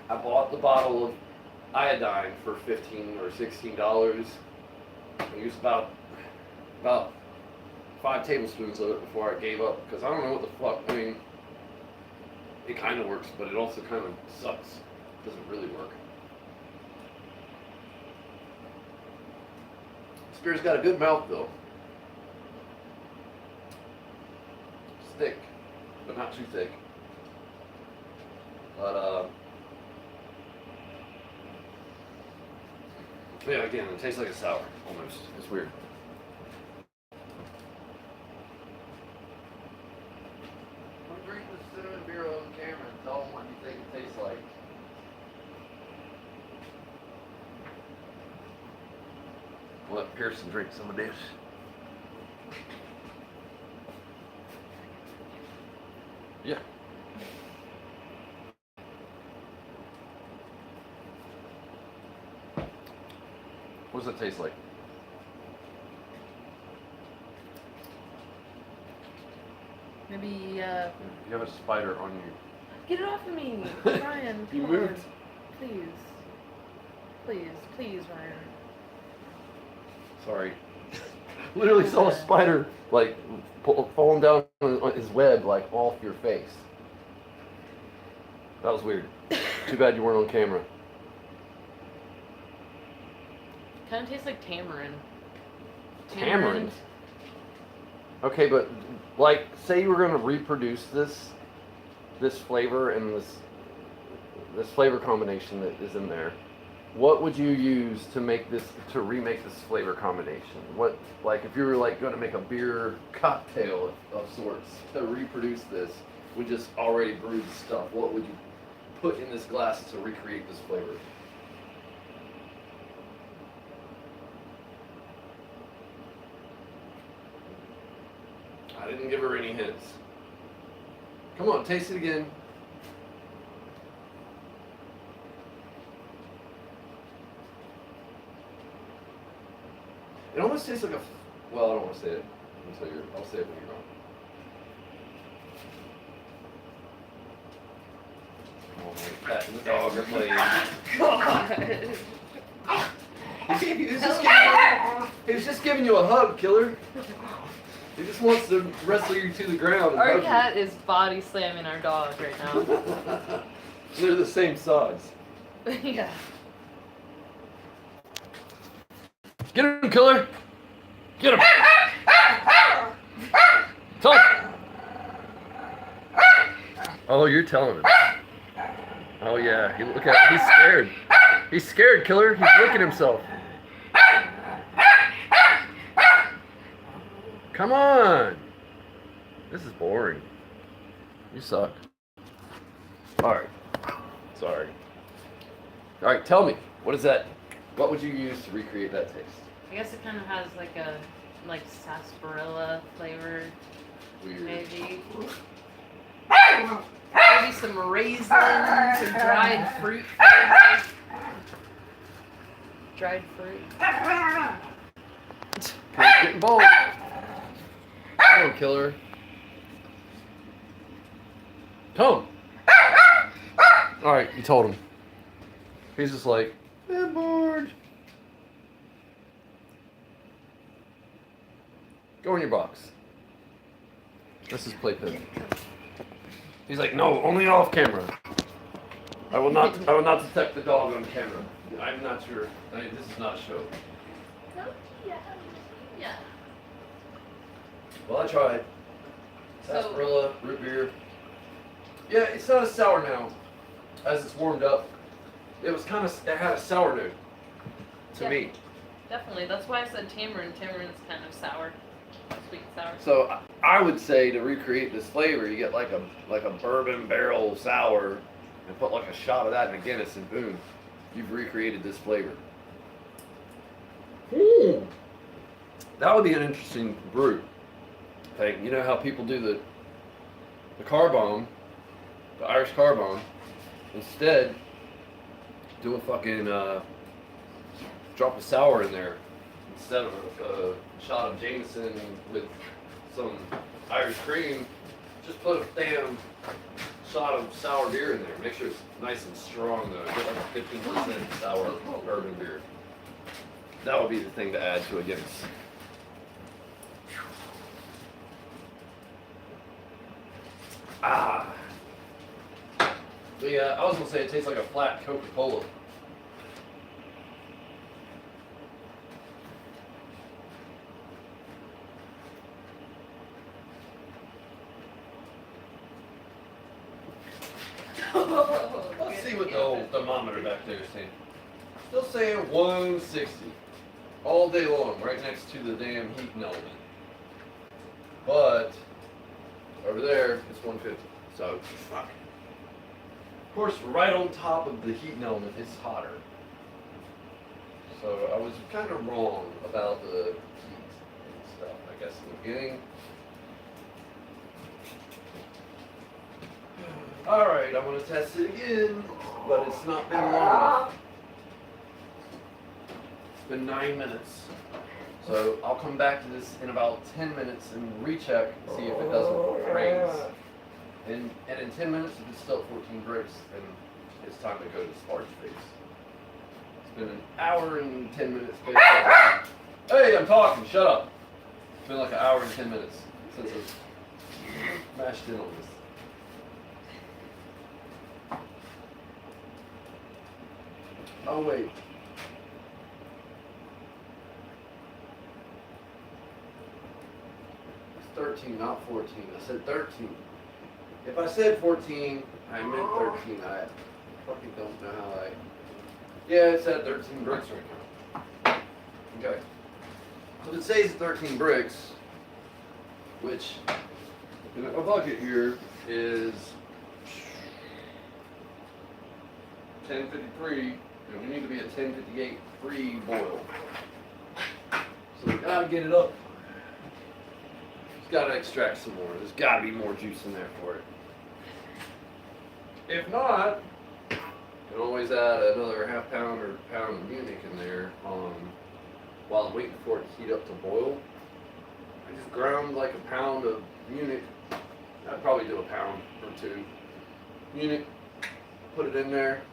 I bought the bottle of iodine for $15 or $16. I used about 5 tablespoons of it before I gave up, because I don't know what the fuck, I mean, it kind of works, but it also kind of sucks. It doesn't really work. This beer's got a good mouth though. It's thick, but not too thick. But yeah, again, it tastes like a sour, almost. It's weird. I'm drinking the cinnamon beer on camera and tell them what you think it tastes like. I'll let Pearson drink some of this. Yeah. What does it taste like? Maybe, You have a spider on you. get it off of me, Ryan. You come moved. on. Please. Please, Ryan. Sorry. Literally saw a spider, like, falling down on his web, like, off your face. That was weird. Too bad you weren't on camera. Kind of tastes like tamarind. Tamarind? Okay, but, like, say you were going to reproduce this flavor and this flavor combination that is in there. What would you use to remake this flavor combination? What, like, if you were like going to make a beer cocktail of sorts to reproduce this with just already brewed stuff, what would you put in this glass to recreate this flavor? I didn't give her any hints. Come on, taste it again. It almost tastes like well, I don't want to say it until I'll say it when you're wrong. Oh, my cat and the dog are playing. God. He was just giving you a hug, killer. He just wants to wrestle you to the ground. And Our hug cat is body slamming our dog right now. you. They're the same size. Yeah. Get him, killer! Get him! Tell him! Oh, you're telling him. Oh yeah, look at he's scared. He's scared, killer. He's licking himself. Come on! This is boring. You suck. Alright. Sorry. Alright, tell me. What is that? What would you use to recreate that taste? I guess it kind of has like a sarsaparilla flavor, Weird. maybe. Maybe some raisins or dried fruit flavors. Dried fruit. Okay, getting bold. Come on, killer. Come. Alright, you told him. He's just like, I'm bored. Go in your box. This is playpen. He's like, no, only off camera. I will not detect the dog on camera. I'm not sure. This is not a show. Yeah. Well, I tried. Sarsaparilla, root beer. Yeah, it's not as sour now as it's warmed up. It had a sour note to Yeah. me. Definitely. That's why I said tamarind. Tamarind's kind of sour. Sweet and sour. So I would say to recreate this flavor, you get like a bourbon barrel sour and put like a shot of that in a Guinness and boom, you've recreated this flavor. That would be an interesting brew. Like, you know how people do the car bomb, the Irish car bomb? Instead, do a fucking drop of sour in there instead of a shot of Jameson with some Irish cream. Just put a damn shot of sour beer in there. Make sure it's nice and strong though. Get like a 15% sour bourbon beer. That would be the thing to add to a Guinness. Ah. But yeah, I was gonna say it tastes like a flat Coca-Cola. Let's see what the old thermometer back there is saying. Still saying 160 all day long, right next to the damn heating element. But over there, it's 150. So, fuck. Of course, right on top of the heating element, it's hotter. So I was kind of wrong about the heat and stuff, I guess, in the beginning. Alright, I'm going to test it again, but it's not been long enough. It's been 9 minutes. So I'll come back to this in about 10 minutes and recheck, see if it doesn't raise. And in 10 minutes, if it's still at 14 bricks, then it's time to go to sparge phase. It's been an hour and 10 minutes. Hey, I'm talking, shut up. It's been like an hour and 10 minutes since I mashed in on this. Oh wait. It's 13, not 14. I said 13. If I said 14, I meant 13. I fucking don't know how I... Yeah, it said 13 bricks right now. Okay. So if it says 13 bricks, which in a bucket here is 1053, and we need to be at 1058 pre-boil. So we gotta get it up. It's gotta extract some more. There's gotta be more juice in there for it. If not, you can always add another half pound or pound of Munich in there while I'm waiting for it to heat up to boil. I just ground like a pound of Munich. I'd probably do a pound or two. Munich, put it in there.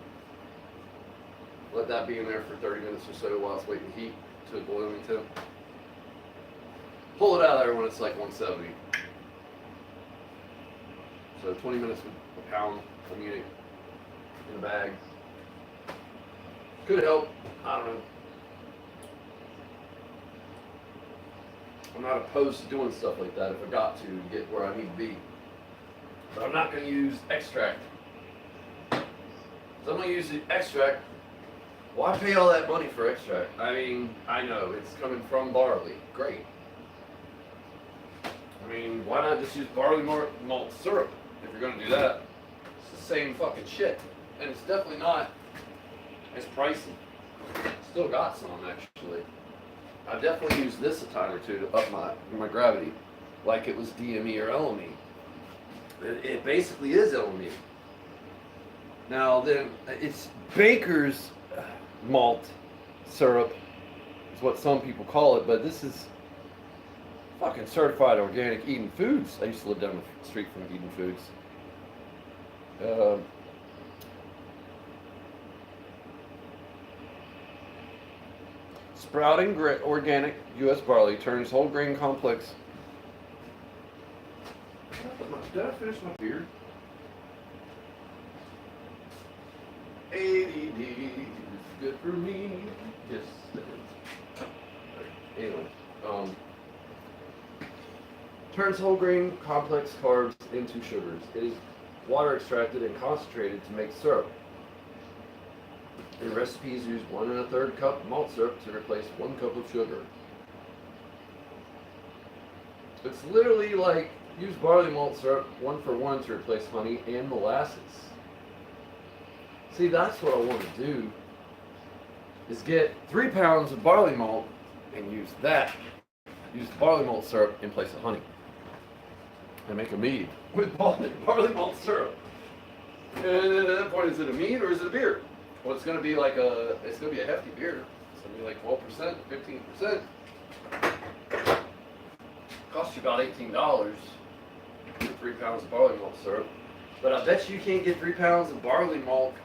Let that be in there for 30 minutes or so while it's waiting to heat to a boiling temp. Pull it out of there when it's like 170. So 20 minutes with a pound of Munich in a bag. Could help. I don't know. I'm not opposed to doing stuff like that if I got to get where I need to be. But I'm not going to use extract. If I'm going to use the extract, why pay all that money for extract? I mean, I know it's coming from barley. Great. I mean, why not just use barley malt syrup if you're going to do that? It's the same fucking shit. And it's definitely not as pricey. Still got some, actually. I definitely used this a time or two to up my gravity, like it was DME or LME. It basically is LME. Now then, it's baker's malt syrup is what some people call it, but this is fucking certified organic Eden Foods. I used to live down the street from Eden Foods. Sprouting organic U.S. barley turns whole grain complex. Did I finish my beer? ADD is good for me. Yes, it is. Anyway, turns whole grain complex carbs into sugars. It is water extracted and concentrated to make syrup. In recipes, use 1 1/3 cup malt syrup to replace 1 cup of sugar. It's literally like use barley malt syrup 1 for 1 to replace honey and molasses. See, that's what I want to do. Is get 3 pounds of barley malt and use that. Use barley malt syrup in place of honey. And make a mead with barley malt syrup. And then at that point, is it a mead or is it a beer? Well, it's gonna be like it's gonna be a hefty beer. It's gonna be like 12%, 15%. Costs you about $18 for 3 pounds of barley malt syrup. But I bet you can't get 3 pounds of barley malt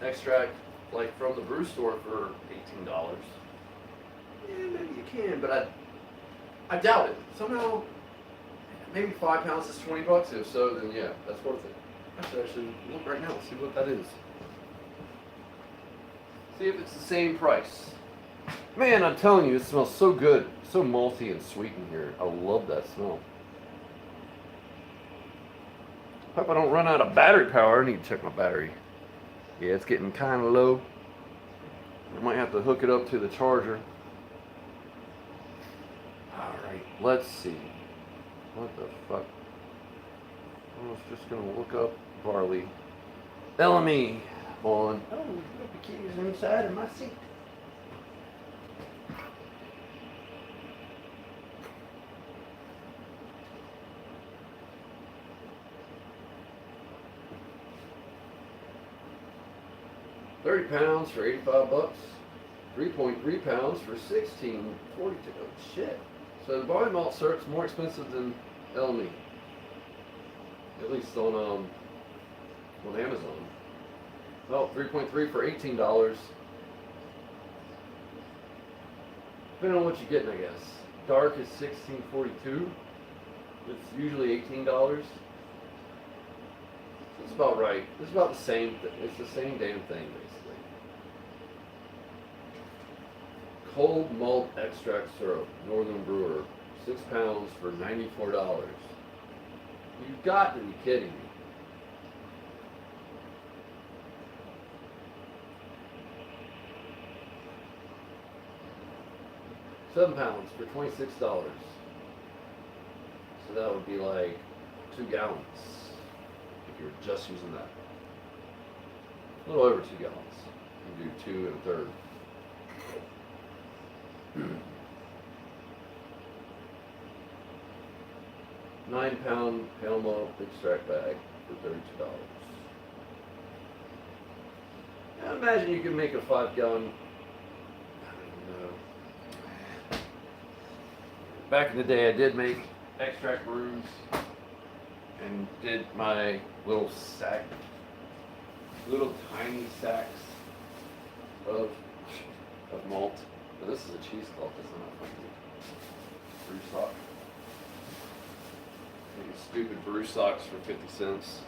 extract like from the brew store for $18. Yeah, maybe you can, but I doubt it. Somehow, maybe 5 pounds is $20. If so, then yeah, that's worth it. I should actually look right now and see what that is. See if it's the same price. Man, I'm telling you, it smells so good. So malty and sweet in here. I love that smell. Hope I don't run out of battery power. I need to check my battery. Yeah, it's getting kind of low. I might have to hook it up to the charger. Alright, let's see. What the fuck? I was just going to look up barley. LME on. Oh, the keys inside of my seat. £30 for $85. 3.3 pounds for $16.42. Oh shit. So the barley malt syrup's more expensive than LME. At least on Amazon. Well, 3.3 for $18. Depending on what you're getting, I guess. Dark is $16.42. It's usually $18. It's about right. It's about the same. It's the same damn thing, basically. Cold malt extract syrup, Northern Brewer, 6 pounds for $94. You've got to be kidding me. £7 for $26. So that would be like 2 gallons if you're just using that. A little over 2 gallons. You do 2 1/3. 9-pound pale malt extract bag for $32. Now imagine you could make a 5-gallon. I don't know. Back in the day, I did make extract brews and did my little tiny sacks of malt. But this is a cheesecloth. It's not a fucking brew stock. These stupid brew stocks for 50 cents.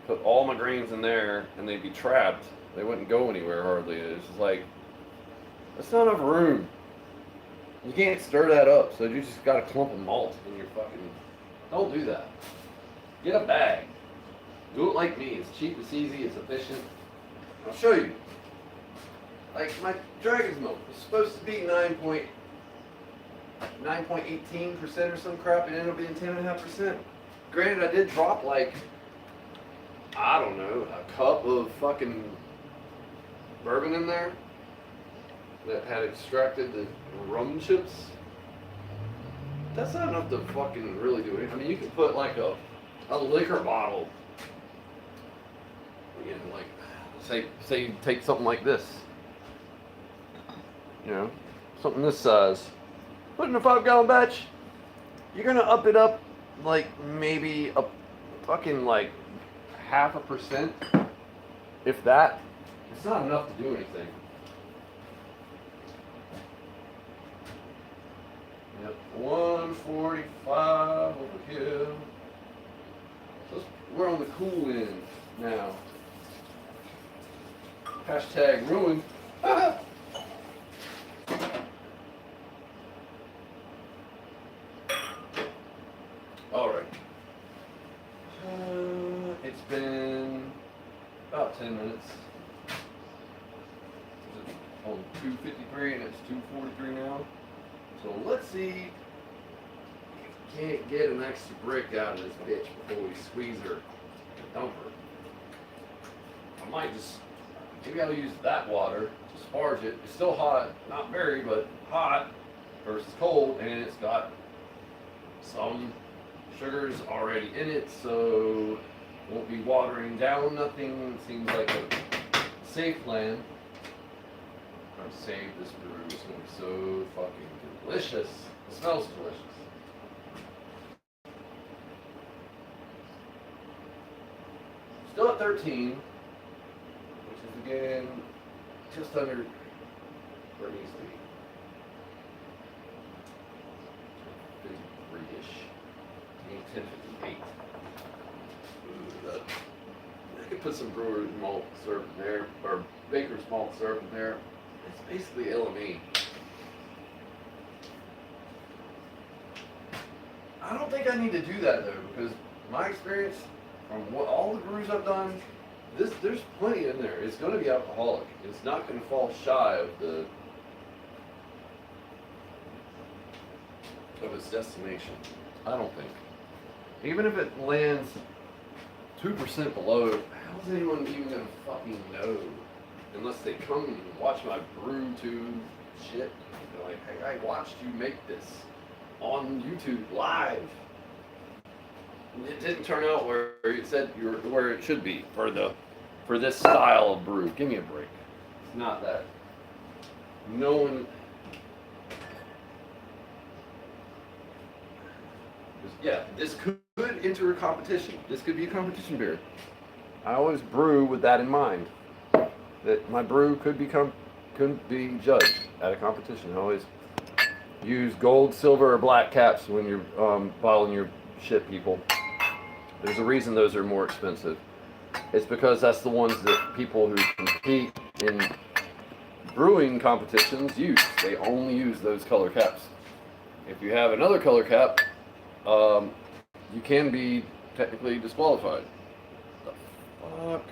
Put all my grains in there and they'd be trapped. They wouldn't go anywhere hardly. It's just like, that's not enough room. You can't stir that up, so you just got a clump of malt in your fucking... Don't do that. Get a bag. Do it like me. It's cheap, it's easy, it's efficient. I'll show you. Like my dragon's milk was supposed to be 9.18% or some crap. It ended up being 10.5%. Granted, I did drop like, I don't know, a cup of fucking bourbon in there that had extracted the rum chips. That's not enough to fucking really do anything. I mean, you could put like a liquor bottle. Again, like, say you take something like this. You know, something this size. Put in a 5-gallon batch. You're gonna up it up like maybe a fucking like 0.5%. If that. It's not enough to do anything. Yep, 145 over here. So we're on the cool end now. Hashtag ruined. 253 and it's 243 now. So let's see if we can't get an extra brick out of this bitch before we squeeze her and dump her. I might just, maybe I'll use that water to sparge it. It's still hot, not very, but hot versus cold, and it's got some sugars already in it, so won't be watering down nothing. Seems like a safe plan. I'm trying to save this brew. It's gonna be so fucking delicious. It smells delicious. Still at 13, which is again just under where it needs to be. 53-ish. 10:58. I could put some brewer's malt syrup in there, or baker's malt syrup in there. It's basically LME. I don't think I need to do that though, because my experience from all the brews I've done, there's plenty in there. It's going to be alcoholic. It's not going to fall shy of its destination. I don't think. Even if it lands 2% below, how's anyone even gonna fucking know? Unless they come and watch my brew tube shit. They're like, hey, I watched you make this on YouTube live. And it didn't turn out where it said where it should be for this style of brew. Give me a break. It's not that. No one. Yeah, this could enter a competition. This could be a competition beer. I always brew with that in mind. That my brew could be judged at a competition. I always use gold, silver, or black caps when you're bottling your shit, people. There's a reason those are more expensive. It's because that's the ones that people who compete in brewing competitions use. They only use those color caps. If you have another color cap, you can be technically disqualified. The fuck?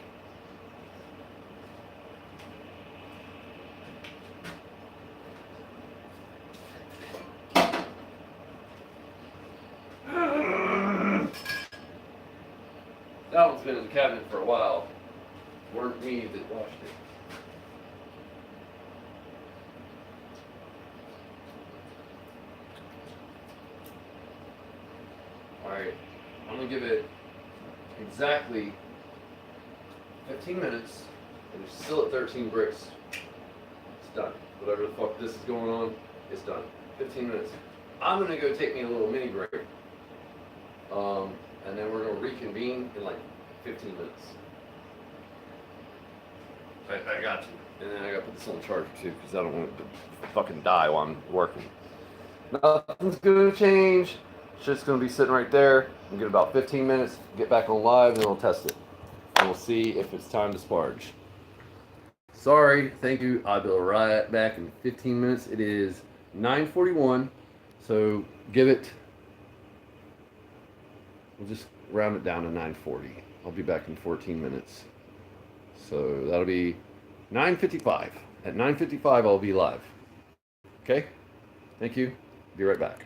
That one's been in the cabinet for a while. Weren't me that washed it. Alright, I'm gonna give it exactly 15 minutes, and it's still at 13 bricks. It's done. Whatever the fuck this is going on, it's done. 15 minutes. I'm gonna go take me a little mini break. And then we're gonna reconvene in like 15 minutes. I got you. And then I gotta put this on the charger too, because I don't want it to fucking die while I'm working. Nothing's gonna change. It's just gonna be sitting right there. We'll get about 15 minutes, get back on live, and we'll test it. And we'll see if it's time to sparge. Sorry, thank you. I'll be right back in 15 minutes. It is 9:41, so give it. We'll just round it down to 9:40. I'll be back in 14 minutes. So that'll be 9:55. At 9:55, I'll be live. Okay? Thank you. Be right back.